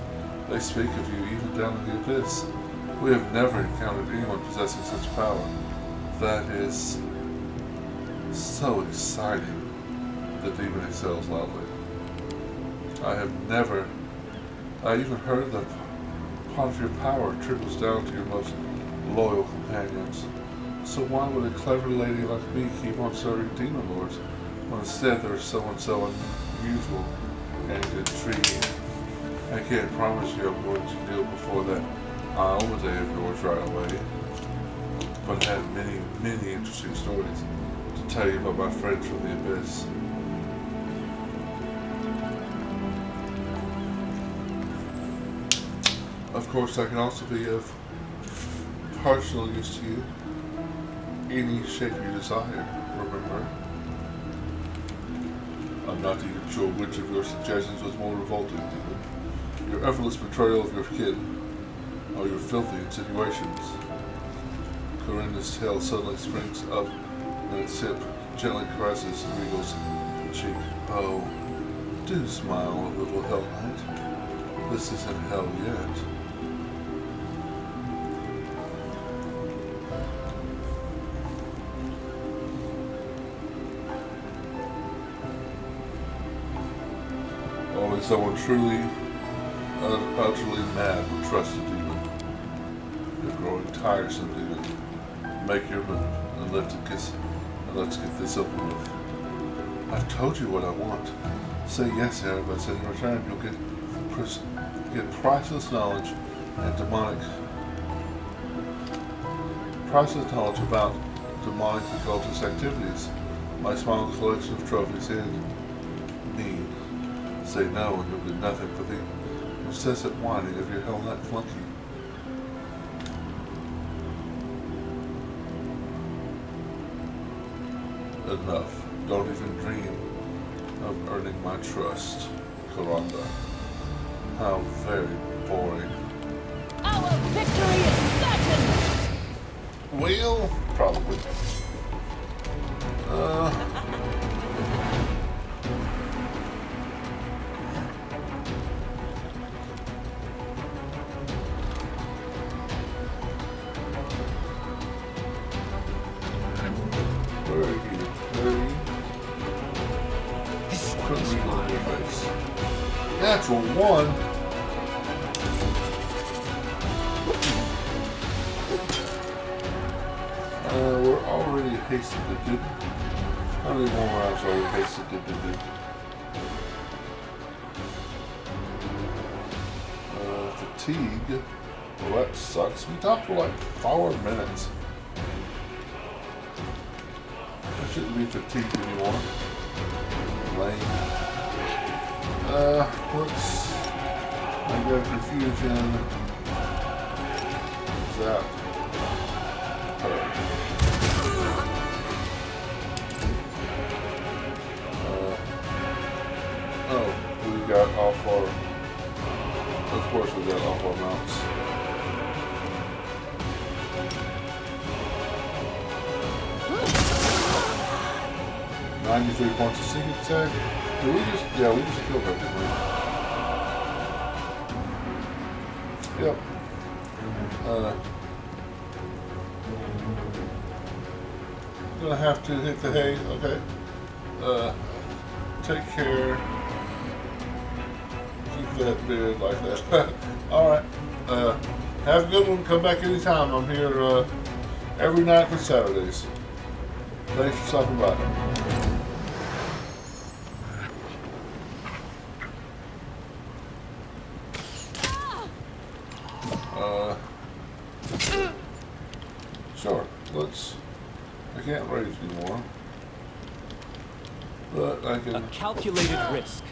They speak of you even down in the Abyss. We have never encountered anyone possessing such power. That is so exciting. The demon exhales loudly. I even heard that part of your power trickles down to your most loyal companions. So why would a clever lady like me keep on serving demon lords when instead there is someone so unusual and intriguing? I can't promise you I'm going to kneel before that Iomedae of yours right away, but I have many, many interesting stories to tell you about my friends from the Abyss. Of course, I can also be of partial use to you. Any shape you desire, remember? I'm not even sure which of your suggestions was more revolting, demon. Your effortless betrayal of your kin, or your filthy insinuations. Corinda's tail suddenly springs up, and its tip gently caresses Regal's cheek. Oh, do smile a little, Hell Knight. This isn't hell yet. Only someone truly, utterly mad would trust a demon. You're growing tiresome, demon. Make your move, and let's get this over with. I've told you what I want. Say yes, Erebus, and in return you'll get priceless knowledge and priceless knowledge about demonic occultist activities. My small collection of trophies and me. Say no, and you'll get nothing but the incessant whining of your Hell Knight flunky. enough. Don't even dream of earning my trust. Karanda. How very boring. Our victory is certain! Well, probably. Where are you? Where are you? Couldn't read it on your face. Natural one. We're already hasted to do. How many more rounds are we hasted to do? Fatigue. Well, that sucks. We talked for like 4 minutes. I shouldn't be fatigued anymore. Lame. Let's. I got confusion. Zap. Oh, we got off our. Of course, we got off our mounts. $93 points of sneak attack. Did we just? Yeah, we just killed her, didn't we? Yep. Gonna have to hit the hay. Okay. Take care. Keep that beard like that. Alright. Have a good one. Come back anytime. I'm here every night for Saturdays. Thanks for stopping by. Sure. Let's. I can't rage anymore. But I can. A calculated risk.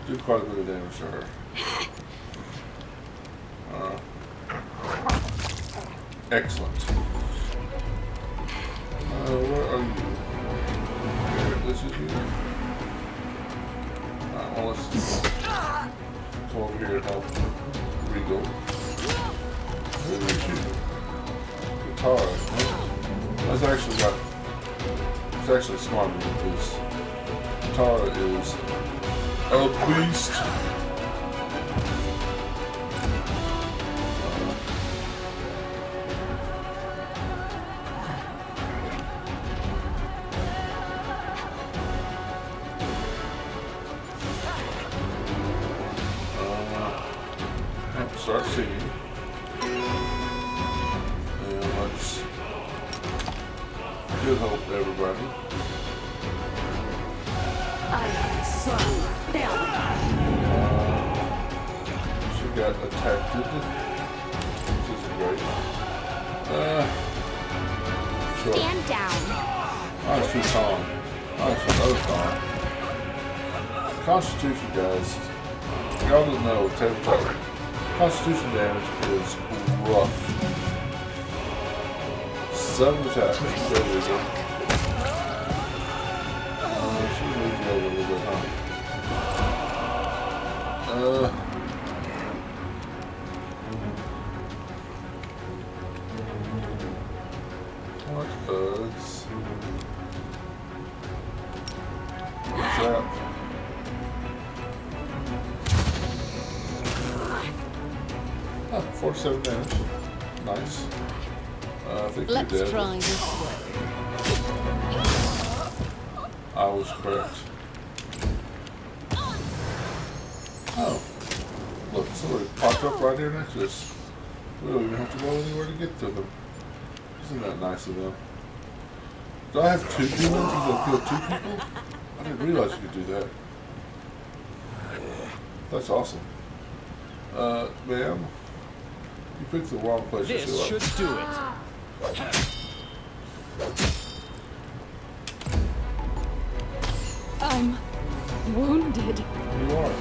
Do quite a bit of damage to her. Excellent. Where are you? Here, this is you. Alright, well, let's come over here and help Regal. Who is you? Katara. That's actually got. It's actually smart because Katara is a beast. Start singing. And let's good hope to everybody. She got attacked, which isn't great. Sure. Stand down. Alright, she's calm. Alright, she's another calm. Constitution, guys. Y'all don't know, tabletop. Constitution damage is rough. 7 attacks. There we go. She moved you over a little bit, huh? What bugs? What's that? Oh, 47 damage. Nice. I think Let's you're dead. try this way. I was correct. Oh. Look, somebody popped up right here next to us. We don't even have to go anywhere to get to them. Isn't that nice of them? Do I have 2 demons? You can kill 2 people? I didn't realize you could do that. That's awesome. Ma'am? You picked the wrong place to This show up. should do it. I'm wounded. You are.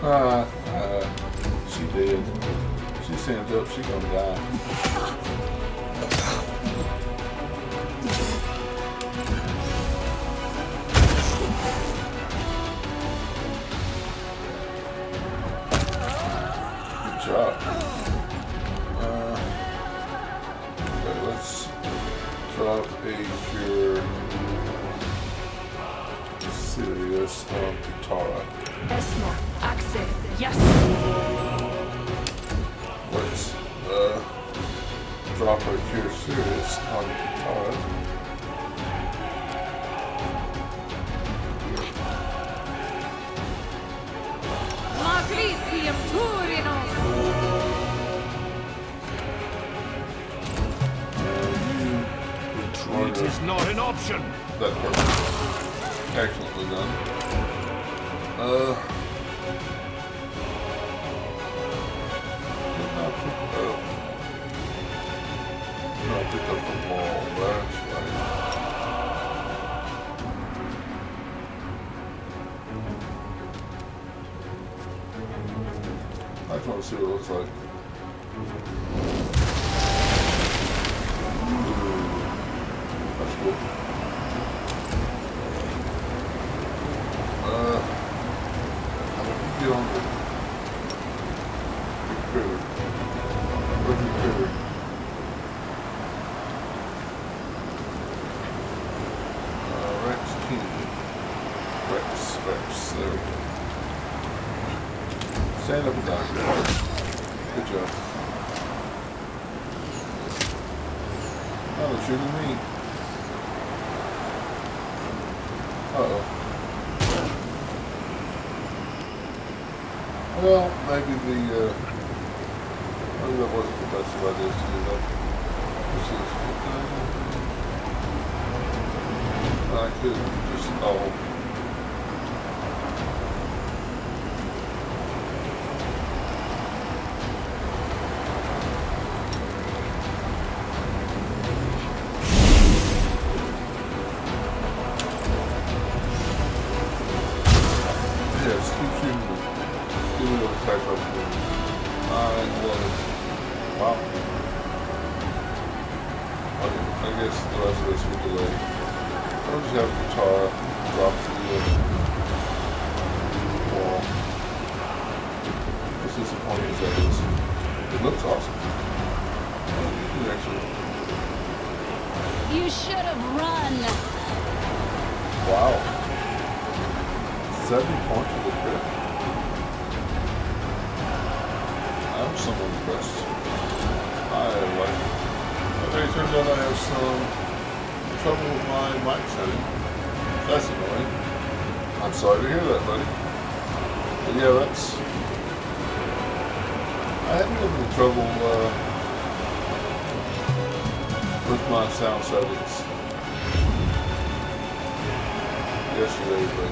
She dead. She stands up, she gonna die. Good job. Okay, let's drop a cure serious on Katara. Esma, Axel, yes. Let's drop a cure serious on Katara. Magritium Turinos. Retreat is not an option. That part. Excellently done. Did not pick up. No, I picked up the ball. That's right. I just want to see what it looks like. Ooh, that's cool. I'm gonna get on the big critter. Where's the critter? Rex King. Rex. There we go. Stand up and down. Good job. Oh, they're shooting me. Uh-oh. Well, maybe that wasn't the best of ideas to do that. I could just, yes, keep shooting me. Give me a little type up here. I love it. Wow. Okay, I guess the rest of this will delay. I'll just have Katara drop the wall. As disappointing as that is, it looks awesome. It actually. You should have run. Wow. 70 points for the crit. I'm somewhat impressed. I like it. Okay, it turns out I have some trouble with my mic setting. That's annoying. I'm sorry to hear that, buddy. But yeah, that's... I had a little bit of trouble with my sound settings yesterday, but...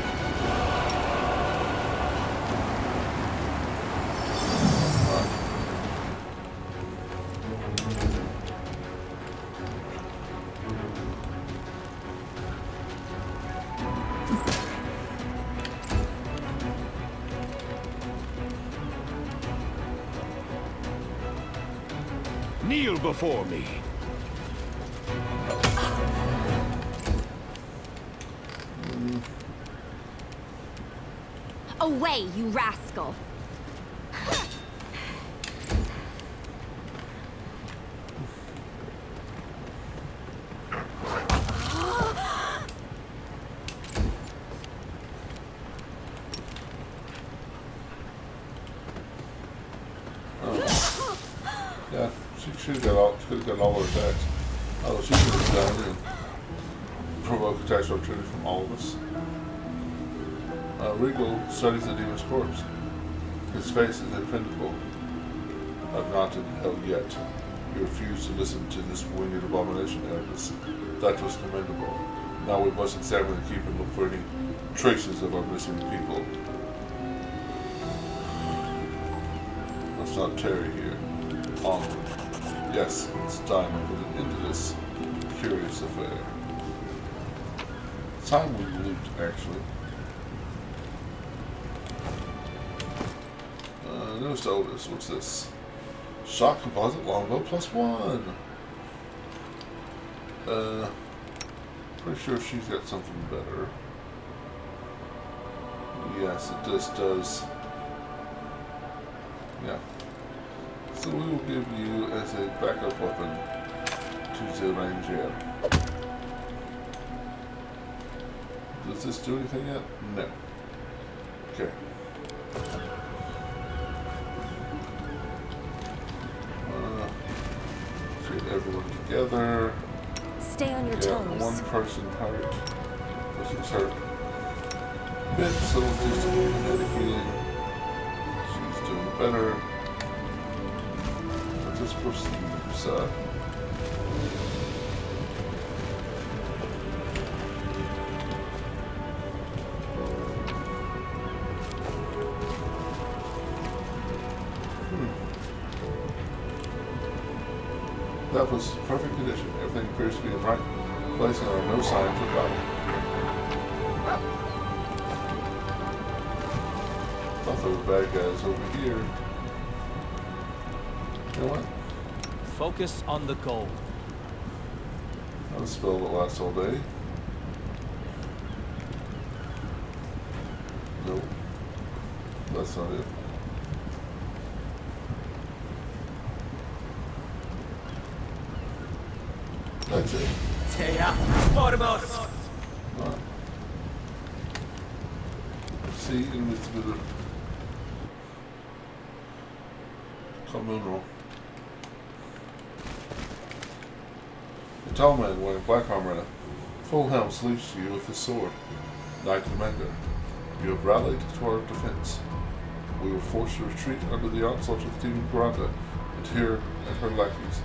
Kneel before me. Away, you rascal! Yeah, she should have got all her attacks. Oh, she could have done it and provoked attacks of opportunity from all of us. Regal studies the demon's corpse. His face is impenetrable. I've not in hell yet. We refuse to listen to this winged abomination, Aramis. That was commendable. Now we must examine the keep and look for any traces of our missing people. Let's not tarry here. Onward. Yes, it's time to put an end to this curious affair. Time we loot, actually. newest to oldest. What's this? Shock composite longbow +1. Pretty sure she's got something better. Yes, it just does. Yeah. So we will give you as a backup weapon to the Ranger. Does this do anything yet? No. Okay. Get everyone together. Stay on your Yeah, toes. one person hurt. Person's hurt. Good, so we'll do some medicating. She's doing better. Let's just proceed. That was perfect condition. Everything appears to be in the right place and there are no signs of battle. Thought there were bad guys over here. You know what? Focus on the goal. That spell that lasts all day. Nope. That's not it. That's it. What about Alright. See, enemies with a common roll. A tall man wearing black armor and a full helm salutes you with his sword. Knight Commander, you have rallied to our defense. We were forced to retreat under the onslaught of the demon Granda, and here at her lackeys.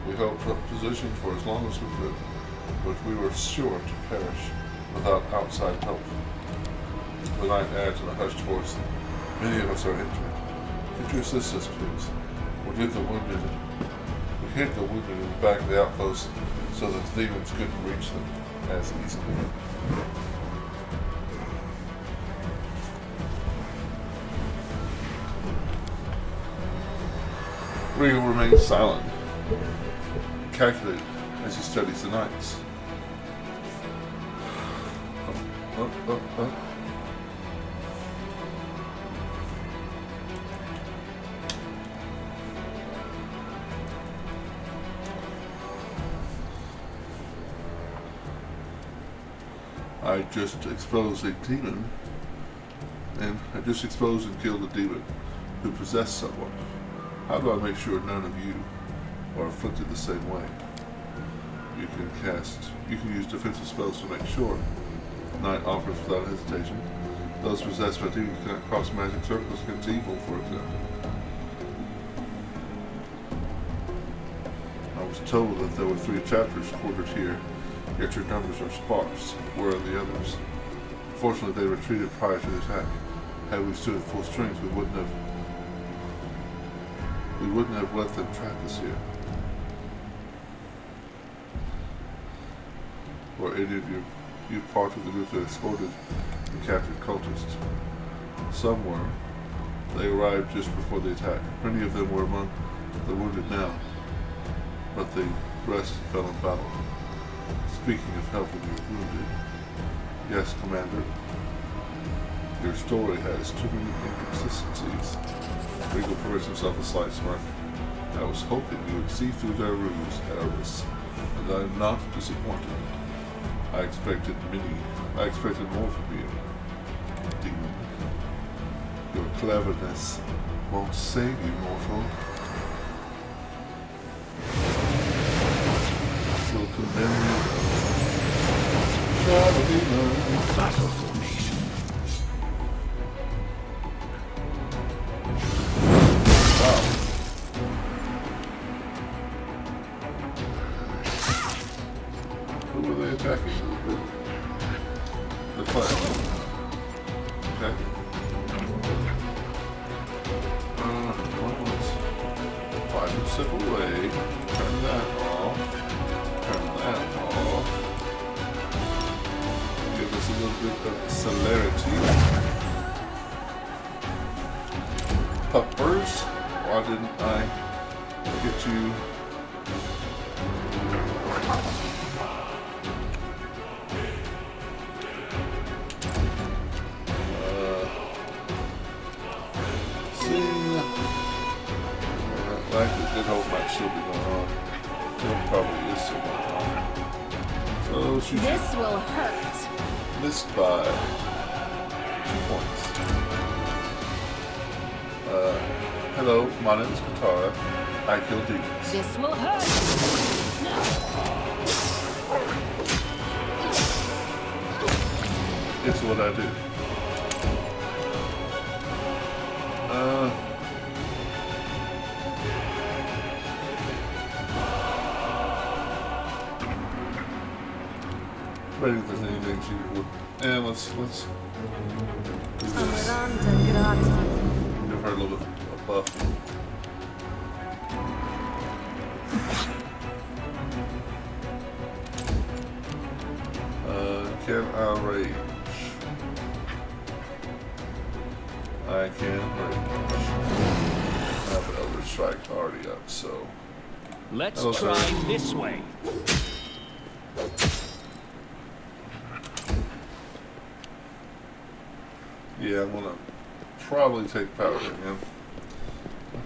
We held position for as long as we could, but we were sure to perish without outside help. The knight adds in a hushed voice, many of us are injured. Could you assist us, please? We hid the wounded in the back of the outpost so that the demons couldn't reach them as easily. Rio remains silent, calculated as he studies the knights. Oh. I just exposed a demon, and I just exposed and killed a demon who possessed someone. How do I make sure none of you are afflicted the same way? You can use defensive spells to make sure. Knight offers without hesitation. Those possessed by demons cannot cross magic circles against evil, for example. I was told that there were 3 chapters quartered here, yet your numbers are sparse. Where are the others? Fortunately, they retreated prior to the attack. Had we stood at full strength, we wouldn't have let them trap us here. Were any of you part of the group that escorted the captured cultists? Some were. They arrived just before the attack. Many of them were among the wounded now, but the rest fell in battle. Speaking of helping the wounded, yes, Commander, your story has too many inconsistencies. Regal permits himself a slight smirk. I was hoping you would see through their ruse, Eris, and I am not disappointed. I expected more from you, demon. Your cleverness won't save you, mortal. I will condemn you. battle formation? Who were they attacking? The clan. Okay. Let's find a simple way. Turn that off. Turn that off. Give us a little bit of celerity. puppers. Why didn't I get you? I did hope might still be going on. It probably is still going on. So she This will hurt. missed by 2 points. Hello, my name is Katara. I kill demons. This will hurt. It's what I do. Ready if there's anything she would. And let's do this. Give her a little bit of buff. Can I rage? I can rage. I have an Elder Strike already up, so. Let's Hello, try sir. this way. Yeah, I'm gonna probably take power again.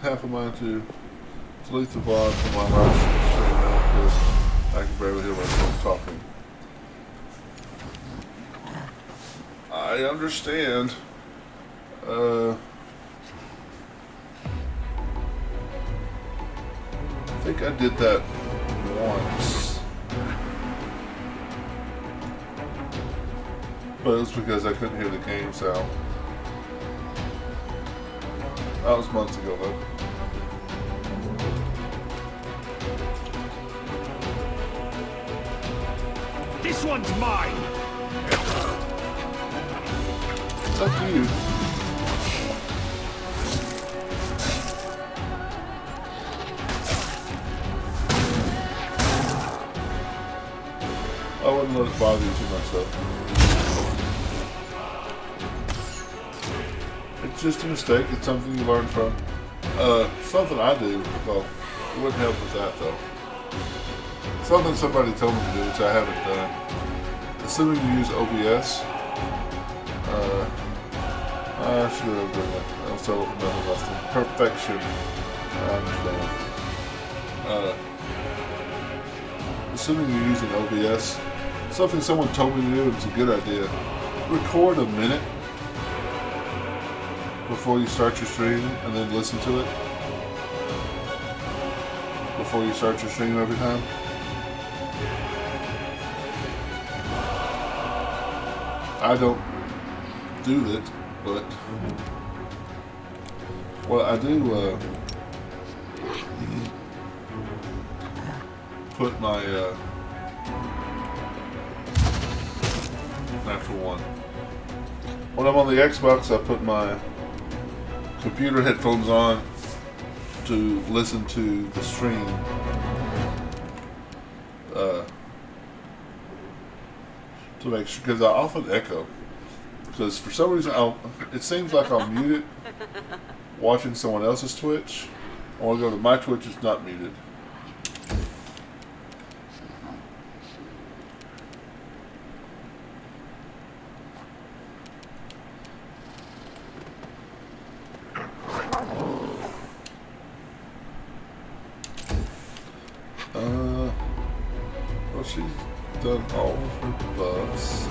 I have in mind to delete the VOD from my live stream now because I can barely hear myself talking. I understand. I think I did that once. But it was because I couldn't hear the game sound. That was months ago though. This one's mine. It's up to you. I wouldn't let it bother you too much though. It's just a mistake. It's something you learn from. Something I do. Well, it wouldn't help with that though. Something somebody told me to do, which I haven't done. Assuming you use OBS. I should have done that. I was told nothing less than perfection. I understand. Assuming you're using OBS, something someone told me to do, it's a good idea. Record a minute before you start your stream and then listen to it before you start your stream every time. I don't do it, but well, I do put my natural one. When I'm on the Xbox, I put my computer headphones on to listen to the stream. To make sure, because I often echo. Because for some reason, it seems like I'll mute it watching someone else's Twitch. I want to go to my Twitch, it's not muted. Well, she's done all of her buffs.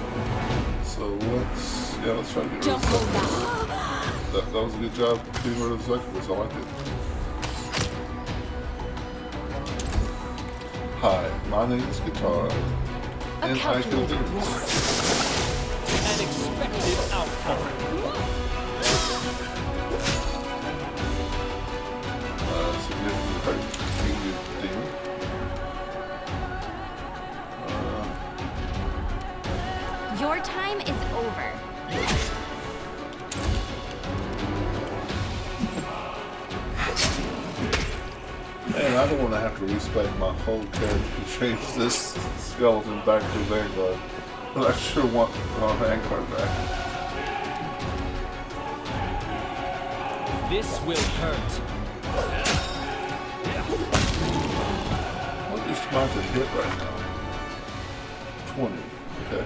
So let's try to get rid Don't of hold this. back. That was a good job getting rid of the succubus. I like it. Hi, my name is Katara, and I kill demons. An expected outcome. Significantly hurt demon. Your time is over. Man, I don't want to have to respec my whole character to change this skeleton back to Vanguard, but I sure want my Vanguard back. This will hurt. What is my to hit right now? 20. Okay.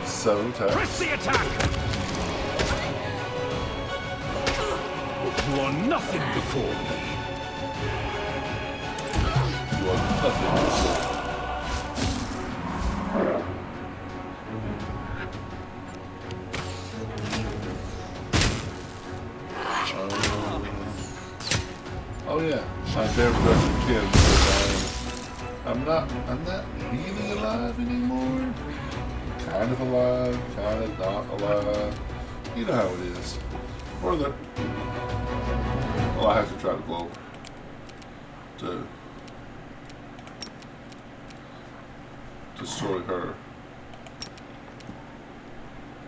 7 attacks. Press the attack! You are nothing before me. You are nothing. Oh yeah, my very best kid. I'm not really alive anymore. Kind of alive, kind of not alive. You know how it is. Or the well, I have to try to blow to destroy her.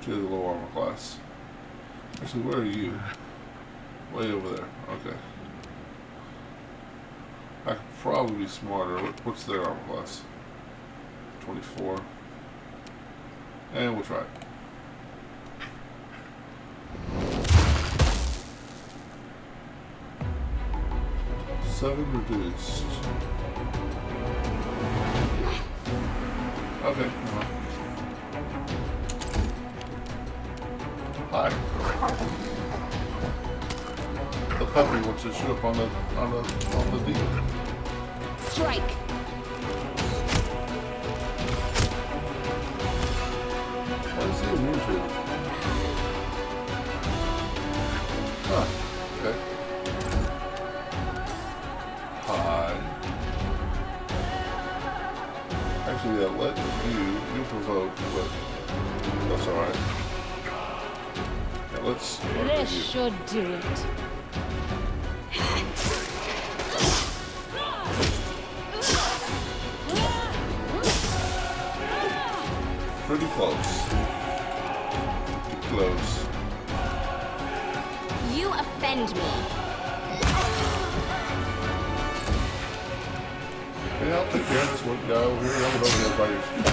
She has a low armor class. Actually, where are you? Way over there. Okay. I could probably be smarter. What's their armor class? 24. And we'll try it. Seven reduced. Okay. Hi. The puppy wants to shoot up on the deal. Strike. What is he immune to? Huh. Okay. Hi. Actually, yeah, let you provoke, but that's alright. Yeah, let's start with This you. should do it. Pretty close. Too close. You offend me. Okay, I'll take care of this one guy over here. I'll go over there by your feet.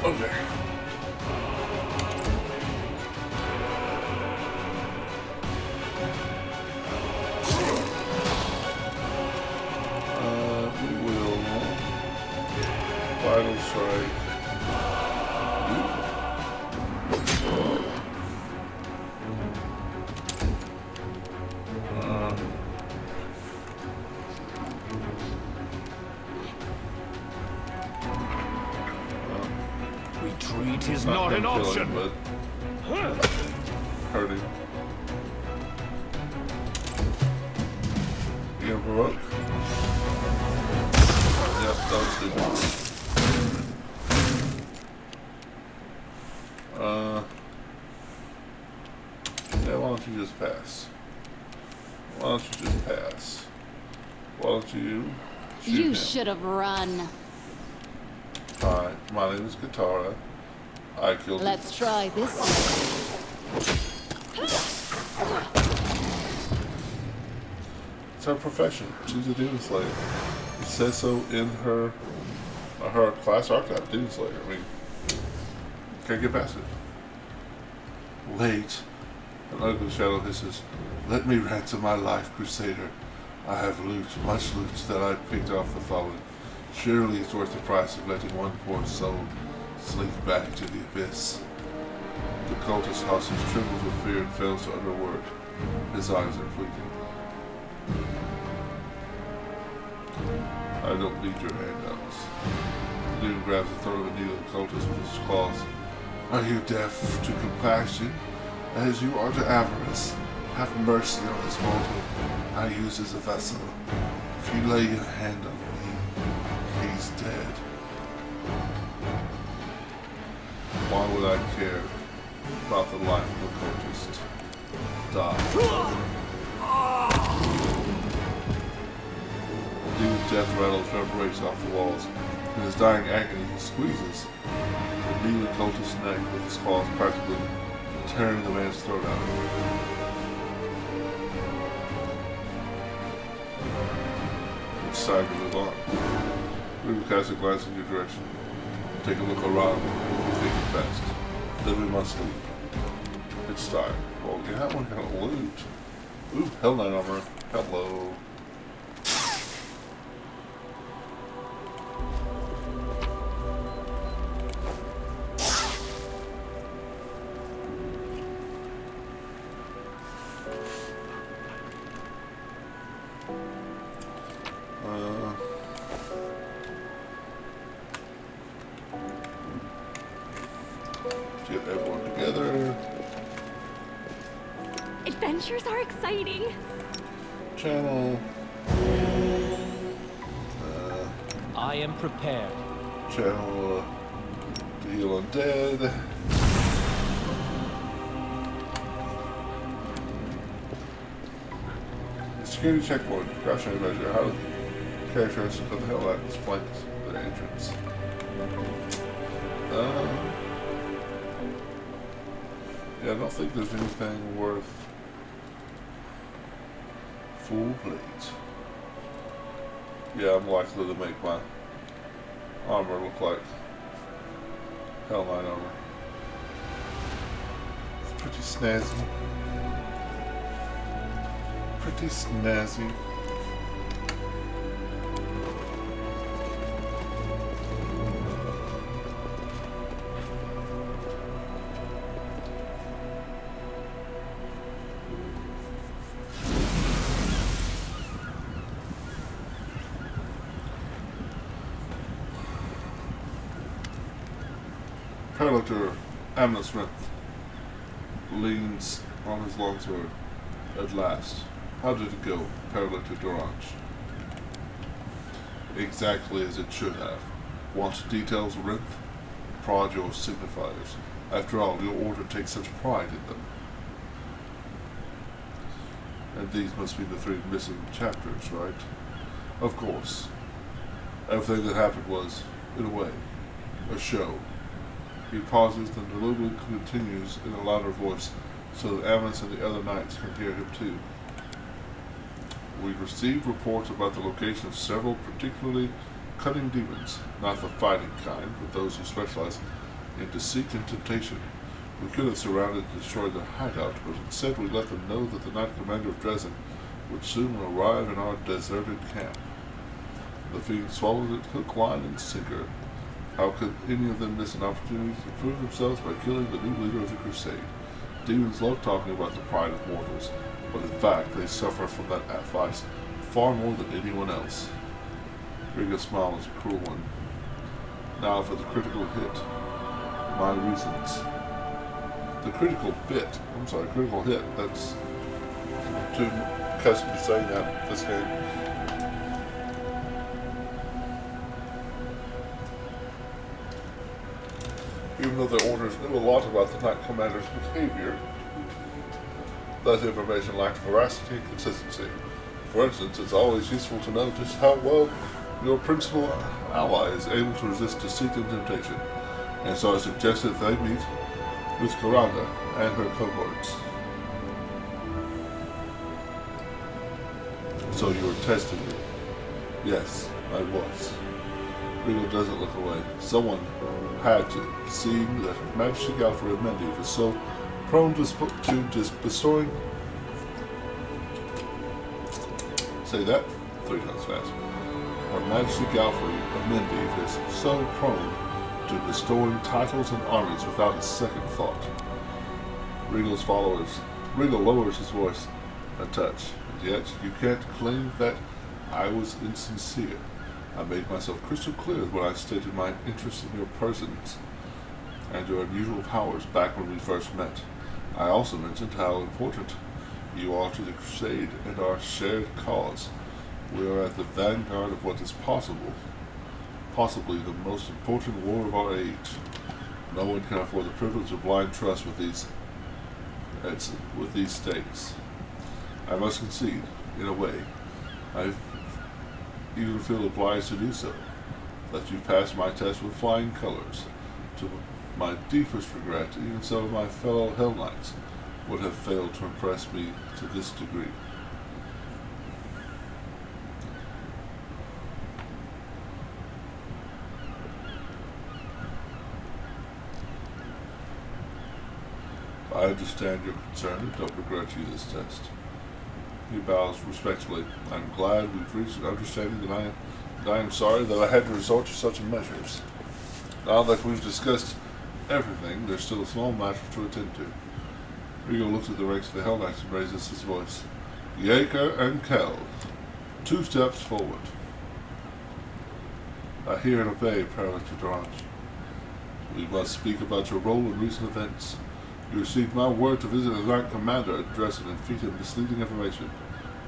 Okay. We will vital strike. Retreat is not an gonna kill option. him, but hurt him. You gonna provoke? Yep, that was stupid. Yeah, why don't you just pass? Why don't you just pass? Why don't you shoot You him? should have run. Hi, my name is Katara. I killed you. Let's try this one. It's her profession. She's a demon slayer. It says so in her class archetype, demon slayer. I mean, can't get past it. Wait. An ugly shadow hisses. Let me ransom my life, Crusader. I have loot, much loot that I picked off the fallen. Surely it's worth the price of letting one poor soul slink back to the abyss. The cultist hostage trembles with fear and fails to utter a word. His eyes are fleeting. I don't need your handouts. The dude grabs the throat of a kneeling cultist with his claws. Are you deaf to compassion, as you are to avarice? Have mercy on this mortal I use as a vessel. If you lay your hand on me, he's dead. Why would I care about the life of a cultist? Die. The dude's death rattles reverberates off the walls. In his dying agony, he squeezes the kneeling cultist's neck with his claws, practically tearing the man's throat out. It's time to move on. Regal casts a glance in your direction. Take a look around. Think it best. Then we must leave. It's time. Well, yeah, we're gonna loot. Ooh, Hell Knight armor. Hello. Get everyone together. Adventures are exciting. Channel. I am prepared. Channel. To heal undead. Security checkpoint. Cautionary measure. How characters put the hell out this flanks their entrance. Yeah, I don't think there's anything worth full plate. Yeah, I'm likely to make my armor look like Hell Knight armor. It's pretty snazzy. Pretty snazzy. Paralector Amnon Smith leans on his longsword. At last. How did it go, Paralector Durange? Exactly as it should have. Want details, Rinth? Prod your signifiers. After all, your order takes such pride in them. And these must be the 3 missing chapters, right? Of course. Everything that happened was, in a way, a show. He pauses, then deliberately continues in a louder voice, so that Amos and the other knights can hear him too. We received reports about the location of several particularly cunning demons, not the fighting kind, but those who specialize in deceit and temptation. We could have surrounded and destroyed their hideout, but instead we let them know that the Knight Commander of Dresden would soon arrive in our deserted camp. The fiend swallowed it hook, line, and sinker. How could any of them miss an opportunity to prove themselves by killing the new leader of the crusade? Demons love talking about the pride of mortals, but in fact they suffer from that vice far more than anyone else. Riga's smile is a cruel one. Now for the critical hit. My reasons. The critical hit. That's too accustomed to saying that this game. Even though their orders knew a lot about the Knight Commander's behavior, that information lacked veracity and consistency. For instance, it's always useful to know just how well your principal ally is able to resist deceit and temptation, and so I suggested they meet with Karanda and her cohorts. So you were testing me? Yes, I was. Rigo doesn't look away. Someone had to, seeing that Majesty Galfrey of Mendiv is so prone to bestowing... Say that 3 times fast. Her Majesty Galfrey of Mendiv is so prone to bestowing titles and armies without a second thought. Rigo lowers his voice a touch, and yet you can't claim that I was insincere. I made myself crystal clear when I stated my interest in your persons and your unusual powers back when we first met. I also mentioned how important you are to the crusade and our shared cause. We are at the vanguard of what is possibly the most important war of our age. No one can afford the privilege of blind trust with these stakes. I must concede, in a way, I even feel obliged to do so, that you passed my test with flying colors. To my deepest regret, even some of my fellow Hell Knights would have failed to impress me to this degree. I understand your concern and don't begrudge you this test. He bows respectfully. I'm glad we've reached an understanding that I am sorry that I had to resort to such measures. Now that we've discussed everything, there's still a small matter to attend to. Rigo looks at the ranks of the Hell Knights and raises his voice. Yeager and Kell, 2 steps forward. I hear and obey, Prelate D'Orange. We must speak about your role in recent events. You received my word to visit the Knight Commander, address and feed him misleading information.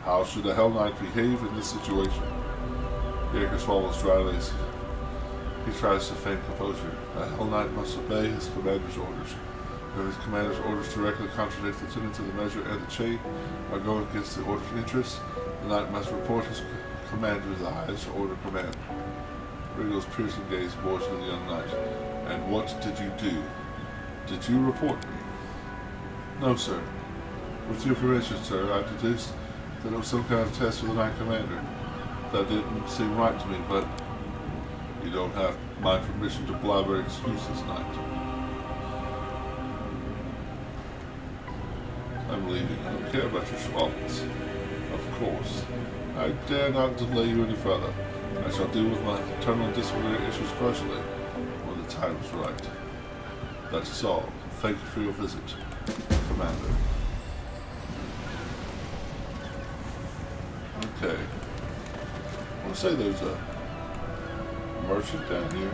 How should a Hell Knight behave in this situation? Yeager swallows dryly. He tries to feign composure. A Hell Knight must obey his commander's orders. When his commander's orders directly contradict the tenets of the measure and the chain or go against the order's interests, the knight must report his commander to the highest order command. Rigo's piercing gaze bores to the young knight. And what did you do? Did you report me? No, sir. With your permission, sir, I deduced that it was some kind of test for the Knight Commander. That didn't seem right to me, but you don't have my permission to blabber excuses, Knight. I'm leaving. I don't care about your squabbles. Of course. I dare not delay you any further. I shall deal with my internal disciplinary issues personally when the time is right. That is all. Thank you for your visit, Commander. Okay. I want to say there's a merchant down here.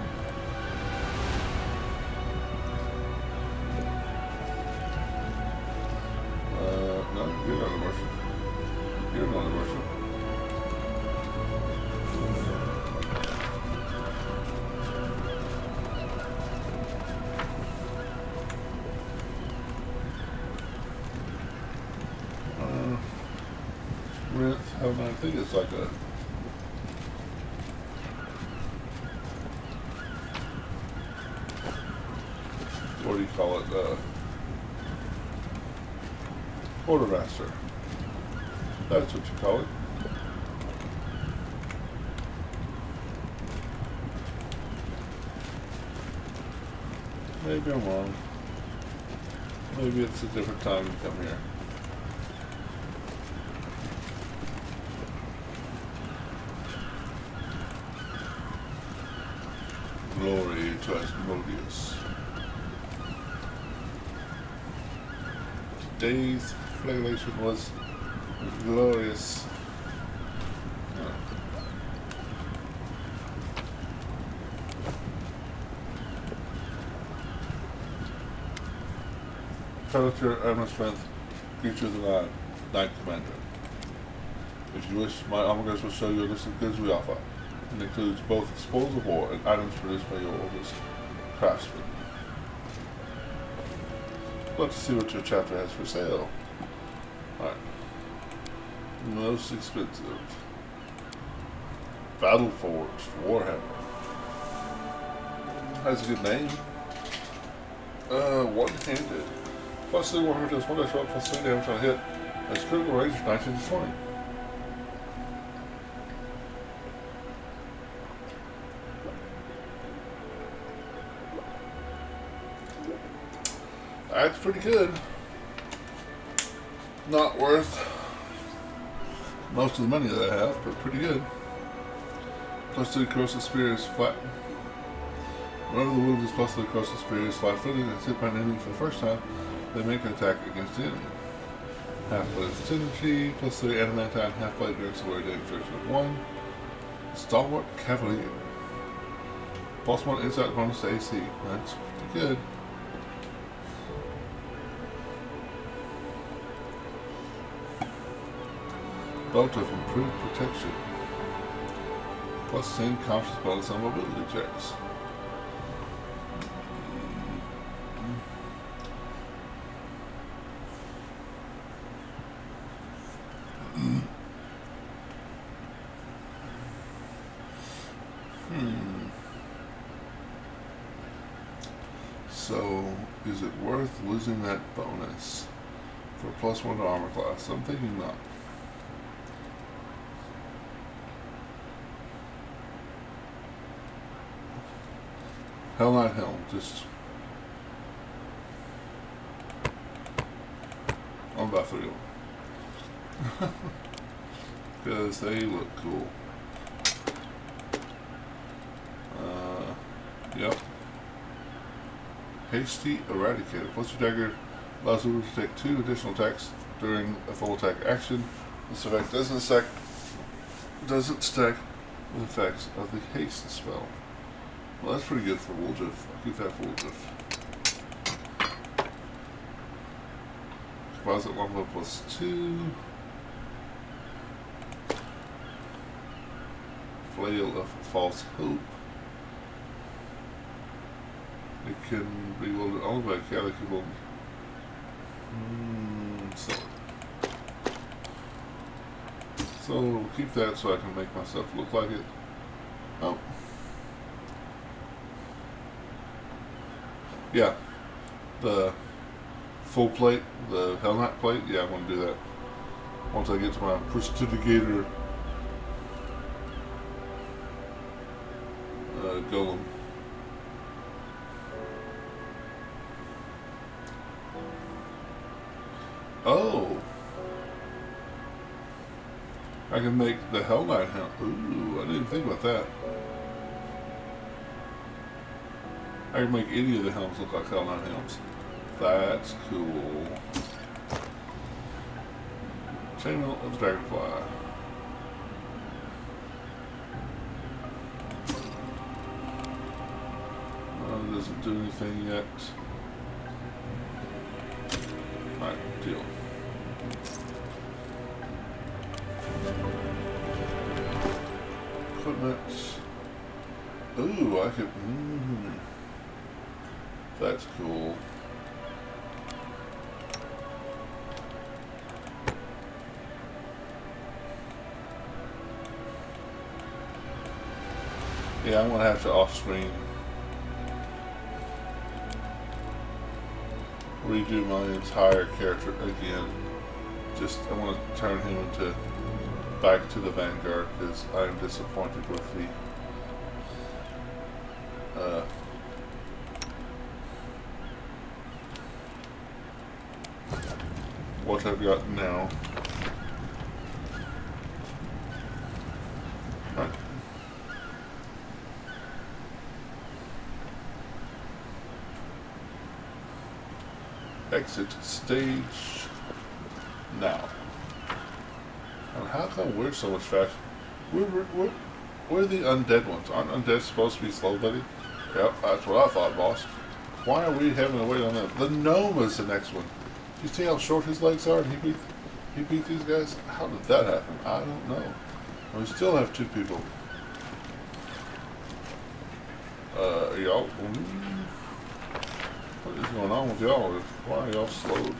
No, you're not a merchant. You're not a merchant. I think it's like a what do you call it? Quartermaster. That's what you call it. Maybe I'm wrong. Maybe it's a different time to come here. Glory to Asmodeus. Today's flagellation was glorious. Prelature, Armor Strength, Creature of the Knight Commander. If you wish, my Omegers will show you a list of goods we offer. It includes both spoils of war and items produced by your oldest craftsmen. Let's see what your chapter has for sale. Alright. Most expensive. Battleforged Warhammer. That's a good name. One-handed. Plus the Warhammer does 1 dash 1 plus 3 damage on a hit. Has critical range of 19 to 20. That's pretty good. Not worth most of the money that I have, but pretty good. Plus 2 corrosive spear is flat. Whenever the wound is plus 2 corrosive spear is flat-footed and hit by an enemy for the first time, they make an attack against the enemy. Half-blade synergy, plus 3 adamantine half-blade grants away damage duration of 1. Stalwart Cavalier. Plus 1 insight bonus to AC. That's pretty good. Belt of improved protection. Plus 10 conscious bonus on mobility checks. So, is it worth losing that bonus for plus 1 to armor class? I'm thinking not. Hell Knight Helm, just want to buy 3 of them. Because they look cool. Yep. Hasty Eradicator. Plus your dagger allows you to take 2 additional attacks during a full attack action. This effect doesn't stack with effects of the haste spell. Well, that's pretty good for Woljif. I'll keep that for Woljif. Composite longbow +2. Flail of False Hope. It can be wielded only by a calico. So we'll keep that so I can make myself look like it. Oh. Yeah. The full plate, the Hell Knight plate, yeah, I'm going to do that. Once I get to my Prestidigator golem. Oh! I can make the Hell Knight helm. Ooh, I didn't even think about that. I can make any of the helms look like Hell Knight helms. That's cool. Chainmail of the Dragonfly. Doesn't do anything yet. Alright, deal. Equipment. Ooh, I could. That's cool. Yeah, I'm gonna have to off-screen redo my entire character again. Just I want to turn him into back to the Vanguard because I am disappointed with the what I've got now. Right. Exit stage now. And how come we're so much faster? We're the undead ones. Aren't undead supposed to be slow, buddy? Yep, that's what I thought, boss. Why are we having to wait on them? The gnome is the next one. You see how short his legs are, and he beat these guys? How did that happen? I don't know. We still have 2 people. Y'all. What is going on with y'all? Why are y'all slowed?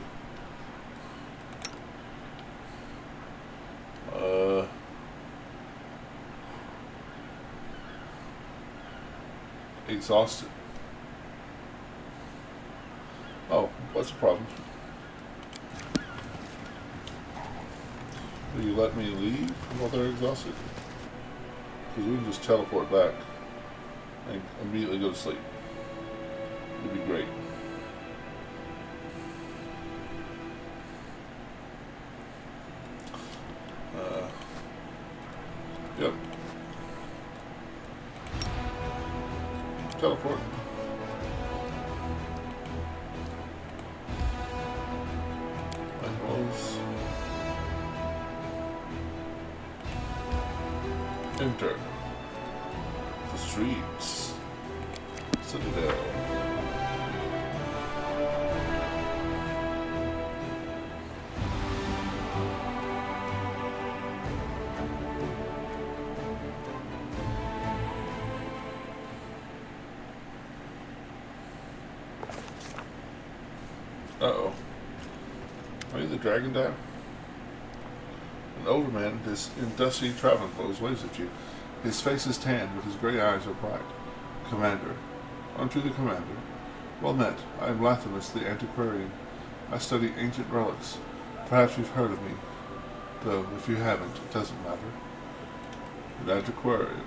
Exhausted. Oh, what's the problem? Will you let me leave while they're exhausted? Because we can just teleport back and immediately go to sleep. It'd be great. Yep. Teleport. And close. Enter the streets. Citadel. Uh-oh. Are you the dragon down? An older man in dusty traveling clothes waves at you. His face is tanned, but his gray eyes are bright. Commander. Unto the commander. Well met. I am Lathamus, the antiquarian. I study ancient relics. Perhaps you've heard of me. Though, if you haven't, it doesn't matter. An antiquarian.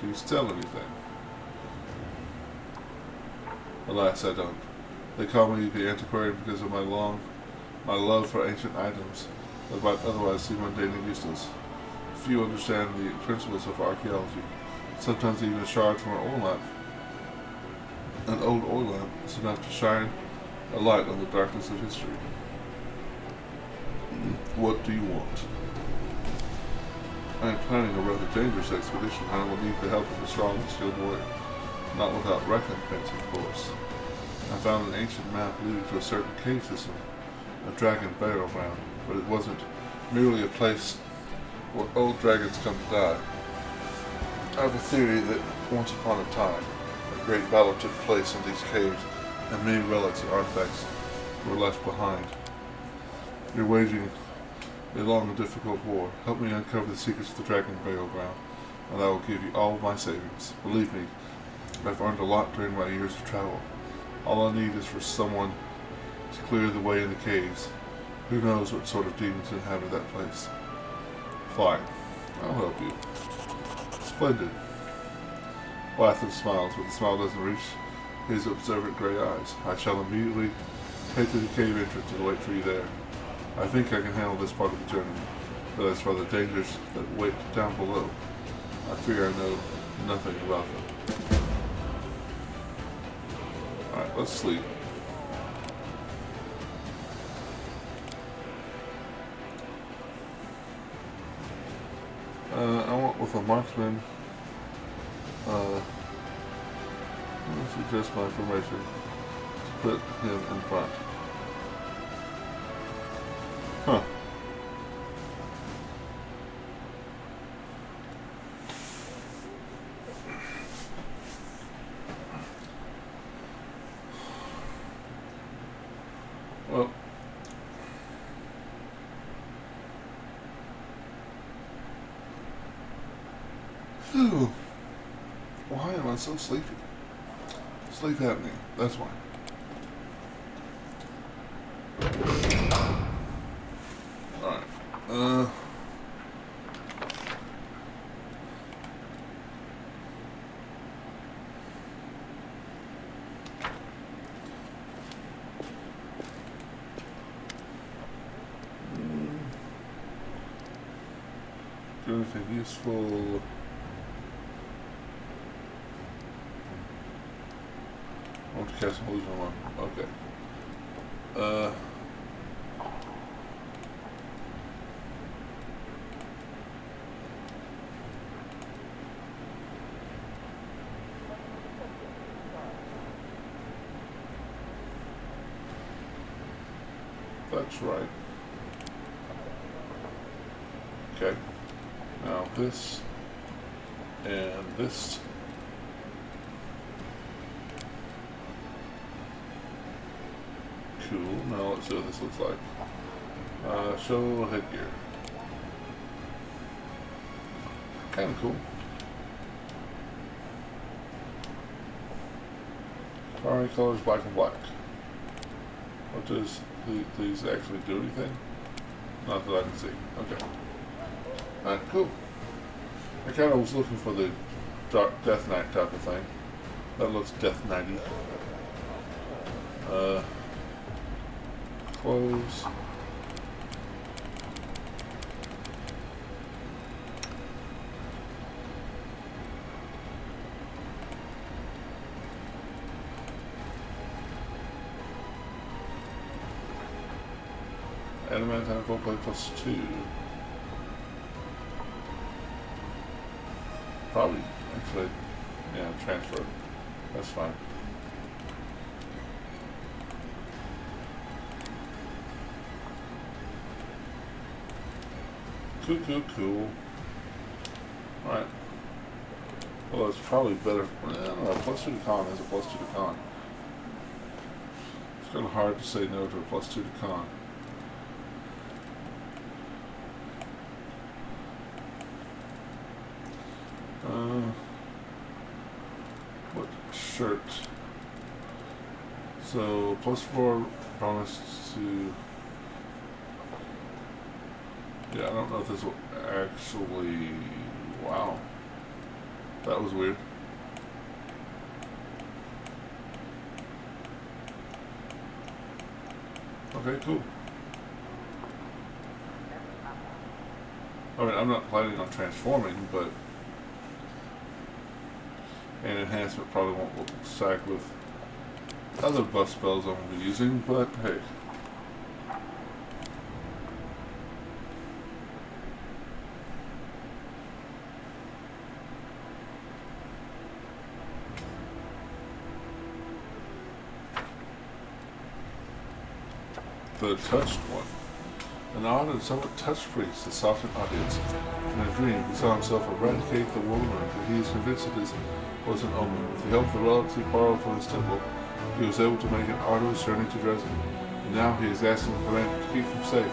Do you sell anything? Alas, I don't. They call me the antiquarian because of my long my love for ancient items that might otherwise seem mundane and useless. Few understand the principles of archaeology. Sometimes even a shard from an old oil lamp, is enough to shine a light on the darkness of history. What do you want? I am planning a rather dangerous expedition, and I will need the help of a strong and skilled warrior. Not without recompense, of course. I found an ancient map leading to a certain cave system, a dragon burial ground, but it wasn't merely a place where old dragons come to die. I have a theory that once upon a time, a great battle took place in these caves, and many relics and artifacts were left behind. You're waging a long and difficult war. Help me uncover the secrets of the dragon burial ground, and I will give you all of my savings. Believe me, I've earned a lot during my years of travel. All I need is for someone to clear the way in the caves. Who knows what sort of demons inhabit that place? Fine. I'll help you. Splendid. Lathan smiles, but the smile doesn't reach his observant gray eyes. I shall immediately head to the cave entrance and wait for you there. I think I can handle this part of the journey, but as for the dangers that wait down below, I fear I know nothing about them. Alright, let's sleep. I want with a marksman. Let's suggest my information to put him in front. Huh. Well. Phew. Why am I so sleepy? Sleep apnea. That's why. Alright. Do anything useful? I want to cast an illusion one. Okay. That's right. Okay. Now this and this. Cool. Now let's see what this looks like. Show headgear. Kind of cool. Primary colors black and black. What does these actually do anything? Not that I can see. Okay. Alright, cool. I kind of was looking for the Dark Death Knight type of thing. That looks Death Knighty. Close. Adamant and play +2. Probably, actually, yeah, transfer. That's fine. Cool. Alright. Well, it's probably better. I don't know, +2 to con is a +2 to con. It's kind of hard to say no to a +2 to con. What shirt? So +4 bonus to. Yeah, I don't know if this will actually. Wow, that was weird. Okay, cool. I mean, I'm not planning on transforming, but an enhancement probably won't stack with other buff spells I'm going to be using, but hey. The Touched One. An odd and somewhat touched priest that sought an audience. In a dream, he saw himself eradicate the woman, and he is convinced it was an omen. With the help of the relics he borrowed from his temple, he was able to make an arduous journey to Dresden. And now he is asking the commander to keep him safe,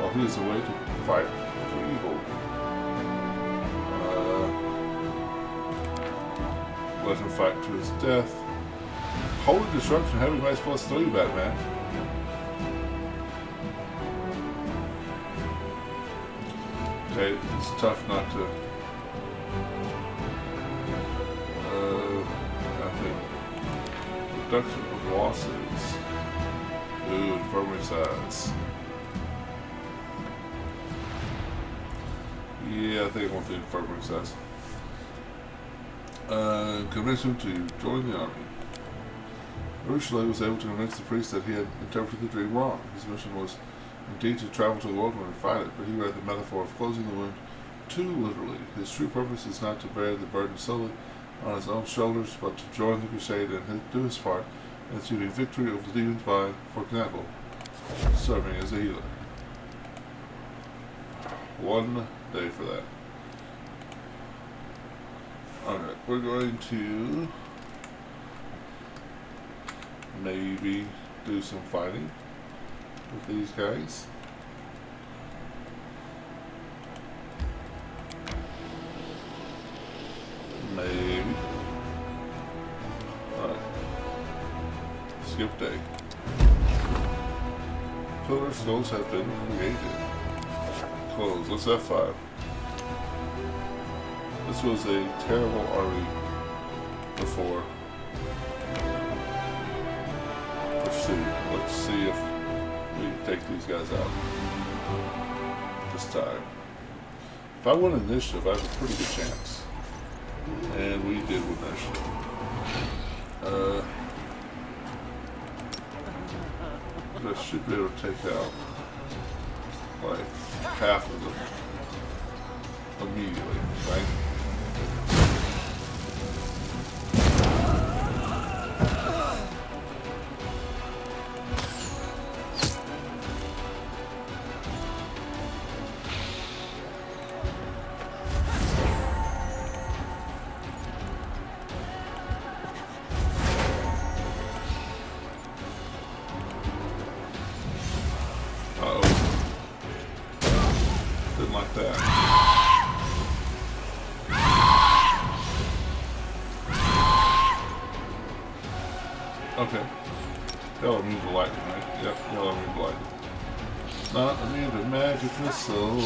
while he is away to fight for evil. Let him fight to his death. Holy Disruption, Heavy Mace +3, Batman. Okay, it's tough not to. I think reduction of losses. Ooh, infirmary size. Yeah, I think I want the infirmary size. Convince him to join the army. Ursula was able to convince the priest that he had interpreted the dream wrong. His mission was indeed to travel to the world and fight it, but he read the metaphor of closing the wound too literally. His true purpose is not to bear the burden solely on his own shoulders, but to join the crusade and do his part in achieving victory over the demons by, for example, serving as a healer. 1 day for that. Alright, we're going to maybe do some fighting with these guys. Maybe. Alright. Skip day. Pillar skulls have been created. Close. Let's F5. This was a terrible army before. Let's see if we can take these guys out this time. If I win initiative, I have a pretty good chance. And we did win initiative. I should be able to take out like half of them immediately, right? Like that. Okay. Y'all immune to lightning, right? Yep, y'all immune to lightning. Not immune to magic missile.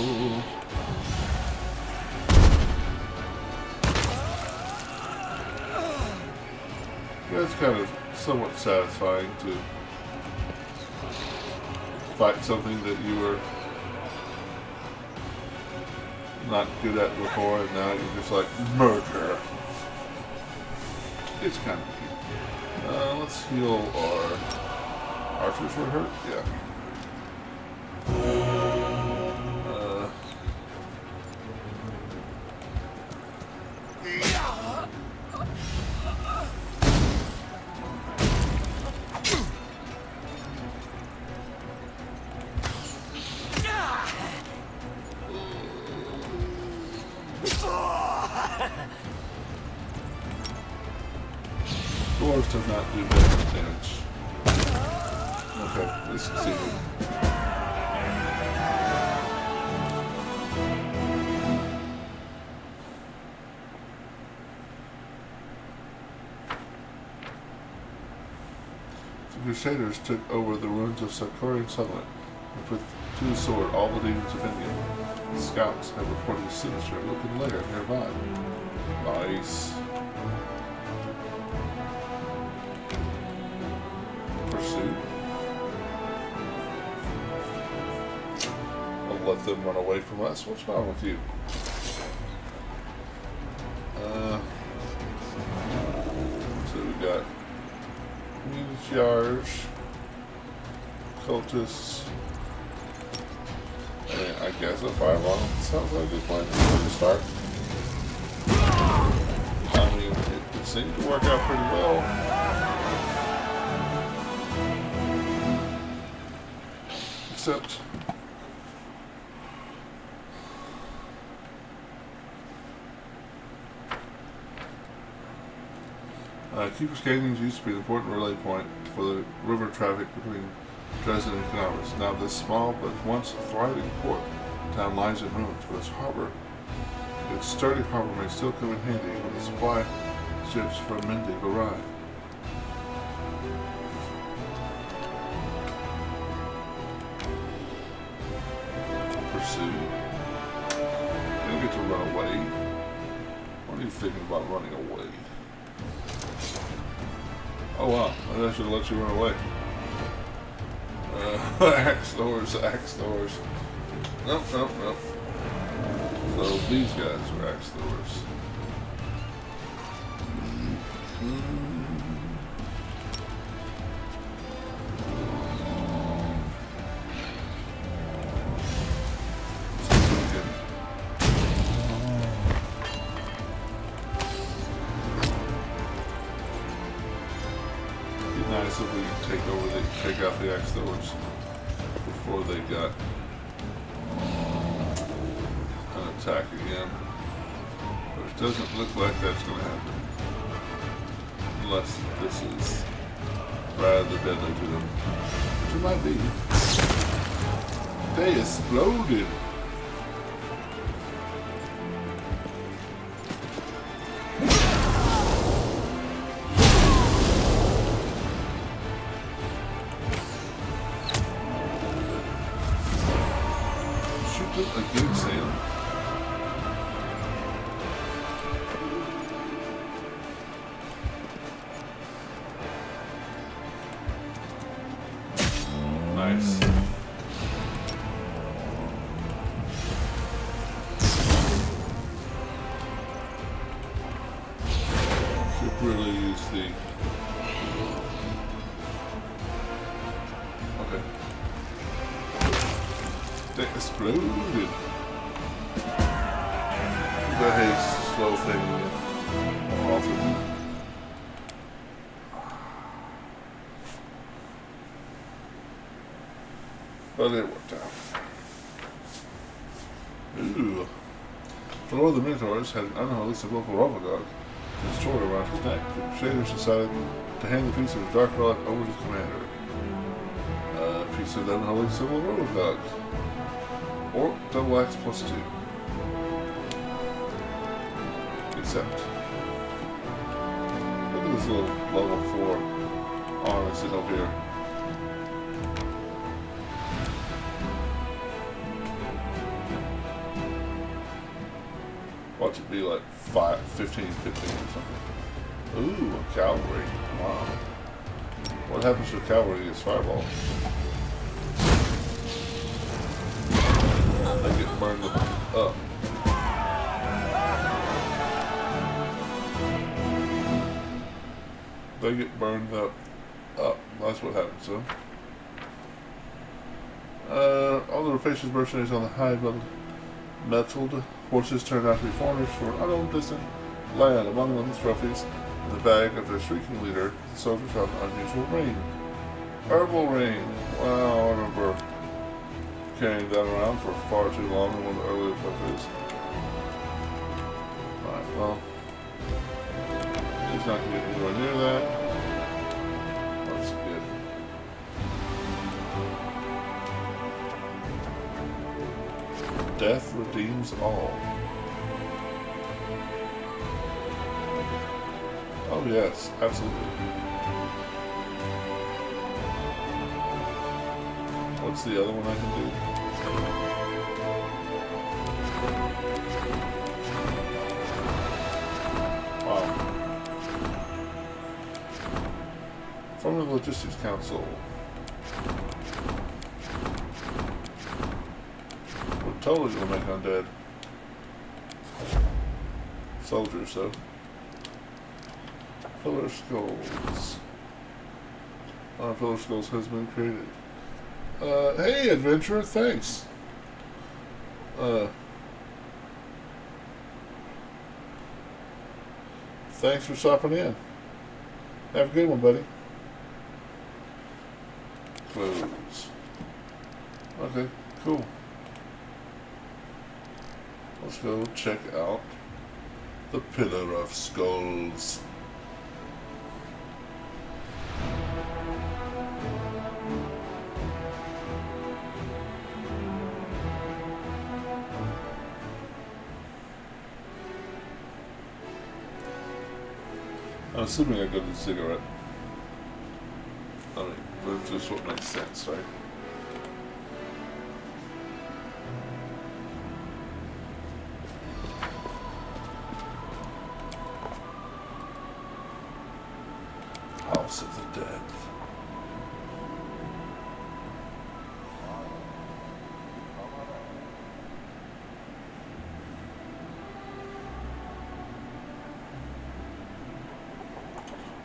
Yeah, it's kind of somewhat satisfying to fight something that you were not good at before, and now you're just like, murder. It's kind of cute. Let's heal our archers were hurt? Yeah. Dwarves does not do that damage. Okay, we succeeded. The Crusaders took over the ruins of Sakurian settlement and put to the sword all the demons of India. The scouts have reported a sinister looking lair nearby. Nice. Pursuit. 11. let them run away from us. What's wrong with you? So we got Yards, cultists, and I guess a fireball. Sounds like a good plan to start. I mean, it seemed to work out pretty well. Except Keeper's Canyon used to be an important relay point for the river traffic between Dresden and Canaris. Now this small but once thriving port town lies in ruins, but its harbor, its sturdy harbor may still come in handy when the supply ships from Mendiv arrive. Pursue. You don't get to run away. What are you thinking about running away? Oh wow, maybe I should have let you run away. Axe doors. Nope. So these guys are axe doors. Nice if we take out the axe doors before they got an attack again. Which doesn't look like that's going to happen. Unless this is rather deadly to them. Which it might be. They exploded. Again, Sam. Nice. Should really use the... Okay. They exploded. The haste slow thing more often. But it worked out. Ooh. The Lord of the Minotaurs had an unholy symbol of Rovagog and his sword around his neck. The Crusaders decided to hand the piece of his dark relic over to his commander. A piece of the unholy symbol of Rovagog. Or double axe +2. Except. Look at this little level 4 armor sitting over here. Watch it be like 15 or something. Ooh, a cavalry. Wow. What happens to a cavalry against fireball? They get burned up. They get burned up. That's what happens, so. All the rapacious mercenaries on the high mettled horses turned out to be foreigners for an unknown distant land. Among them, the trophies in the bag of their shrieking leader, the soldiers found unusual rain. Herbal rain. Wow, I remember carrying that around for far too long in one of the earlier trophies. Alright, well. He's not going to get anywhere near that. That's good. Death redeems all. Oh yes, absolutely. What's the other one I can do? Wow. From the Logistics Council. totally gonna make undead soldiers, though. Pillar Skulls. Pillar Skulls has been created. Hey, adventurer, thanks. Thanks for stopping in. Have a good one, buddy. Close. Okay, cool. Let's go check out the Pillar of Skulls. I'm assuming I got a cigarette. I mean, that's just what makes sense, right? House of the Dead.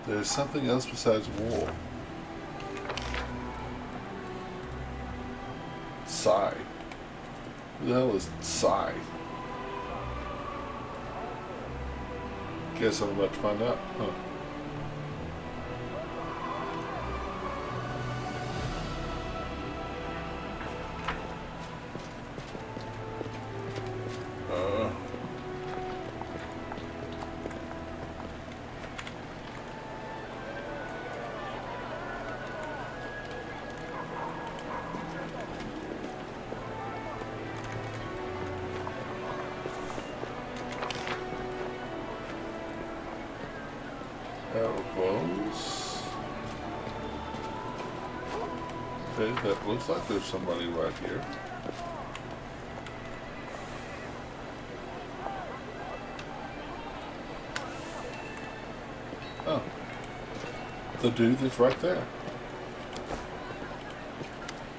There's something else besides war. Sigh. Who the hell is Sigh? Guess I'm about to find out, huh? Elbows. Okay, that looks like there's somebody right here. Oh. The dude that's right there.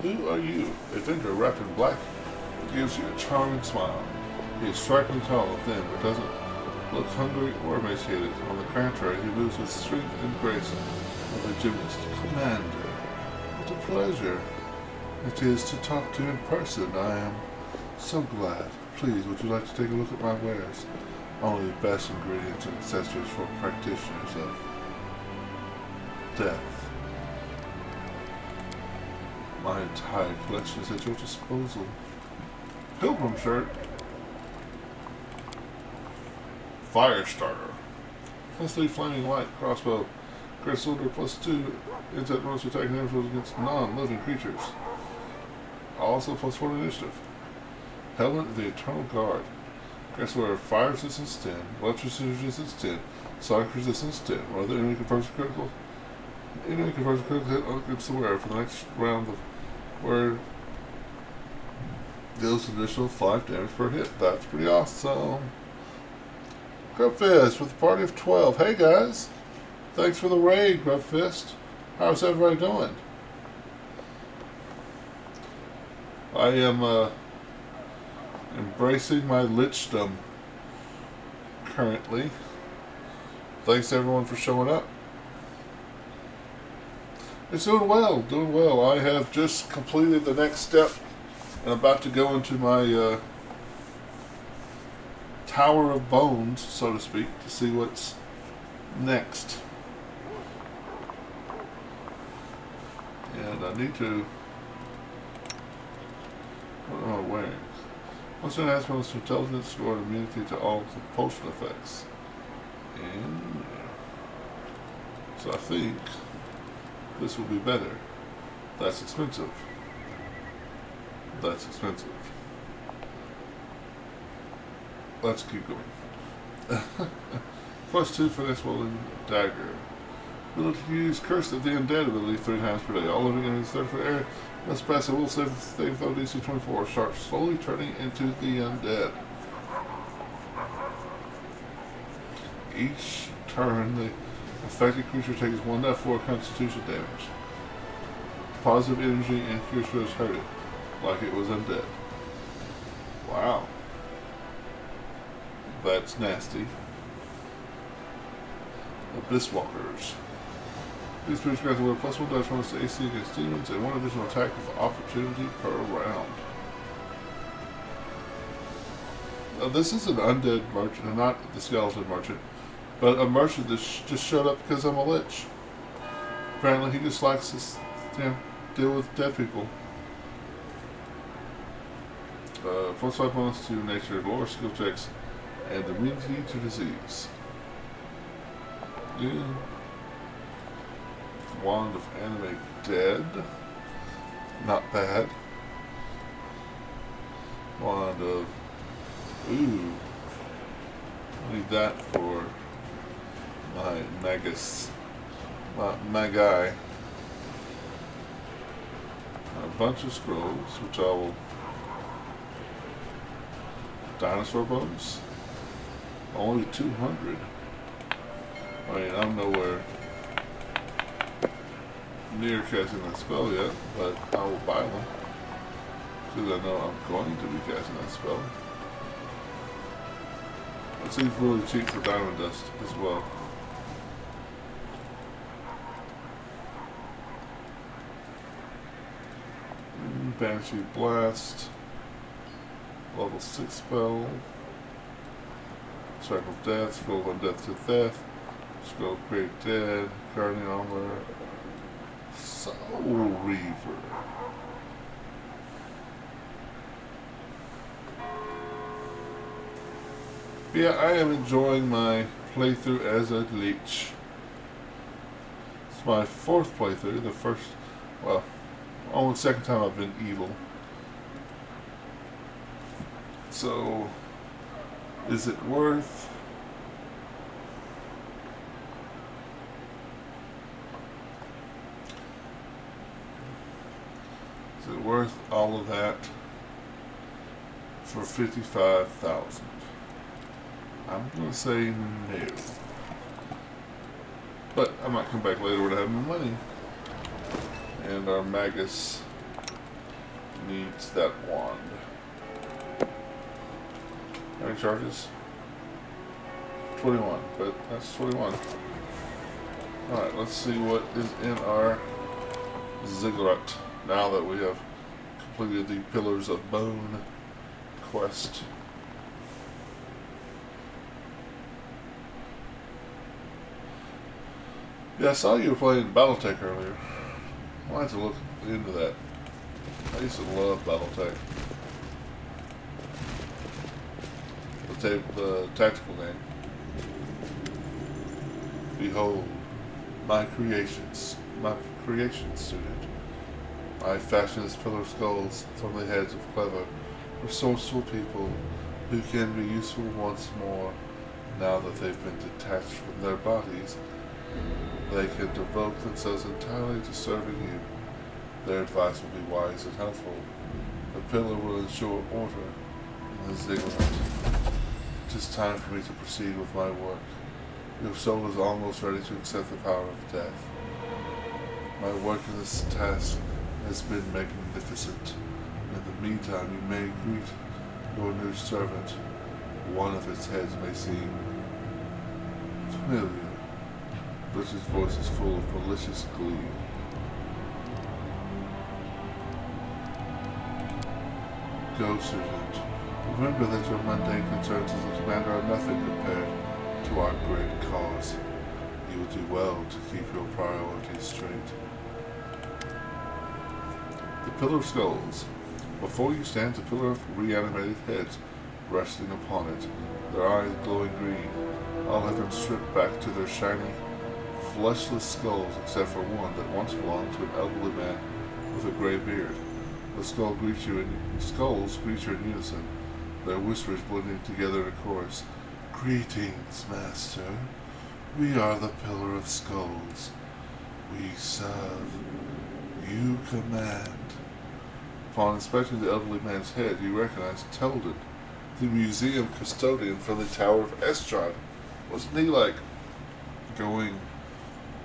Who are you? A vendor wrapped in black gives you a charming smile. He is strikingly tall and thin, but doesn't look hungry or emaciated. On the contrary, he moves with strength and grace of a gymnast. Commander, what a pleasure it is to talk to you in person. I am so glad. Please, would you like to take a look at my wares? Only the best ingredients and accessories for practitioners of death. My entire collection is at your disposal. Pilgrim shirt. Fire starter. +3 flaming light crossbow. Great cylinder +2 insect bonus attacking damage against non-living creatures. Also +4 initiative. Helmet of the Eternal Guard. Great cylinder fire resistance 10, electricity resistance 10, sonic resistance 10. Or the enemy confirms a critical. Enemy confirms a critical hit against the wearer for the next round of where deals additional 5 damage per hit. That's pretty awesome. Grubfist with a party of 12. Hey guys, thanks for the raid, Grubfist. How's everybody doing? I am embracing my lichdom currently. Thanks everyone for showing up. It's doing well, doing well. I have just completed the next step and about to go into my Tower of Bones, so to speak, to see what's next. And I need to... What am I wearing? Once an has bonus to intelligence, score immunity to all compulsion effects. And... so I think this will be better. That's expensive. That's expensive. Let's keep going. +2 for this rolling dagger. Ability to use Curse of the Undead ability 3 times per day. All living enemies 30 for air must pass a will save throw DC 24. Start slowly turning into the undead. Each turn, the affected creature takes 1d4 constitution damage. Positive energy and cures those hurting, like it was undead. Wow. That's nasty. Abyss Walkers. These spirits grant the plus 1 dice bonus to AC against demons and 1 additional attack of opportunity per round. Now, this is an undead merchant, and not the skeleton merchant, but a merchant that just showed up because I'm a lich. Apparently, he just likes to deal with dead people. Plus 5 bonus to nature, lore, skill checks, and immunity to disease. Yeah. Wand of Animate Dead. Not bad. Wand of... Ooh. I need that for my Magus. My guy. A bunch of scrolls, which I will... Dinosaur bones? Only 200. I mean, I'm nowhere near casting that spell yet, but I will buy them because I know I'm going to be casting that spell. It seems really cheap for diamond dust as well. Banshee Blast, level 6 spell, Strike of Death, Scroll of Undeath to Death, Scroll of Create Dead, Guardian Armor, Soul Reaver. Yeah, I am enjoying my playthrough as a leech. It's my 4th playthrough, the first, well, only the 2nd time I've been evil. So, is it worth... Is it worth all of that for 55,000? I'm going to say no. But I might come back later when I have more money. And our Magus needs that wand. How many charges? 21, but that's 21. Alright, let's see what is in our ziggurat now that we have completed the Pillars of Bone quest. Yeah, I saw you were playing Battletech earlier. I'll have to look into that. I used to love Battletech. The tactical game. Behold, my creation student. I fashioned this pillar of skulls from the heads of clever, resourceful people who can be useful once more. Now that they've been detached from their bodies, they can devote themselves entirely to serving you. Their advice will be wise and helpful. The pillar will ensure order in the ziggurat. It is time for me to proceed with my work. Your soul is almost ready to accept the power of death. My work in this task has been magnificent. In the meantime, you may greet your new servant. One of its heads may seem familiar, but his voice is full of malicious glee. Go, servant. Remember that your mundane concerns as a commander are nothing compared to our great cause. You will do well to keep your priorities straight. The Pillar of Skulls. Before you stands a pillar of reanimated heads resting upon it, their eyes glowing green. All have been stripped back to their shiny, fleshless skulls except for one that once belonged to an elderly man with a gray beard. The skulls greet you in unison, their whispers blending together in a chorus. Greetings, Master. We are the Pillar of Skulls. We serve. You command. Upon inspecting the elderly man's head, you recognize Teldon, the museum custodian from the Tower of Estrad. Wasn't he, like, going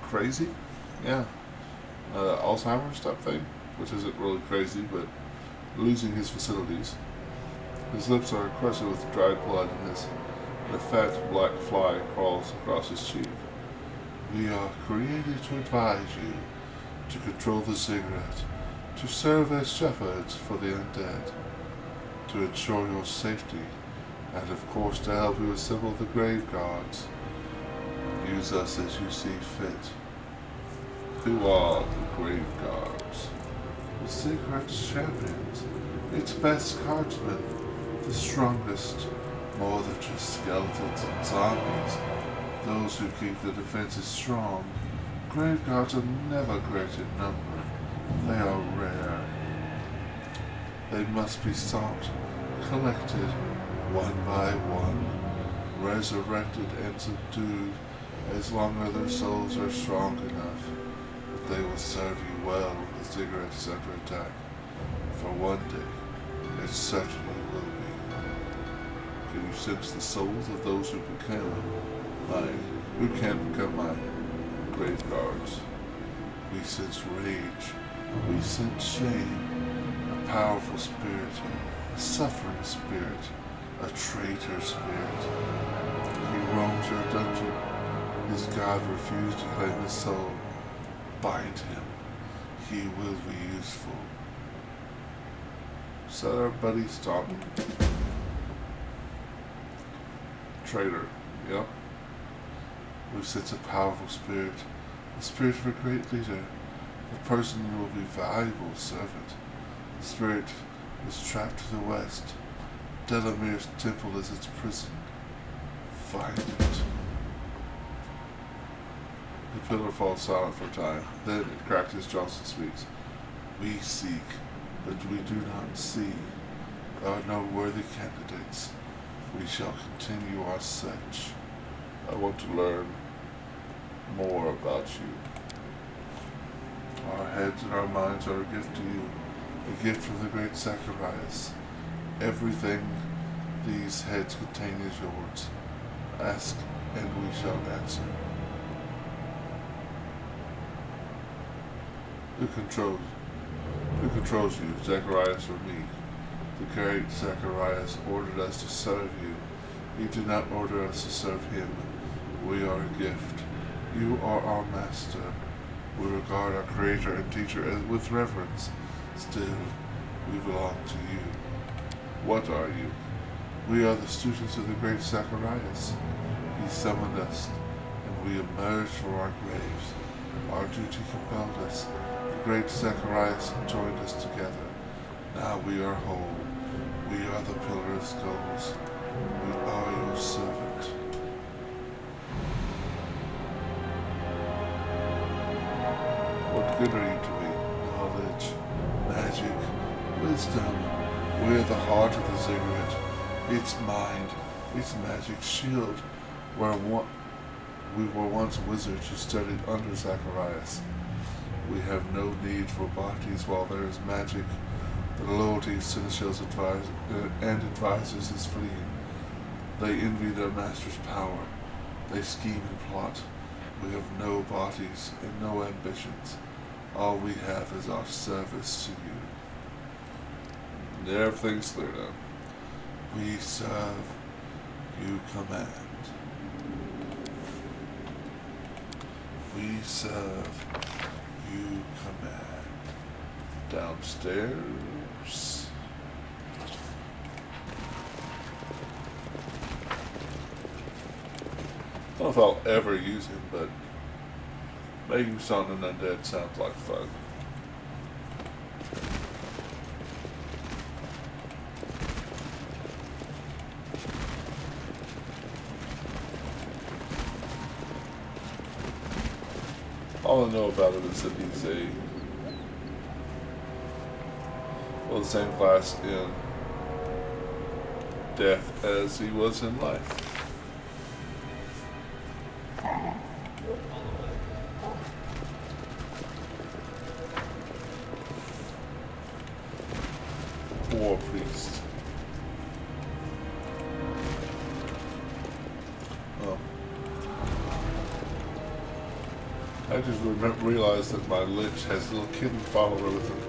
crazy? Yeah. Alzheimer's type thing? Which isn't really crazy, but losing his facilities. His lips are crusted with dried blood, and a fat black fly crawls across his cheek. We are created to advise you, to control the ziggurat, to serve as shepherds for the undead, to ensure your safety, and of course to help you assemble the grave guards. Use us as you see fit. Who are the grave guards? The ziggurat's champions, its best guardsmen, the strongest, more than just skeletons and zombies. Those who keep the defenses strong. Grave guards are never great in number. They are rare. They must be sought, collected, one by one, resurrected and subdued as long as their souls are strong enough. But they will serve you well when the ziggurat is under attack. For one day, it certainly will be. Can you sense the souls of those who can become my grave guards? We sense rage, we sense shame, a powerful spirit, a suffering spirit, a traitor spirit. He roams your dungeon. His God refused to claim his soul. Bind him. He will be useful. So our buddy stop. Traitor. Yep. We sense a powerful spirit. The spirit of a great leader. The person who will be valuable servant. The spirit is trapped to the west. Delamere's temple is its prison. Find it. The pillar falls silent for a time. Then it cracks as Johnson speaks. We seek, but we do not see. There are no worthy candidates. We shall continue our search. I want to learn more about you. Our heads and our minds are a gift to you, a gift from the great Zacharias. Everything these heads contain is yours. Ask, and we shall answer. Who controls you, Zacharias or me? The great Zacharias ordered us to serve you. He did not order us to serve him. We are a gift. You are our master. We regard our creator and teacher with reverence. Still, we belong to you. What are you? We are the students of the great Zacharias. He summoned us, and we emerged from our graves. Our duty compelled us. The great Zacharias joined us together. Now we are whole. We are the Pillar of Skulls. We are your servant. What good are you to me? Knowledge, magic, wisdom. We are the heart of the ziggurat. Its mind, its magic shield. We were once wizards who studied under Zacharias. We have no need for bodies while there is magic. The loyalty of Seneschal's advisors is fleeing. They envy their master's power. They scheme and plot. We have no bodies and no ambitions. All we have is our service to you. And everything's clear now. We serve, you command. We serve, you command. Downstairs. I don't know if I'll ever use him, but making Son an Undead sounds like fun. All I know about him is that he's the same class in death as he was in life. War priest. Oh. I just realized that my lich has a little kitten follower with him.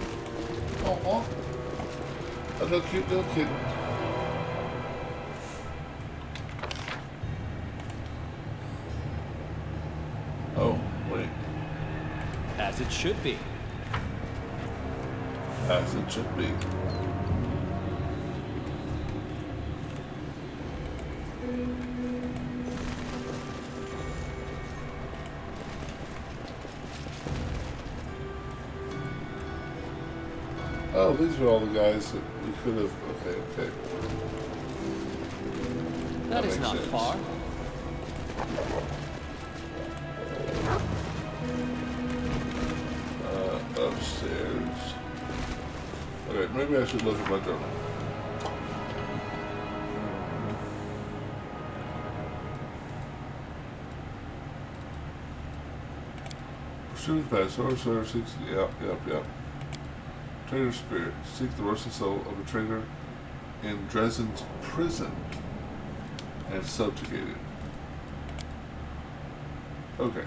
Oh, a little cute little kitten. Oh, wait. As it should be. As it should be. Oh, these are all the guys that we could have. Okay, okay. That is makes not sense. far. Upstairs. Okay, maybe I should look at my journal. Pursue the past, Sorcerer seeks. Yep. Traitor Spirit. Seek the rusty soul of a traitor in Dresden's prison and subjugate it. Okay.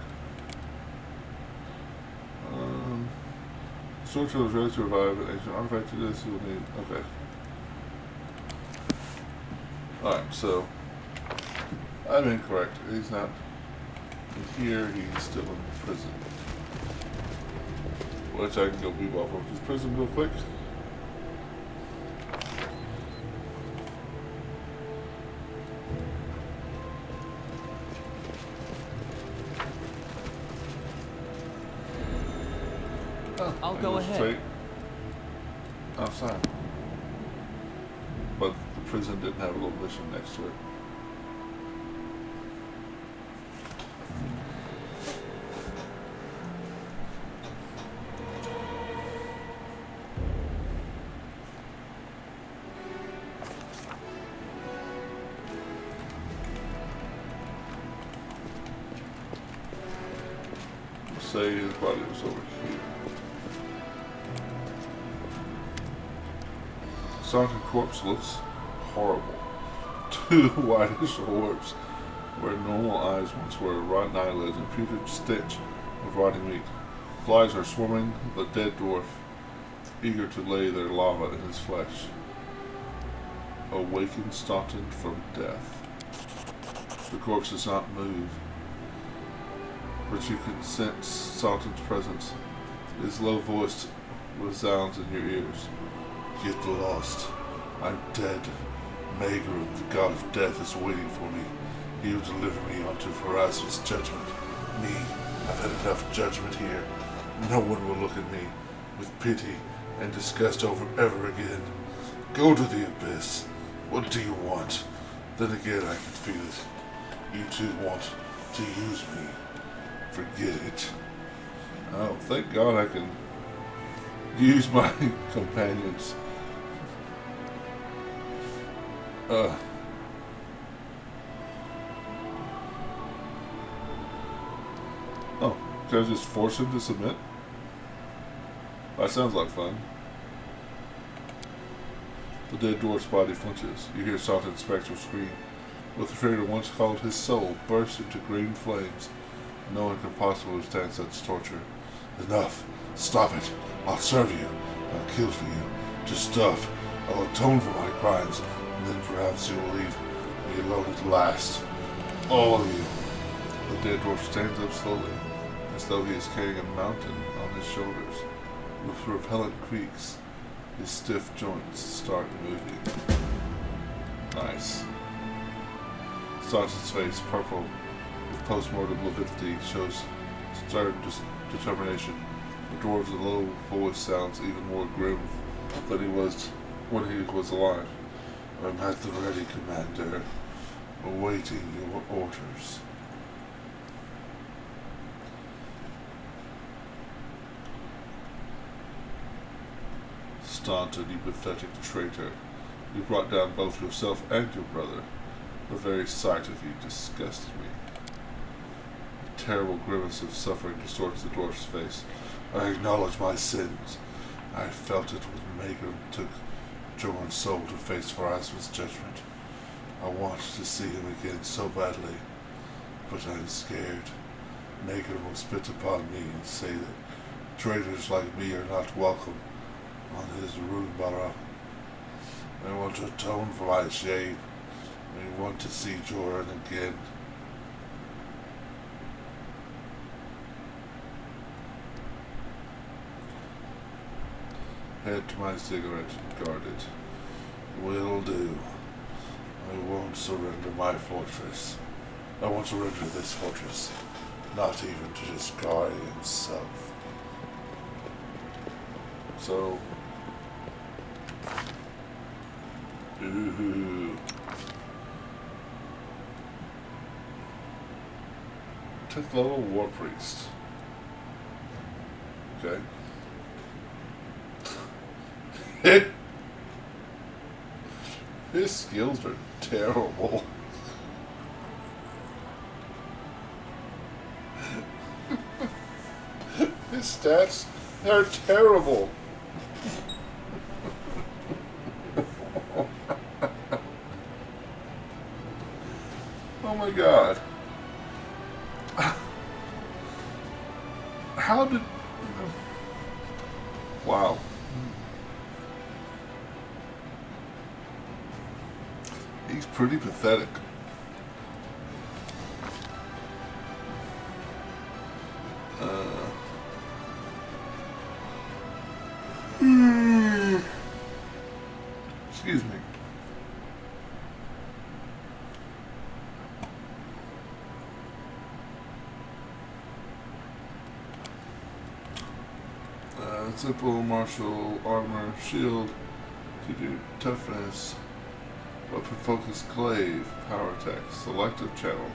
Sorcerer is ready to revive an ancient artifact to this you will need. Okay. Alright, so I'm incorrect. He's not in here, he's still in prison. Which I can go weave off of his prison real quick. Oh, I'll I go goes ahead. straight outside. But the prison didn't have a little mission next to it. Say his body was over here. Sergeant corpse looks horrible. Two whitish orbs where normal eyes once were, rotten eyelids, and putrid stench of rotting meat. Flies are swarming the dead dwarf, eager to lay their lava in his flesh. Awakened Staunton from death. The corpse does not move, but you can sense Staunton's presence. His low voice resounds in your ears. Get lost. I'm dead. Magrum, the god of death, is waiting for me. He will deliver me unto Pharasma's judgment. Me, I've had enough judgment here. No one will look at me with pity and disgust over ever again. Go to the abyss. What do you want? Then again I can feel it. You two want to use me. Forget it. Oh, thank God I can use my companions. Oh, can I just force him to submit? That sounds like fun. The dead dwarf's body flinches. You hear Staunton's spectral scream. What the traitor once called his soul bursts into green flames. No one can possibly withstand such torture. Enough. Stop it. I'll serve you. I'll kill for you. Just stop. I'll atone for my crimes, and then perhaps you will leave me alone at last. All of you. The dead dwarf stands up slowly, as though he is carrying a mountain on his shoulders. With repellent creaks, his stiff joints start moving. Nice. Staunton's face, purple with post-mortem lividity, shows stern determination. The dwarf's low voice sounds even more grim than he was when he was alive. I'm at the ready, Commander, awaiting your orders. Staunton, you pathetic traitor. You brought down both yourself and your brother. The very sight of you disgusts me. A terrible grimace of suffering distorts the dwarf's face. I acknowledge my sins. I felt it when Magrum took Jorn's soul to face Pharasma's judgment. I want to see him again so badly, but I'm scared. Magrum will spit upon me and say that traitors like me are not welcome on his rune bara. I want to atone for my shame. I want to see Joran again. Head to my cigarette and guard it. Will do. I won't surrender my fortress. I won't surrender this fortress. Not even to this guy himself. So... Ooh. Tenth level War Priest. Okay. His skills are terrible. His stats, they're terrible. Oh my god. How did... Wow. He's pretty pathetic. Excuse me. Simple martial armor, shield, to do toughness, weapon focus, glaive, power attack, selective channel,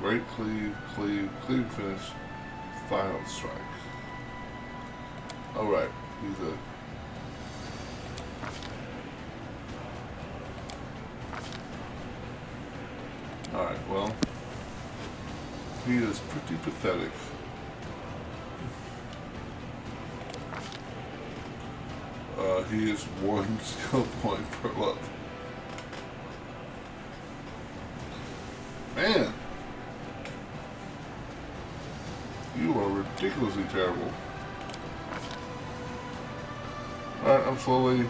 great cleave, cleave finish, final strike. Alright, he's a... Alright, well, he is pretty pathetic. He is 1 skill point per level. Man! You are ridiculously terrible. Alright, I'm slowly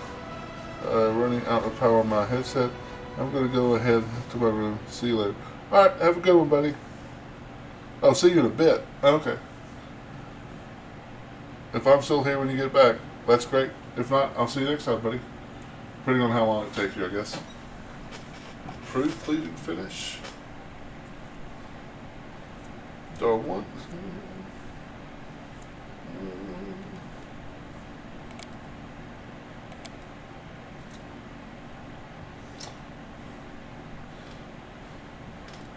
running out of power on my headset. I'm going to go ahead to my room. See you later. Alright, have a good one, buddy. I'll see you in a bit. Okay. If I'm still here when you get back, that's great. If not, I'll see you next time, buddy. Depending on how long it takes you, I guess. Proof, cleaving, finish. Do I want...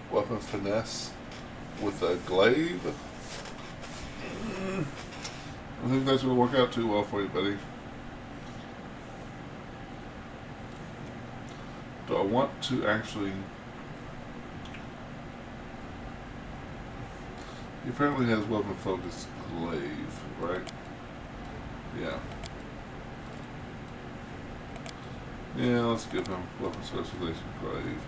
Weapon finesse with a glaive. I think that's going to work out too well for you, buddy. Do I want to actually... He apparently has weapon focus glaive, right? Yeah. Yeah, let's give him weapon specialization glaive.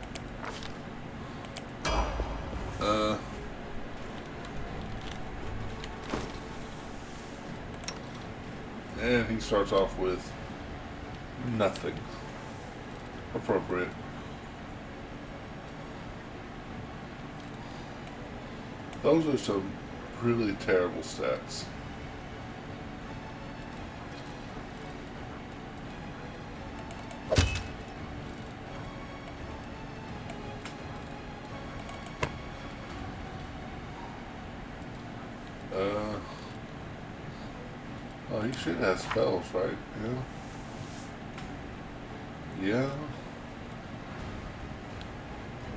And he starts off with nothing. Appropriate. Those are some really terrible stats. Oh, he should have spells, right? Yeah. Yeah.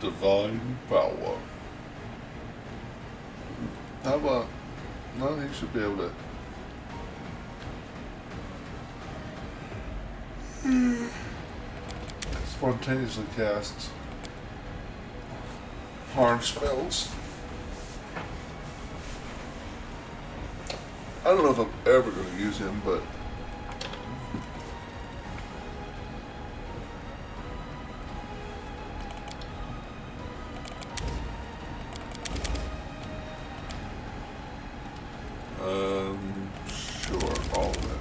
Divine power. How about... No, he should be able to... spontaneously cast harm spells. I don't know if I'm ever going to use him, but... Sure, all of it.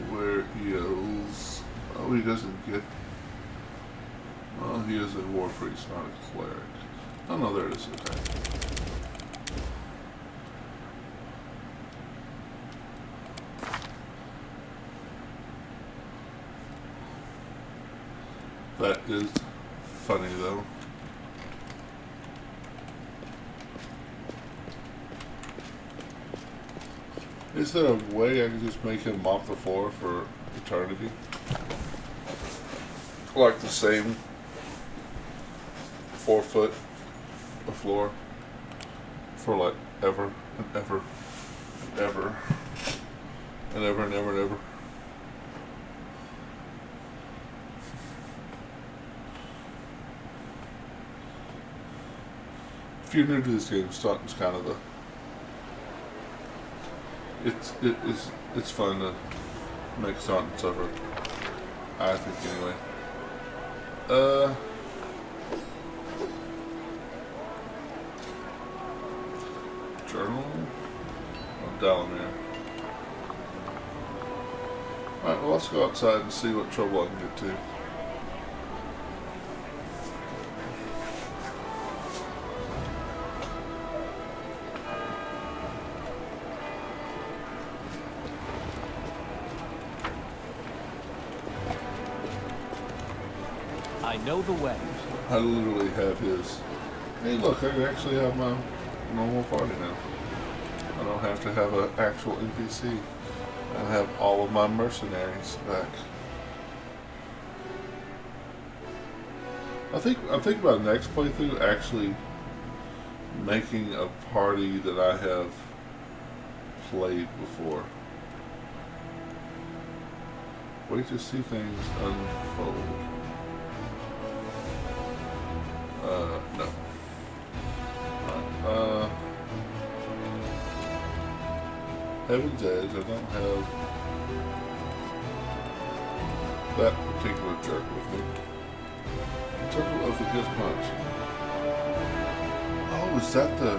Where he is... Oh, he doesn't get... Well, he is a war priest, not a cleric. Oh no, there it is, okay. That is funny though. Is there a way I can just make him mop the floor for eternity? Like the same 4 foot of floor for like ever and ever and ever and ever and ever and ever. If you're new to this game, Staunton's kind of the it's fun to make Staunton suffer. I think anyway. Journal of Dalamir. Alright, well let's go outside and see what trouble I can get to. I know the way. I literally have his. Hey, look, I can actually have my normal party now. I don't have to have an actual NPC. I have all of my mercenaries back. I'm thinking about next playthrough actually making a party that I have played before. Wait to see things unfold. No. Heaven's Edge, I don't have that particular jerk with me. Temple of the Good Punch. Oh, is that the...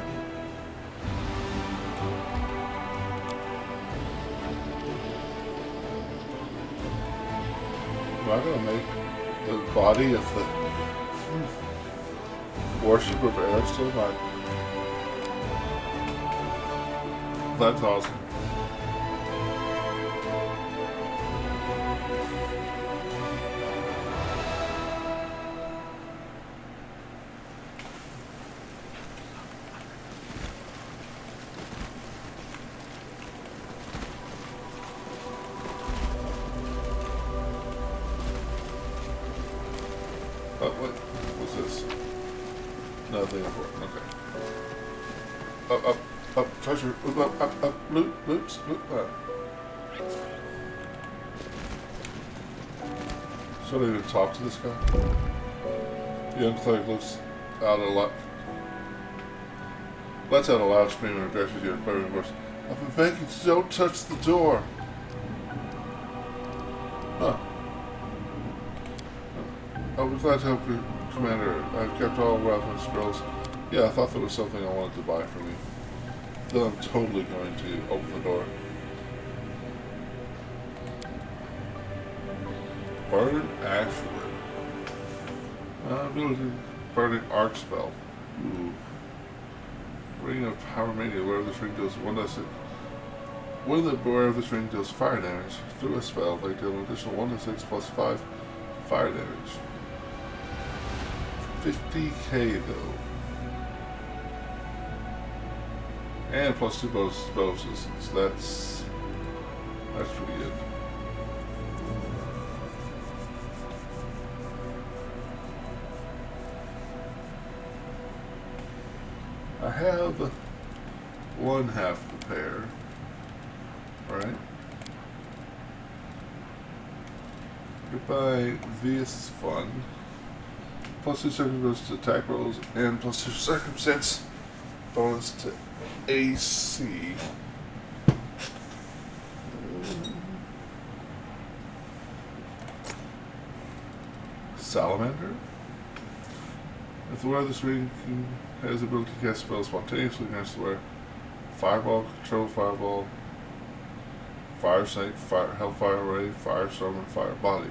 Am I gonna make the body of the worship of Aristotle? That's awesome. Oh, what's this? Nothing important, okay. Up, treasure, up, loops, loop, Should I even talk to this guy? The young cleric looks out a lot. Lets out a loud scream and addresses you in a quivering voice. I've been begging you, don't touch the door. Huh. I'll be glad to help you, Commander. I've kept all relevant scrolls. Yeah, I thought there was something I wanted to buy from you. Then I'm totally going to open the door. Burn Ashwood. Ability Burning Arc Spell. Ooh. Ring of Power Mania. Wherever this ring deals 1d6. Wherever this ring deals fire damage through a spell, they deal an additional 1d6 plus 5 fire damage. 50k though. And plus 2 bonuses. That's pretty good. I have one half the pair, right? Goodbye, this fun. Plus 2 circumstance to attack rolls and plus 2 circumstance bonus to AC. Salamander? If the wearer of this ring has the ability to cast spells spontaneously against the wearer, Fireball, Control Fireball, Fire Snake, Hellfire Ray, Firestorm, and Fire Body.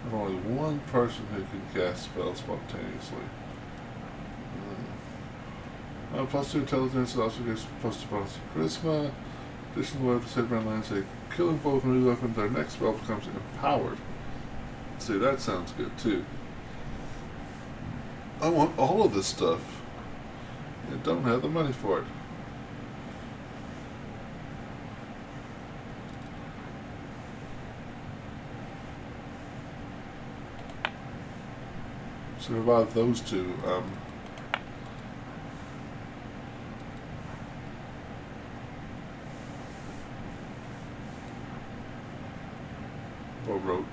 There's only one person who can cast spells spontaneously. Plus 2 intelligence, it also gives plus 2 bonus to charisma. Additionally, whenever the said man lands a killing blow with a new weapon, their next spell becomes empowered. See, that sounds good too. I want all of this stuff. I don't have the money for it. So about those two, Baroque.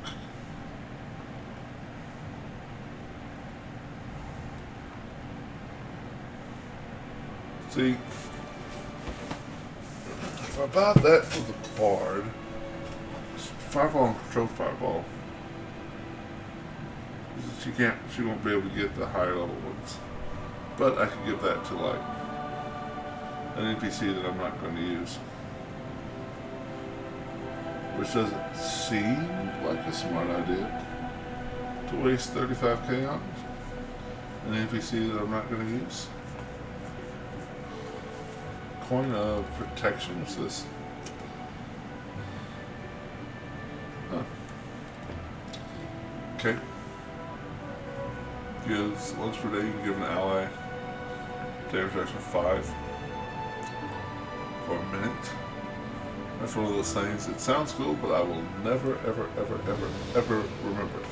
See, if I buy that for the Bard, Fireball and Control Fireball, she won't be able to get the higher level ones. But I could give that to like an NPC that I'm not going to use. Which doesn't seem like a smart idea to waste 35k on an NPC that I'm not going to use. Coin of protection, what's this? Huh. Okay. Gives once per day you can give an ally damage reduction 5 for a minute. That's one of those things. It sounds cool, but I will never, ever, ever, ever, ever remember it.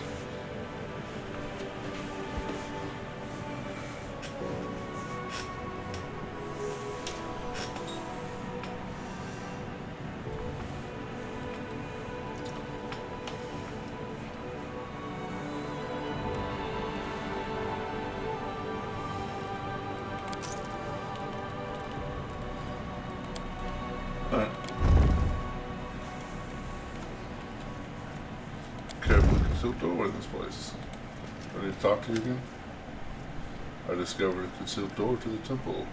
Alright. Carefully concealed door in this place. I need to talk to you again. I discovered a concealed door to the temple.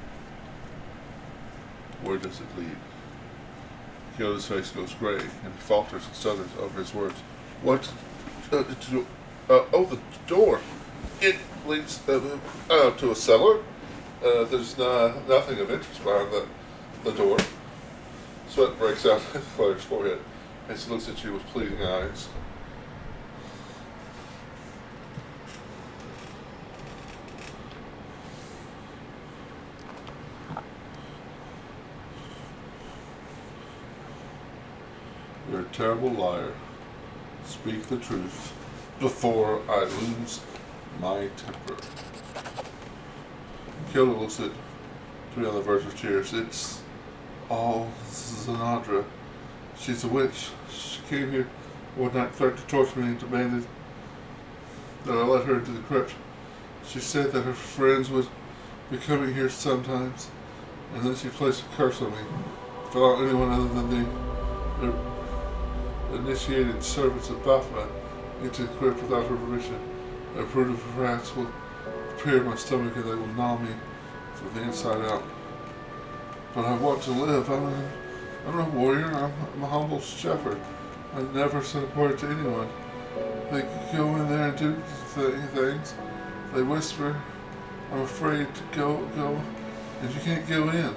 Where does it lead? Kyoto's face goes gray, and he falters and stutters over his words. What? Oh, the door. It leads to a cellar. There's nothing of interest behind the door. Sweat breaks out on Claire's forehead as he looks at you with pleading eyes. You're a terrible liar. Speak the truth before I lose my temper. Kyoto looks at to be on the verge of tears. It's all Zanadra. She's a witch. She came here one night, threatened to torture me and demanded that I let her into the crypt. She said that her friends would be coming here sometimes, and then she placed a curse on me. If I allowed anyone other than the initiated servants of Baphomet into the crypt without her permission, a brood of rats will appear in my stomach and they will gnaw me from the inside out. But I want to live. I'm a warrior. I'm a humble shepherd. I never said a word to anyone. They go in there and do things. They whisper. I'm afraid to go, and you can't go in.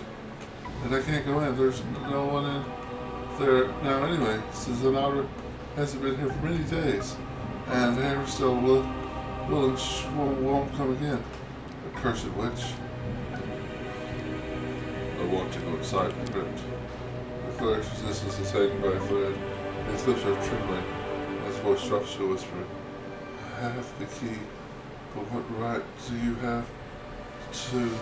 And I can't go in. There's no one in there now anyway. Zanara hasn't been here for many days, and they're still willing. Won't come again. Accursed witch. I want to go inside the crypt. The cleric's resistance is hanging by a thread. His lips are trembling. His voice drops to a whisper. I have the key, but what right do you have to...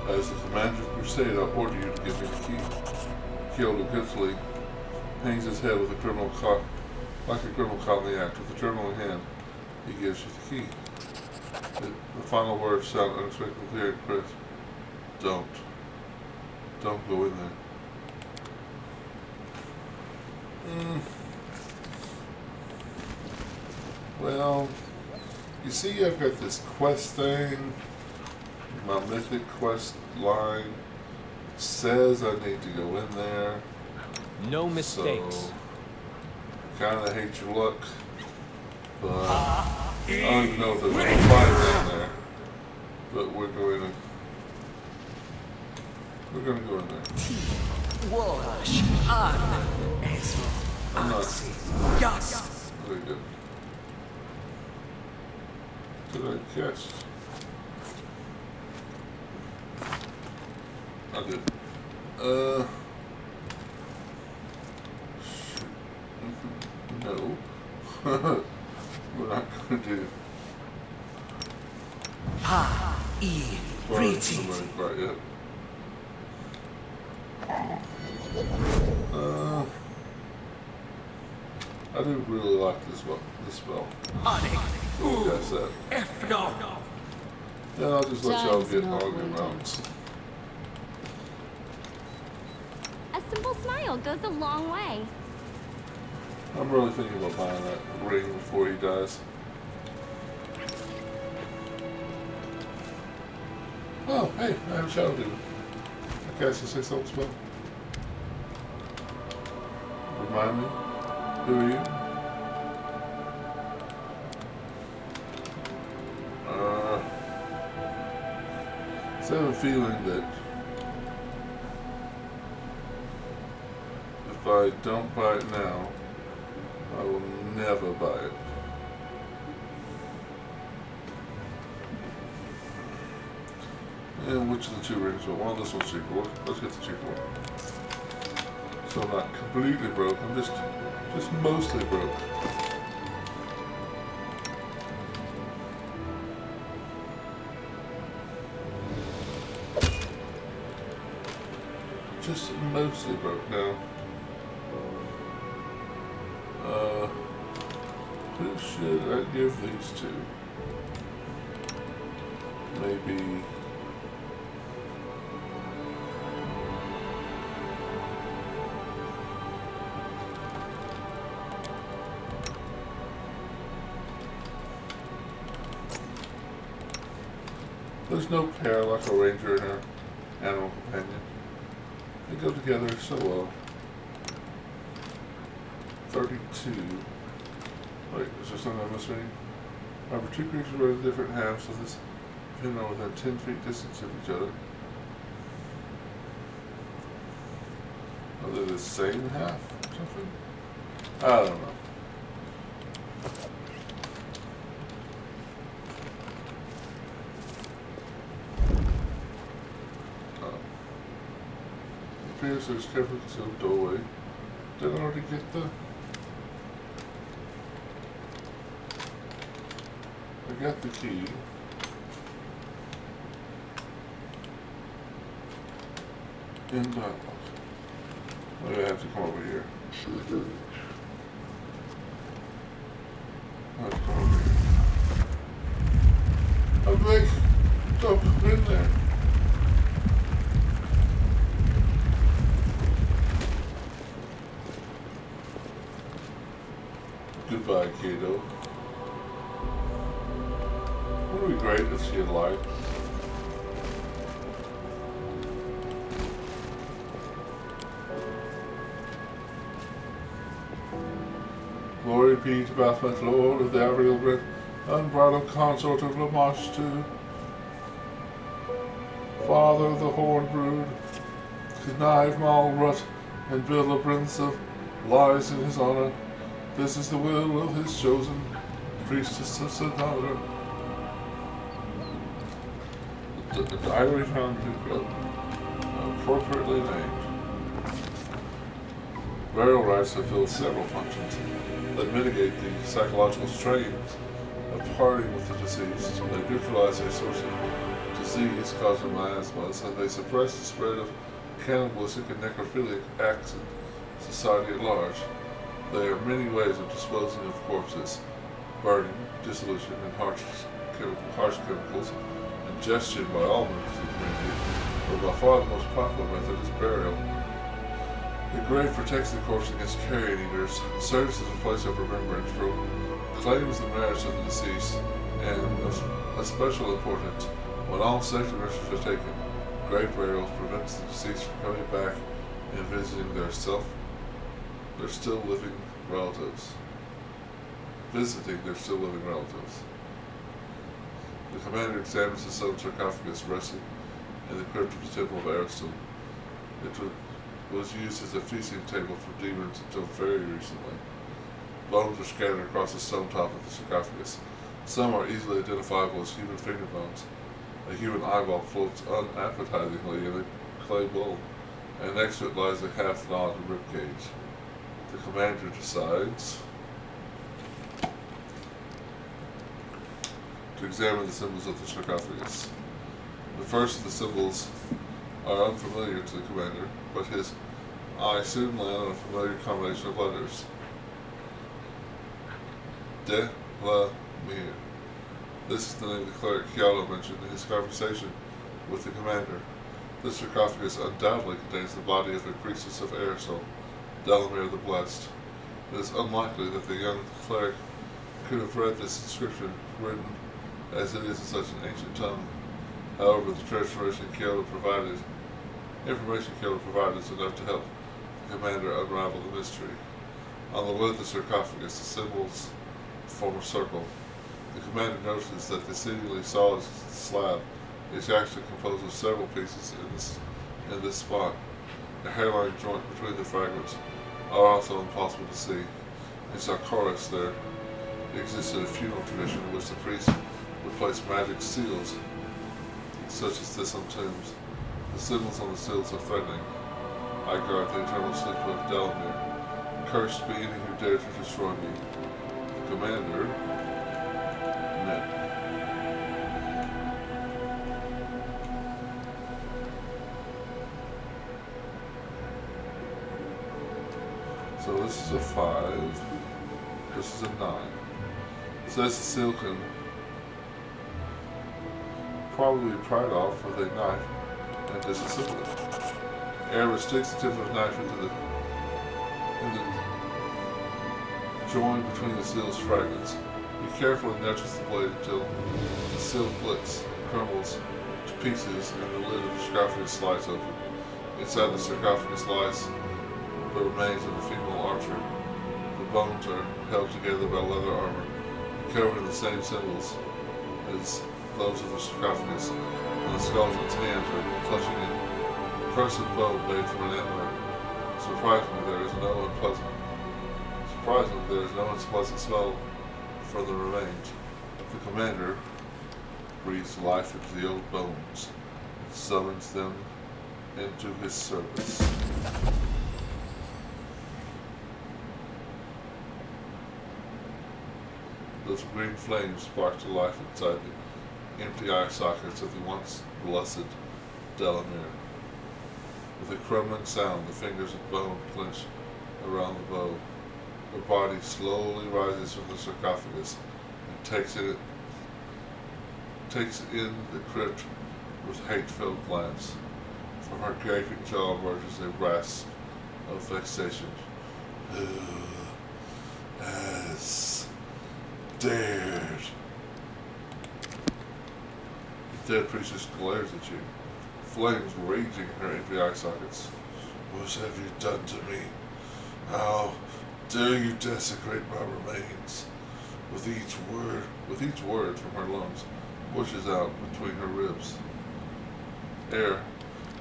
As the commander of the crusade, I order you to give me the key. Kyoto guiltily hangs his head with a criminal caught, like a criminal caught in the act. With the journal in hand, he gives you the key. The final words sound unexpectedly clear and crisp. Don't go in there. Well, you see, I've got this quest thing. My mythic quest line says I need to go in there. No mistakes. So, kinda hate your luck, but I don't even know if there's any fire down there. But we're going to go in there. I'm not very good. Did I catch? I did. No. We're not going to do. Right yet. I do really like this spell. What you guys said. Yeah, I'll just let y'all get all your rounds. A simple smile goes a long way. I'm really thinking about buying that ring before he dies. Oh, hey, I have a shadow demon. I cast a 6-level spell. Remind me, who are you? So I have a feeling that if I don't buy it now, I will never buy it. And which of the two rings? Well, one of this one's cheaper. Let's get the cheaper one. So I'm not completely broke. I'm just mostly broke. Just mostly broke now. Who should I give these to? Maybe. There's no pair like a ranger and an animal companion. They go together so well. 32. Wait, is there something I'm missing? Remember, two creatures are in different halves of this, depending on within 10 feet distance of each other. Are they the same half or something? I don't know. Appears there's carefully concealed doorway. Did I already get the... I got the key. In dialogue. Maybe I have to come over here. I have to come over here. I'm like, don't come in there. Goodbye, Kato. Wouldn't it be great if she had lied? Glory be to Baphomet, Lord of the Ariel Breath, unbridled consort of Lamash too. Father of the Horned Brood, connive Malrut, and build labyrinths of lies in his honor. This is the will of his chosen priestess of Sonata. The diary found appropriately named. Burial rites fulfill several functions that mitigate the psychological strains of parting with the deceased. They neutralize their source of disease causing miasmas, and they suppress the spread of cannibalistic and necrophilic acts in society at large. There are many ways of disposing of corpses: burning, dissolution, and harsh chemicals, ingestion by all members of the community, but by far the most popular method is burial. The grave protects the corpse against carrion eaters, serves as a place of remembrance, proclaims the merits of the deceased, and of special importance, when all safety measures are taken, grave burial prevents the deceased from coming back and visiting their their still living relatives. Visiting their still living relatives. The commander examines the stone sarcophagus resting in the crypt of the Temple of Ariston. It was used as a feasting table for demons until very recently. Bones are scattered across the stone top of the sarcophagus. Some are easily identifiable as human finger bones. A human eyeball floats unappetizingly in a clay bowl, and next to it lies a half-gnawed ribcage. The commander decides to examine the symbols of the sarcophagus. The first of the symbols are unfamiliar to the commander, but his eye soon lands on a familiar combination of letters. De la Mir. This is the name the cleric Kyoto mentioned in his conversation with the commander. This sarcophagus undoubtedly contains the body of a priestess of Aerosol, Delamere the Blessed. It is unlikely that the young cleric could have read this inscription, written as it is in such an ancient tongue. However, the information Kyoto provided is enough to help the commander unravel the mystery. On the lid of the sarcophagus, the symbols form a circle. The commander notices that the seemingly solid slab is actually composed of several pieces in this spot. A hairline joint between the fragments are also impossible to see. In Sarkoris, there existed a funeral tradition in which the priest would place magic seals, such as this on tombs. The symbols on the seals are threatening. I guard the eternal sleep of Delamere. Cursed be any who dare to destroy me. The commander, Ned. So this is a 5. This is a 9. It says the seal can probably be pried off with a knife and disassemble it. Aramis sticks the tip of the knife into the join between the seal's fragments. He carefully nudges the blade until the seal flicks, crumbles to pieces, and the lid of the sarcophagus slides open. Inside the sarcophagus lies the remains of a female archer. The bones are held together by leather armor, covered in the same symbols as those of the sarcophagus, and the skeleton's hands are clutching a cursed bow made from an antler. Surprisingly, there is no unpleasant smell from the remains. The commander breathes life into the old bones and summons them into his service. Those green flames spark to life inside the empty eye sockets of the once blessed Delamere. With a crumbling sound, the fingers of bone clench around the bow. Her body slowly rises from the sarcophagus and takes in the crypt with hate-filled glance. From her gaping jaw emerges a rasp of vexation. Who has dared? The dead priestess glares at you, flames raging in her empty eye sockets. What have you done to me? How dare you desecrate my remains? With each word from her lungs pushes out between her ribs.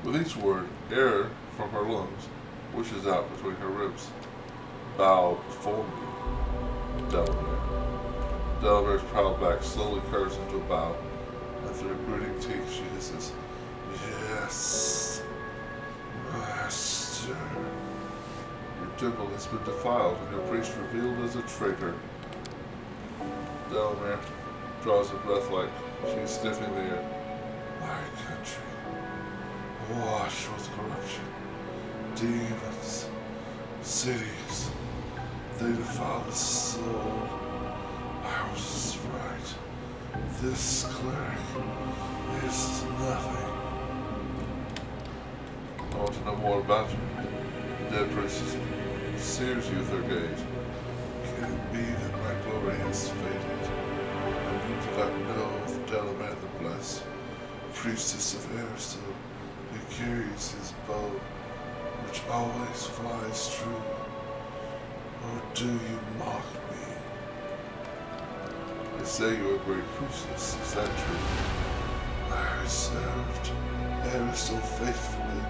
With each word, air from her lungs wishes out between her ribs. Bow before me, Delamere. Delamere's proud back slowly curves into a bow, and through gritting teeth she hisses, Yes, Master. Your temple has been defiled and your priest revealed as a traitor. Delamere draws a breath like she's sniffing the air. My country, washed with corruption, demons, cities, they defile the soul. I was right. This cleric is nothing. I want to know more about you. The dead priestess sears you with her gaze. Can it be that my glory has faded? And you do not know of Delamere the Blessed, priestess of Ariston, who carries his bow, which always flies true. do you mock me? They say you're a great priestess. Is that true? I served Aristotle faithfully.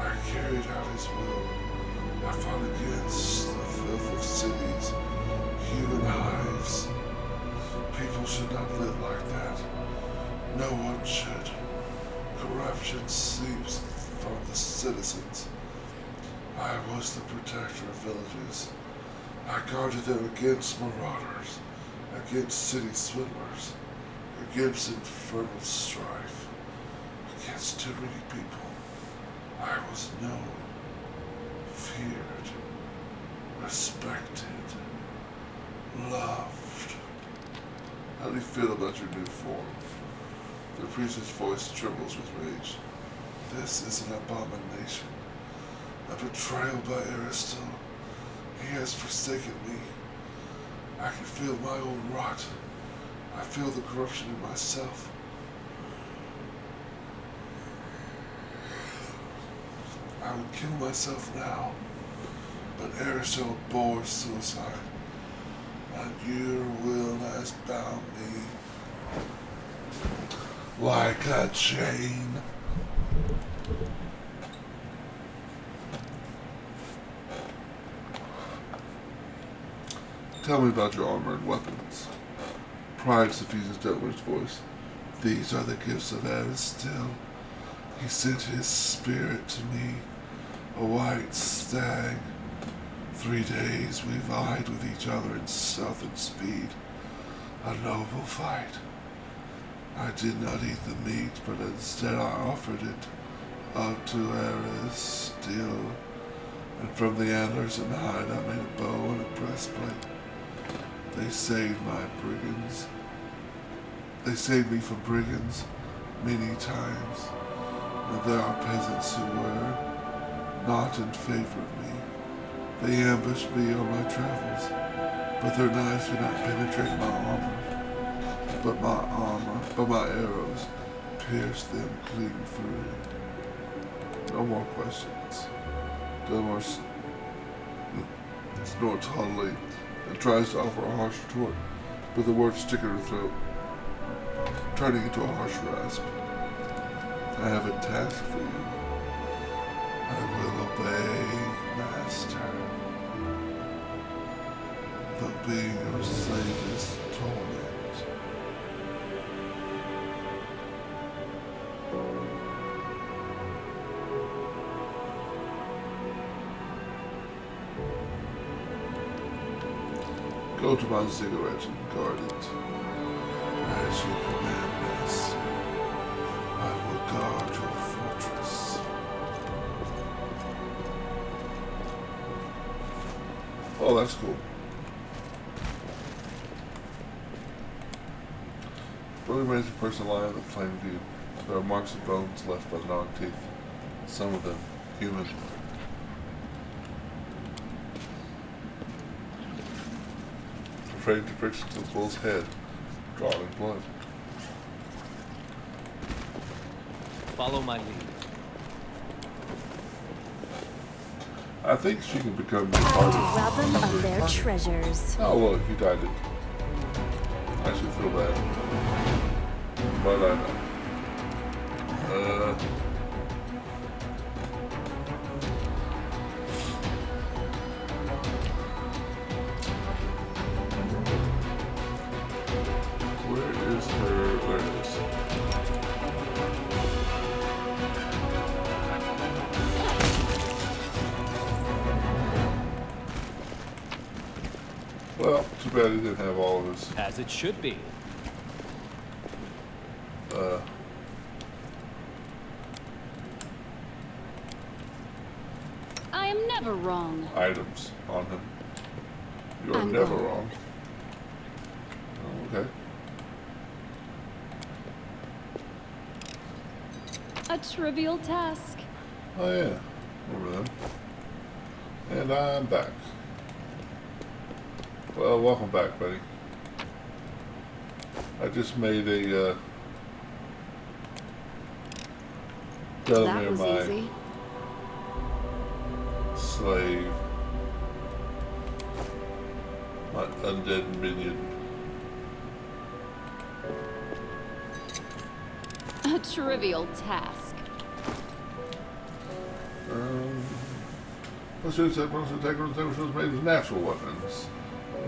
I carried out his will. I fought against the filth of cities, human hives. People should not live like that. No one should. Corruption seeps from the citizens. I was the protector of villages. I guarded them against marauders, against city swindlers, against infernal strife, against too many people. I was known, feared, respected, loved. How do you feel about your new form? The priest's voice trembles with rage. This is an abomination. A betrayal by Aristotle. He has forsaken me. I can feel my own rot. I feel the corruption in myself. I would kill myself now, but Aristotle bore suicide, and your will has bound me like a chain. Tell me about your armor and weapons. Pride suffuses Detmer's voice. These are the gifts of Aristotle. He sent his spirit to me, a white stag. 3 days we vied with each other in stealth and speed. A noble fight. I did not eat the meat, but instead I offered it up to Aristotle. And from the antlers and hide I made a bow and a breastplate. They saved my brigands. They saved me from brigands many times. And there are peasants who were not in favor of me. They ambushed me on my travels, but their knives could not penetrate my armor. But my arrows pierced them clean through. No more questions. Delmar snorts haughtily and tries to offer a harsh retort, but the words stick in her throat, turning into a harsh rasp. I have a task for you. I will obey, Master. Though being your slave is torment. Go to my cigarette and guard it. As you command, Master, I will guard your fortress. Oh, that's cool. Brother remains a person lying in plain view. There are marks of bones left by the gnawed teeth. Some of them human. Afraid to prick into the bull's head, drawing blood. Follow my lead. I think she can become part Rob them of of their treasures. Oh look, you died it. I should feel bad. But I know. Where is her? There it is. Well, too bad he didn't have all of his. As it should be. I am never wrong. Items on him. You are I'm never gone. wrong. Oh, okay. A trivial task. Oh yeah, remember them. And I'm back. Well, welcome back, buddy. I just made a That Delamere was my easy. slave. My undead minion. A trivial task. Let's use that most of the technology was made as natural weapons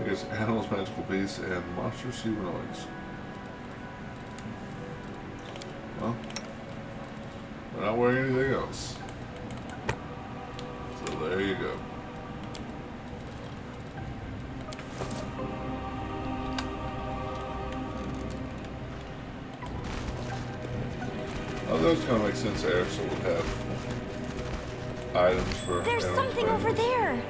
against animals, magical beasts, and monstrous humanoids. Well, we're not wearing anything else. So there you go. Oh, those kind of make sense there, so we'll have items for There's animal something over trainers. there.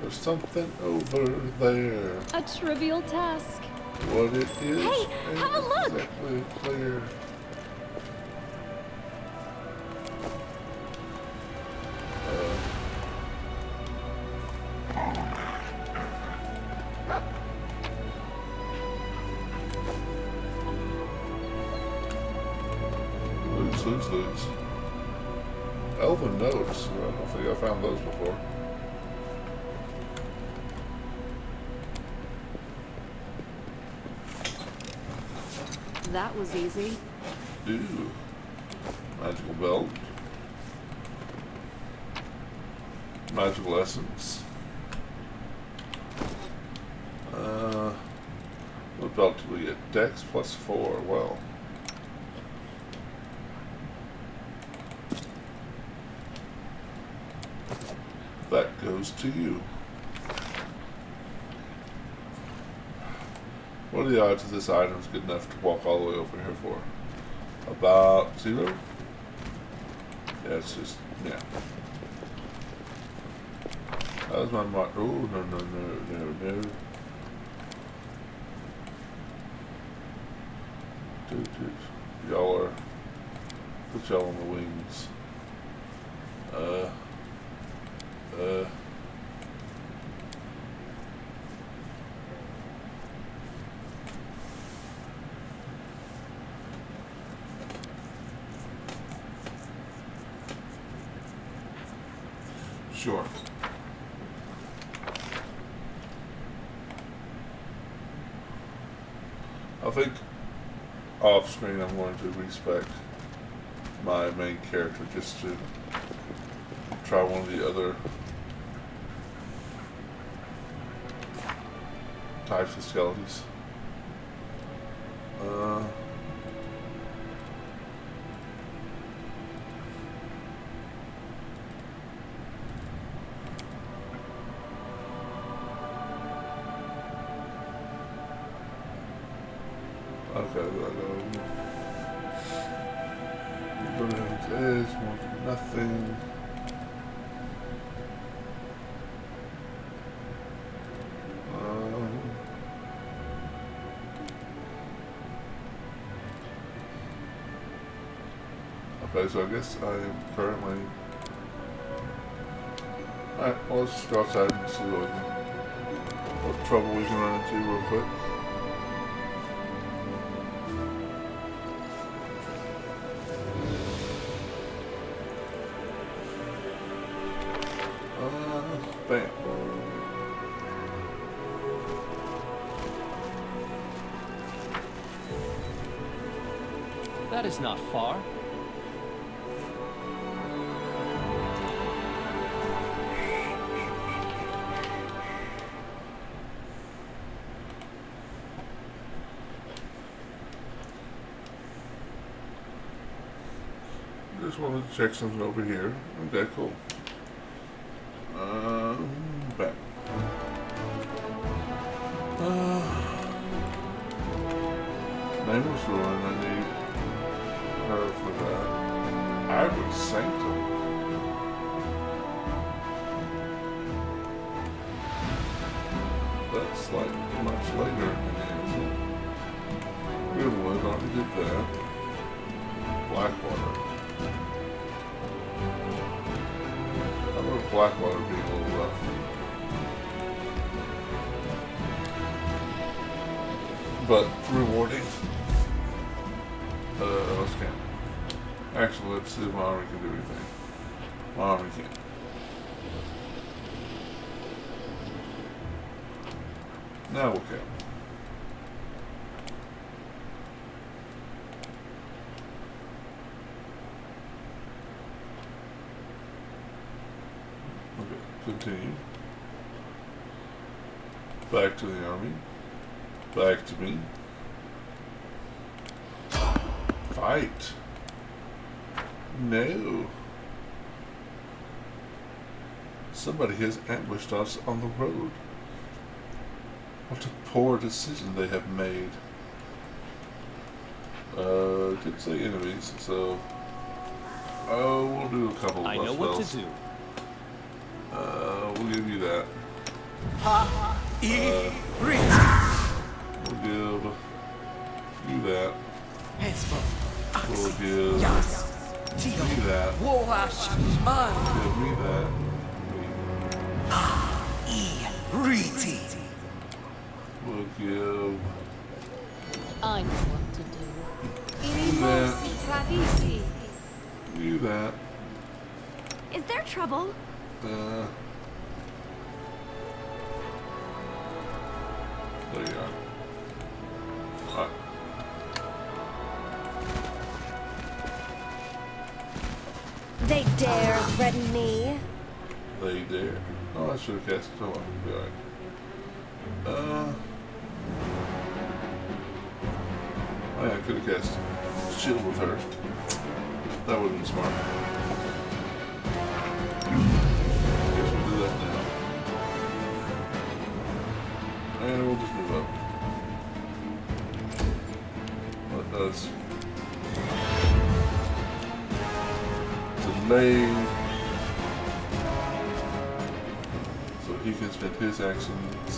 There's something over there. A trivial task. What it is Hey, ain't have a look! exactly clear. Loots. Elven notes. I don't think I found those before. That was easy. Ooh. Magical belt. Magical essence. What belt do we get? Dex +4. Well. That goes to you. What are the odds that this item is good enough to walk all the way over here for? About 0? Yeah, it's just, yeah. That was my mark. Oh, no. Dude. Y'all are, put y'all on the wings. Sure. I think off screen I'm going to respec my main character just to try one of the other types of skeletons. Okay, we're gonna have this, more than nothing. Okay, so I guess I am currently. Alright, well, let's just go outside and see what trouble we can run into real quick. Bam. That is not far. Just wanted to check something over here. Okay, cool. Back. Nameless Ruin, I need her for that. Ivory Sanctum. That's like much later in the game. Greenwood, already did that. Blackwater. I remember Blackwater being a little rough. But rewarding. Let's count. Actually, let's see if my army can do anything. My army can't. Now we'll count. Okay, continue. Back to the army. Back to me. Fight. No. Somebody has ambushed us on the road. What a poor decision they have made. Didn't say enemies, so we'll do a couple of I know buff what to spells. do. We'll give you that. We'll give you that. We'll give you that. Give me that. We'll give I know what to do. you that. Is there trouble? There you are. Alright. They dare threaten me. They dare. Oh, I should have cast it. Oh, well, be alright. Oh, yeah, I could have cast shield with her. That would have been smart. Guess we'll do that now. And we'll just move up. What does delay, so he can spend his actions.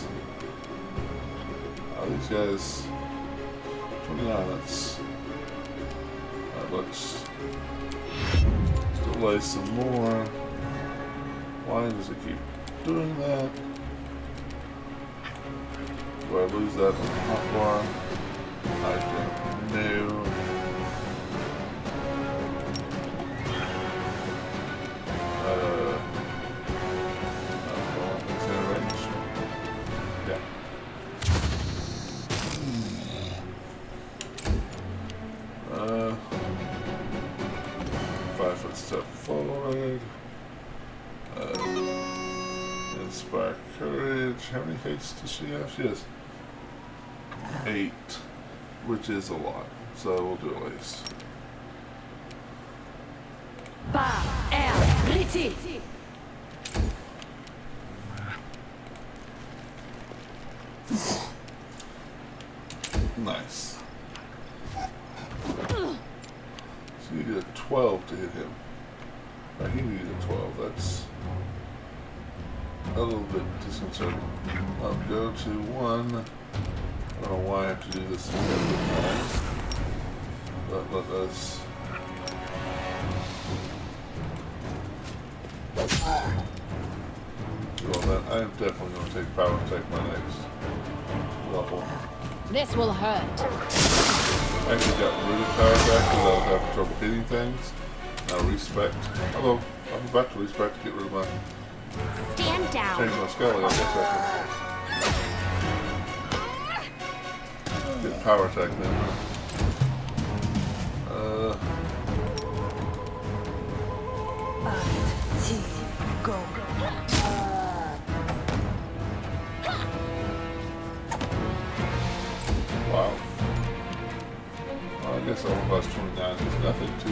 Oh, these guys 29, that's let's delay some more. Why does it keep doing that? Do I lose that on the hotbar? I don't know. Is that a range? Yeah. 5 foot step forward. Inspire courage. How many haste does she have? She has 8, which is a lot. So we'll do a haste. Nice. So you need a 12 to hit him. Right, he needs a 12. That's a little bit disconcerting. I'll go to 1. I don't know why I have to do this every time. But let us do all that. I am definitely going to take power attack my next level. This will hurt. I actually got rid of power attack because I was having trouble hitting things. Now respect. Although I'm about to respect to get rid of my Stand down. change my skelly. I guess I can get power attack then. Wow. Well, I guess all plus 29 is nothing to.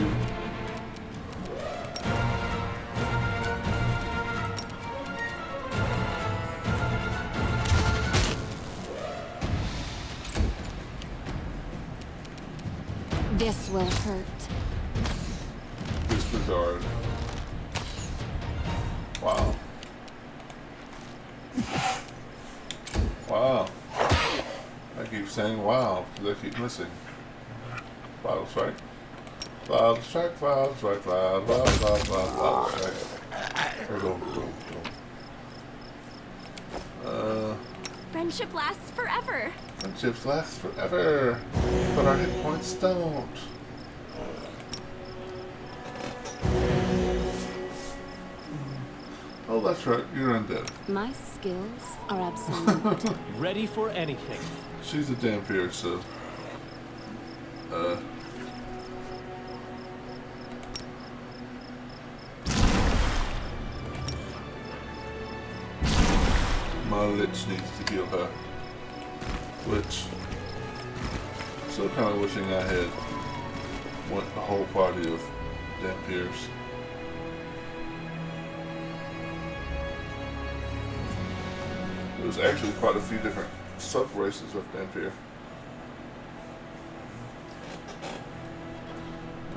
This will hurt. Disregard. Wow. Wow. I keep saying wow because I keep missing. Bottle strike. Bottle strike, bottle strike, bottle strike. Go. Friendship lasts forever. Friendships last forever, but our hit points don't. Hold that's right. You're undead. My skills are absolute. Ready for anything. She's a dampier, so... My lich needs to heal her. Which... Still kind of wishing I had a whole party of dampiers. There's actually quite a few different sub-races of Dampier.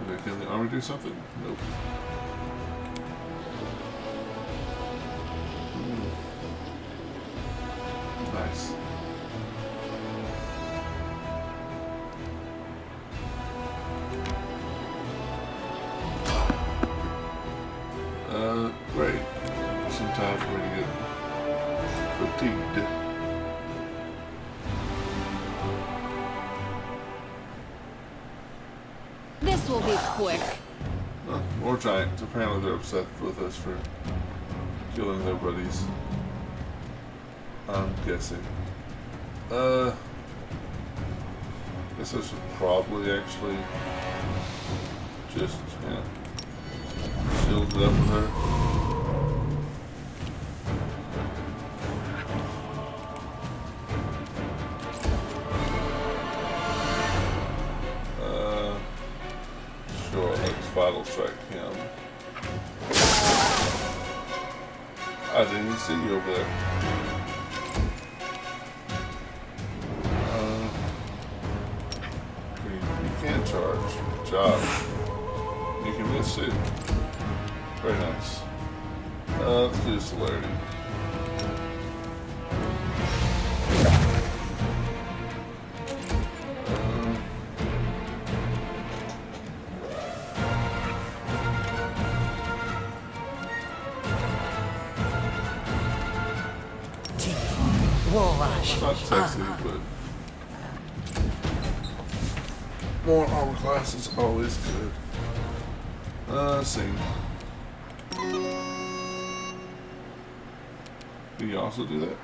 Okay, can the army do something? Nope. Nice. Great. Sometimes we're gonna get fatigued. This will be quick. More giants. Apparently they're upset with us for killing their buddies. I'm guessing. Guess I should probably actually just, shield it up with her. Sure, let's vital strike him. I didn't even see you over there. You can charge. Good job. You can miss too. Very nice. Let's do celerity. It's not sexy, but more armor class is always good. Let's see. Do you also do that?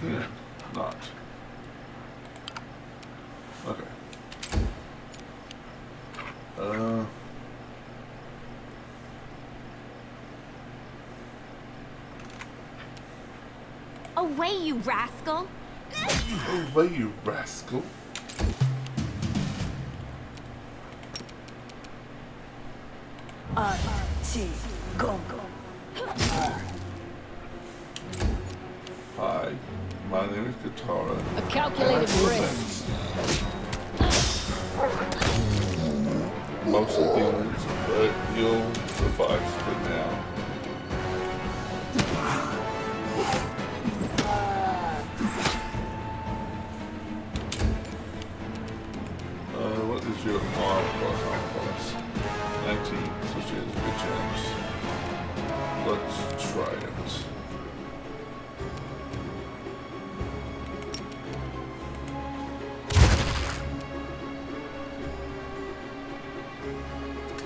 You can not. Okay. Away, you rascal! Away, you rascal! Hi, my name is Katara. A calculated risk. Mostly demons, but you'll suffice for now. What is your arm class? 19, so she has a good chance. Let's try it.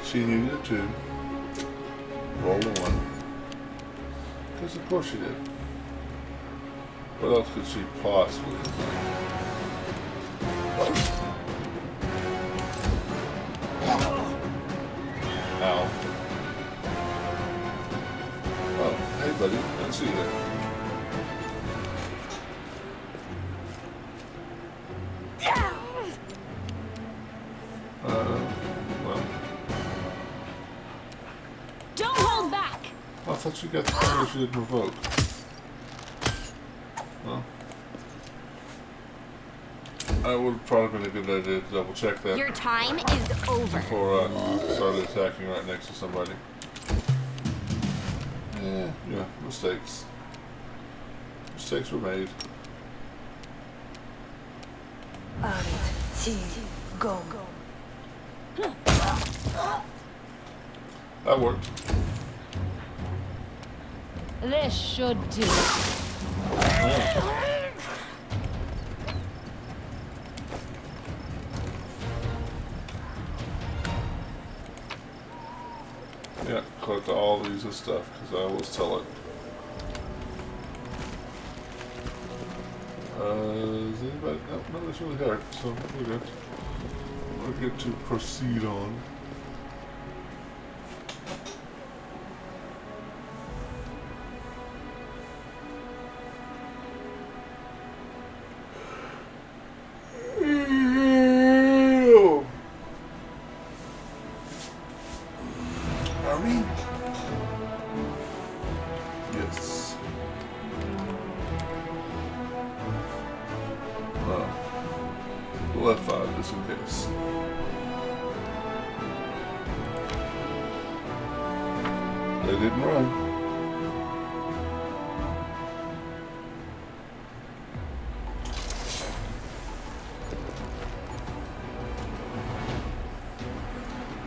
She needed a 2. Roll a 1. Because of course she did. What else could she possibly have done? Ow. Oh, hey buddy, I didn't see you there. Well. Don't hold back! I thought you got the power she didn't provoke. Well. It would have probably been a good idea to double check that. Your time is over. Before I started attacking right next to somebody. Yeah, mistakes. Mistakes were made. Go. That worked. This should do. Yeah, collect all these and stuff, because I will sell it. Is anybody? No, nobody's really hurt, so we're good. We're good to proceed on. Are we? Yes. Left 5 just in case. They didn't run.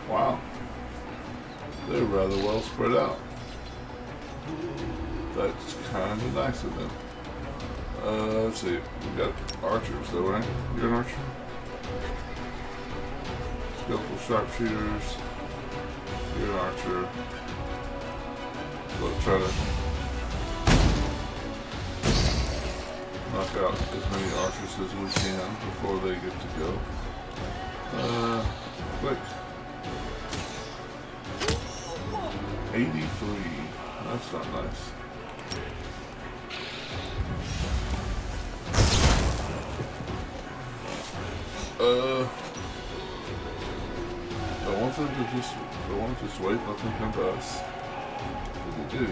Wow. They're rather well spread out. That's kind of nice of them. Let's see. We got archers though, right? You're an archer? Skillful sharpshooters. You're an archer. We'll try to knock out as many archers as we can before they get to go. Quick. 83. That's not nice. I want to just wait, let them come to us. What do they do?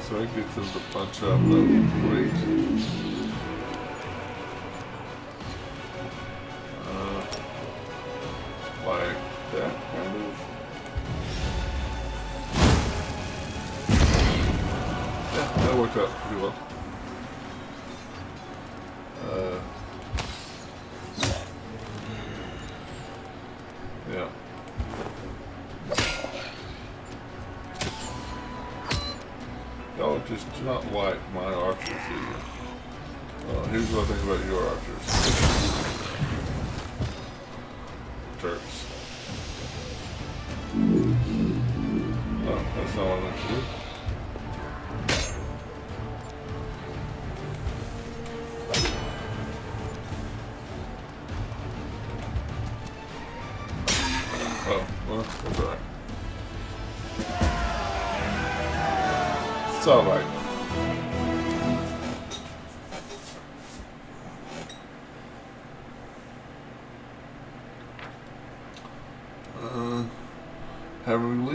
So I get them to punch up, that would be great. Like that, kind of. Yeah, that worked out pretty well. Yeah. Y'all just do not like my archers, do you? Well, here's what I think about your archers. Turks. Oh, that's not what I meant to do. Oh, well, that's alright. It's alright. Having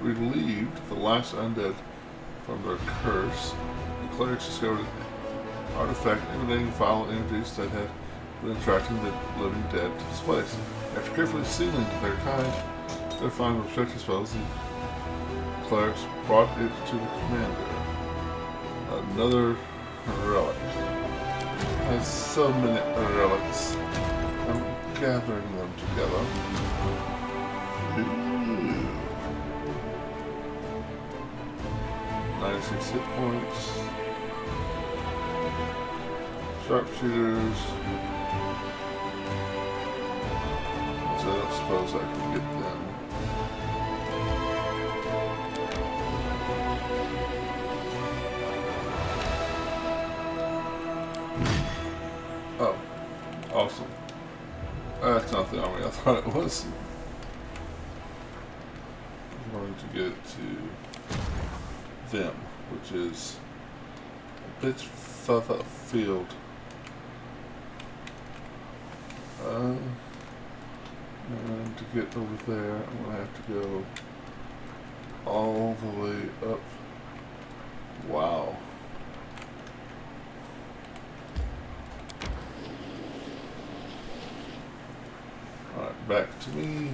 relieved the last undead from their curse, the clerics discovered an artifact emanating foul energies that had been attracting the living dead to this place. After carefully sealing their kind, their fine protective spells, the clerics brought it to the commander. Another relic. Has so many relics. I'm gathering them together. 96 hit points. Sharpshooters. So I don't suppose I can get them. Oh, awesome. That's not the army I thought it was. I'm going to get to them, which is a bit further afield. And to get over there, I'm going to have to go all the way up. Wow. Alright, back to me.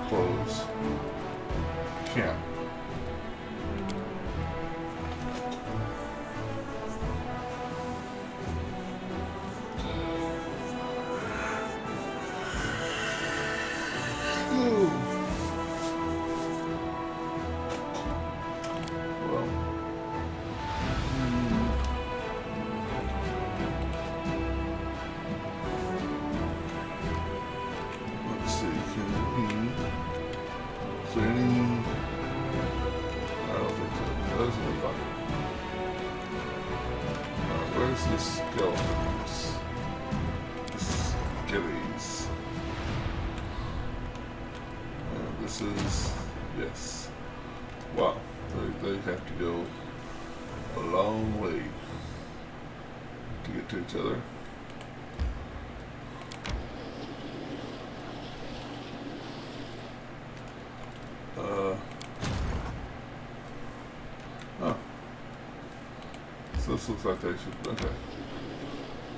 Close. Camp. skeletons. Skillies. This is, yes. Wow, they have to go a long way to get to each other. Oh. So this looks like they should, okay.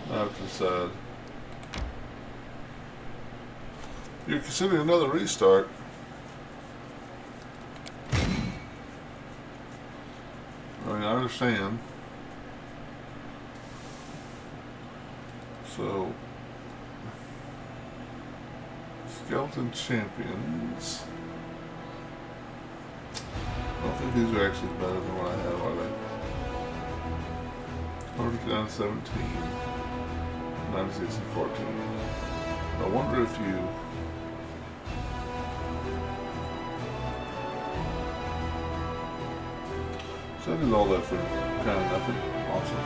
Now to decide. You're considering another restart. I mean, I understand. So, Skeleton Champions. I don't think these are actually better than what I have, are they? 100 down 17, 96 and 14. I wonder if you. So I did all that for kind of nothing. Awesome.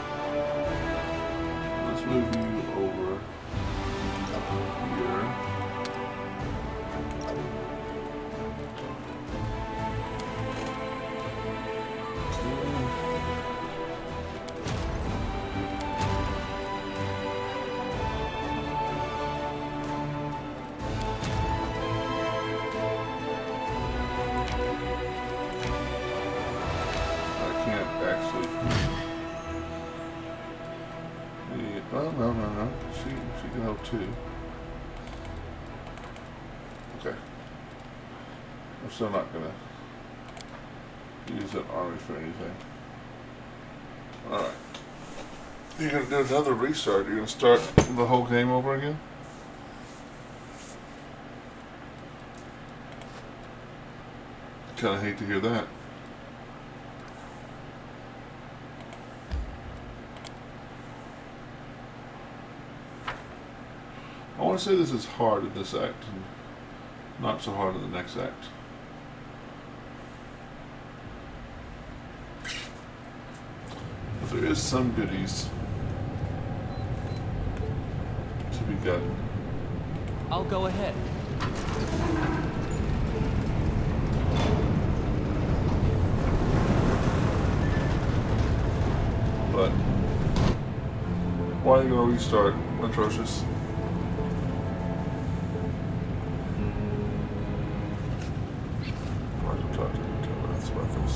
Let's move you over here. No. She can help too. Okay. I'm still not gonna use that army for anything. Alright. You're gonna do another restart. You're gonna start the whole game over again? Kinda hate to hear that. I want to say this is hard in this act and not so hard in the next act. But there is some goodies to be gotten. I'll go ahead. But why are you going to restart? Atrocious. About this.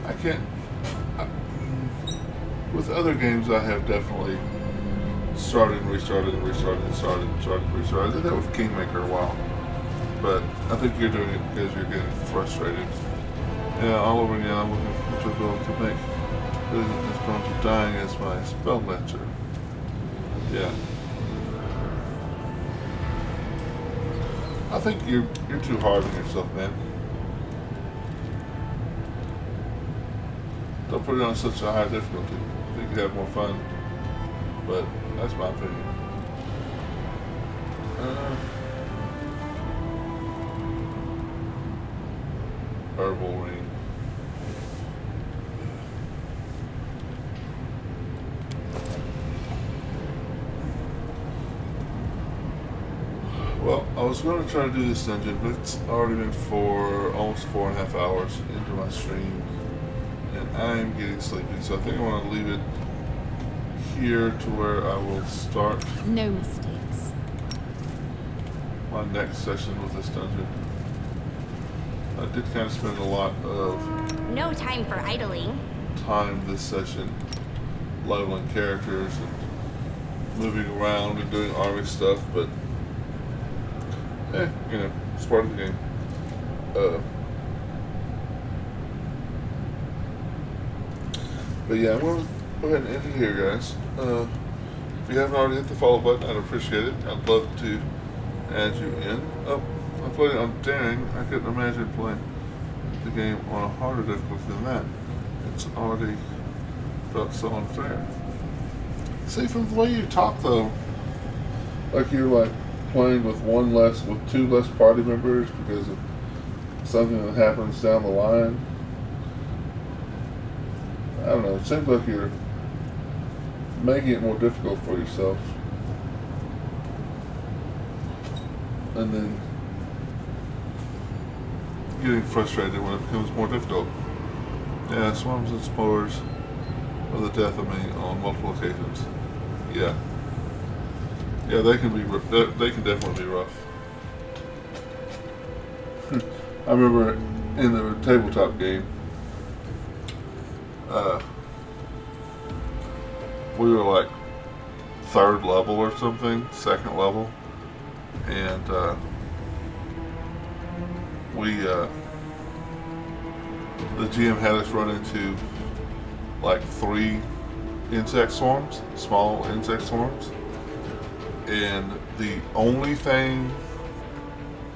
I can't. With other games, I have definitely started and restarted and restarted and started and started and restarted. I did that with Kingmaker a while, but I think you're doing it because you're getting frustrated. Yeah, all over again. I'm looking for what you're going to make. Is prone to dying as my spellmaster. Yeah. I think you're too hard on yourself, man. Don't put it on such a high difficulty. I think you'd have more fun. But that's my opinion. Herbal ring. Well, I was going to try to do this dungeon, but it's already been almost 4.5 hours into my stream, and I'm getting sleepy, so I think I want to leave it here to where I will start No mistakes. my next session with this dungeon. I did kind of spend a lot of No time for idling. time this session leveling characters and moving around and doing army stuff, but it's part of the game. But yeah, I'm going to go ahead and end it here, guys. If you haven't already hit the follow button, I'd appreciate it. I'd love to add you in. Oh, I played it on Daring. I couldn't imagine playing the game on a harder difficulty than that. It's already felt so unfair. See, from the way you talk, though, like you're like playing with two less party members because of something that happens down the line. I don't know. It seems like you're making it more difficult for yourself, and then getting frustrated when it becomes more difficult. Yeah, swarms and spores of the death of me on multiple occasions. Yeah. Yeah, they can be. They can definitely be rough. I remember in the tabletop game, we were like third level or something, second level, and the GM had us run into like 3 insect swarms, small insect swarms, and the only thing,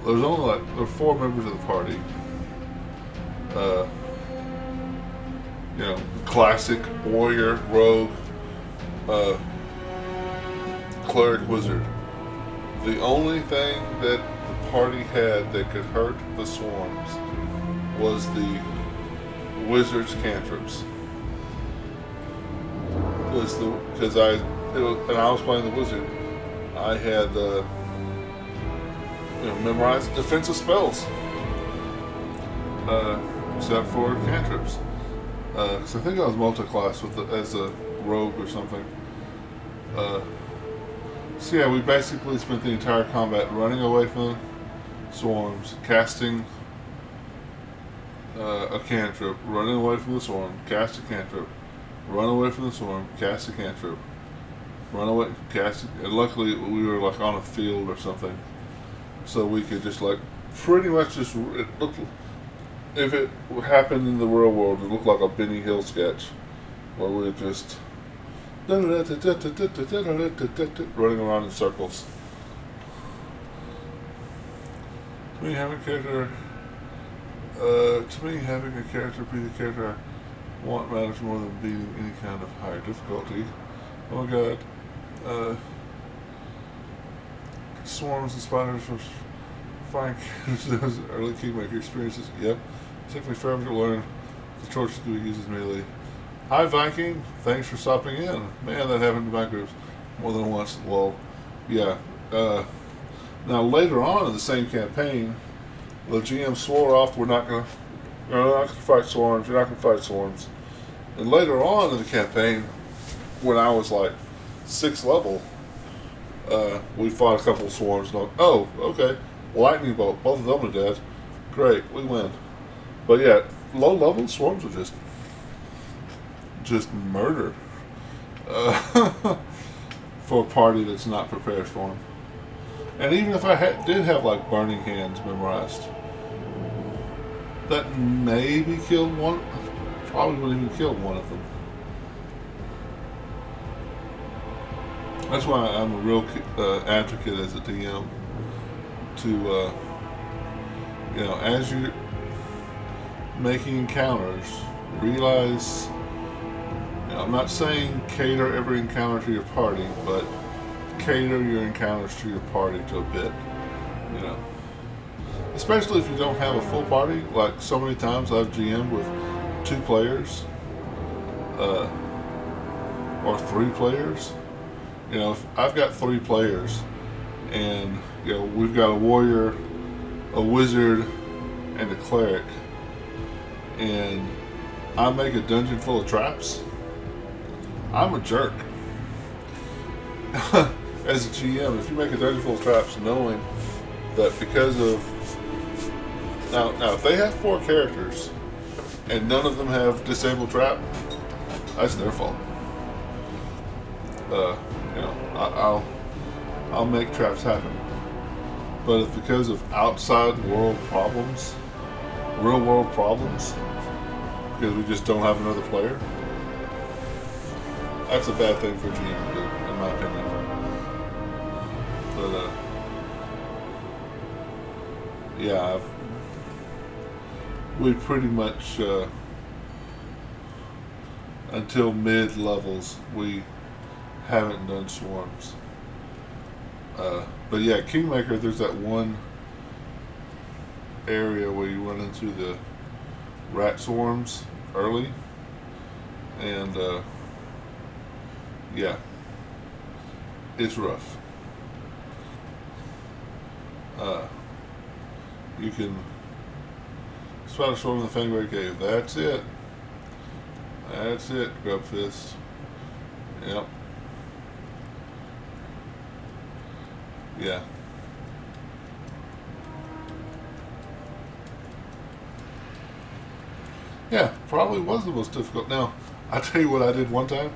there were 4 members of the party. Classic warrior, rogue, cleric, wizard. The only thing that the party had that could hurt the swarms was the wizard's cantrips. Because I was playing the wizard. I had memorized defensive spells, except for cantrips. Because I think I was multi-class as a rogue or something. So yeah, we basically spent the entire combat running away from the swarms, casting a cantrip, running away from the swarm, cast a cantrip, run away from the swarm, cast a cantrip, run away, cast. And luckily, we were like on a field or something, so we could just like pretty much just. It looked, if it happened in the real world, it looked like a Benny Hill sketch, where we were just running around in circles. To me, having a character be the character I want matters more than beating any kind of higher difficulty. Oh my god. Swarms and spiders for fine those early Kingmaker experiences. Yep. It took me forever to learn the torch that uses melee. Hi Viking, thanks for stopping in. Man, that happened to my groups more than once. Well, yeah. Now later on in the same campaign, the GM swore off, we're not gonna fight swarms. You're not gonna fight swarms. And later on in the campaign, when I was like 6th level, we fought a couple of swarms. And oh, okay, lightning bolt. Both of them are dead. Great, we win. But yeah, low level swarms are just murder for a party that's not prepared for them. And even if I did have like burning hands memorized, that maybe killed one. Probably wouldn't even kill one of them. That's why I'm a real advocate as a DM to, as you're making encounters, realize. I'm not saying cater every encounter to your party, but cater your encounters to your party to a bit. Especially if you don't have a full party. Like so many times I've GM'd with 2 players, or 3 players. If I've got 3 players, and we've got a warrior, a wizard, and a cleric, and I make a dungeon full of traps, I'm a jerk. As a GM, if you make a dungeon full of traps knowing that because of now if they have 4 characters and none of them have disabled trap, that's their fault. I'll make traps happen. But if because of outside world problems, real world problems, because we just don't have another player, that's a bad thing for GM to do, in my opinion. But yeah, we pretty much until mid levels we haven't done swarms. But yeah, Kingmaker, there's that one area where you run into the rat swarms early, and yeah, it's rough. You can spot a swarm in the Fangberry Cave. That's it. That's it, Grubfist. Yep. Yeah. Yeah, probably was the most difficult. Now, I tell you what I did one time.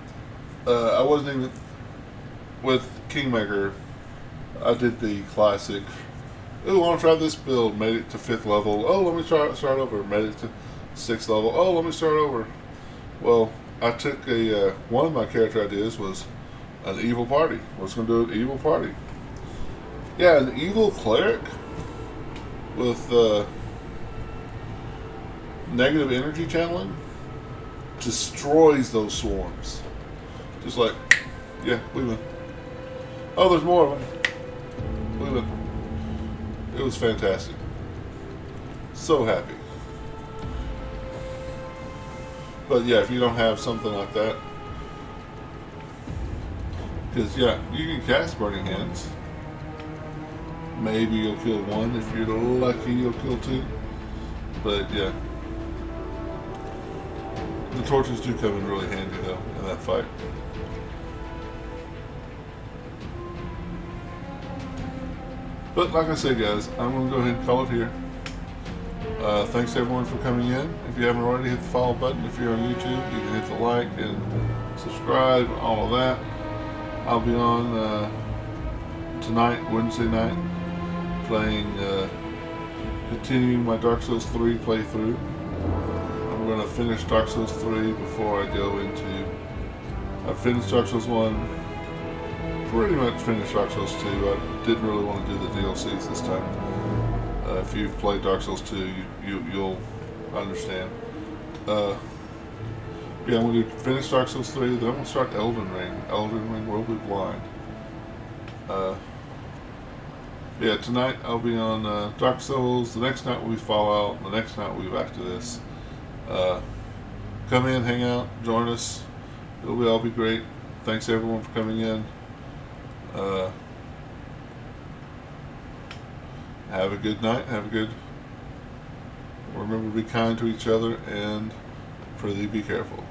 I wasn't even with Kingmaker. I did the classic. Oh, I want to try this build. Made it to 5th level. Oh, let me start over. Made it to 6th level. Oh, let me start over. Well, I took a one of my character ideas was an evil party. I was going to do an evil party. Yeah, an evil cleric with negative energy channeling destroys those swarms. Just like, yeah, we win. Oh, there's more of them. We win. It was fantastic. So happy. But yeah, if you don't have something like that, because yeah, you can cast Burning Hands. Maybe you'll kill one. If you're lucky, you'll kill 2. But yeah, the torches do come in really handy though in that fight. But like I said, guys, I'm going to go ahead and call it here. Thanks everyone for coming in. If you haven't already, hit the follow button. If you're on YouTube, you can hit the like and subscribe, all of that. I'll be on tonight, Wednesday night, playing, continuing my Dark Souls 3 playthrough. I'm going to finish Dark Souls 3 before I go into... I finished Dark Souls 1, pretty much finished Dark Souls 2. I didn't really want to do the DLCs this time. If you've played Dark Souls 2, you'll understand. Yeah, I'm going to finish Dark Souls 3, then I'm going to start Elden Ring. Elden Ring Will Be Blind. Yeah, tonight I'll be on Dark Souls, the next night will be Fallout, the next night will be back to this. Come in, hang out, join us. It'll all be great. Thanks everyone for coming in. Have a good night. Remember to be kind to each other and prithee be careful.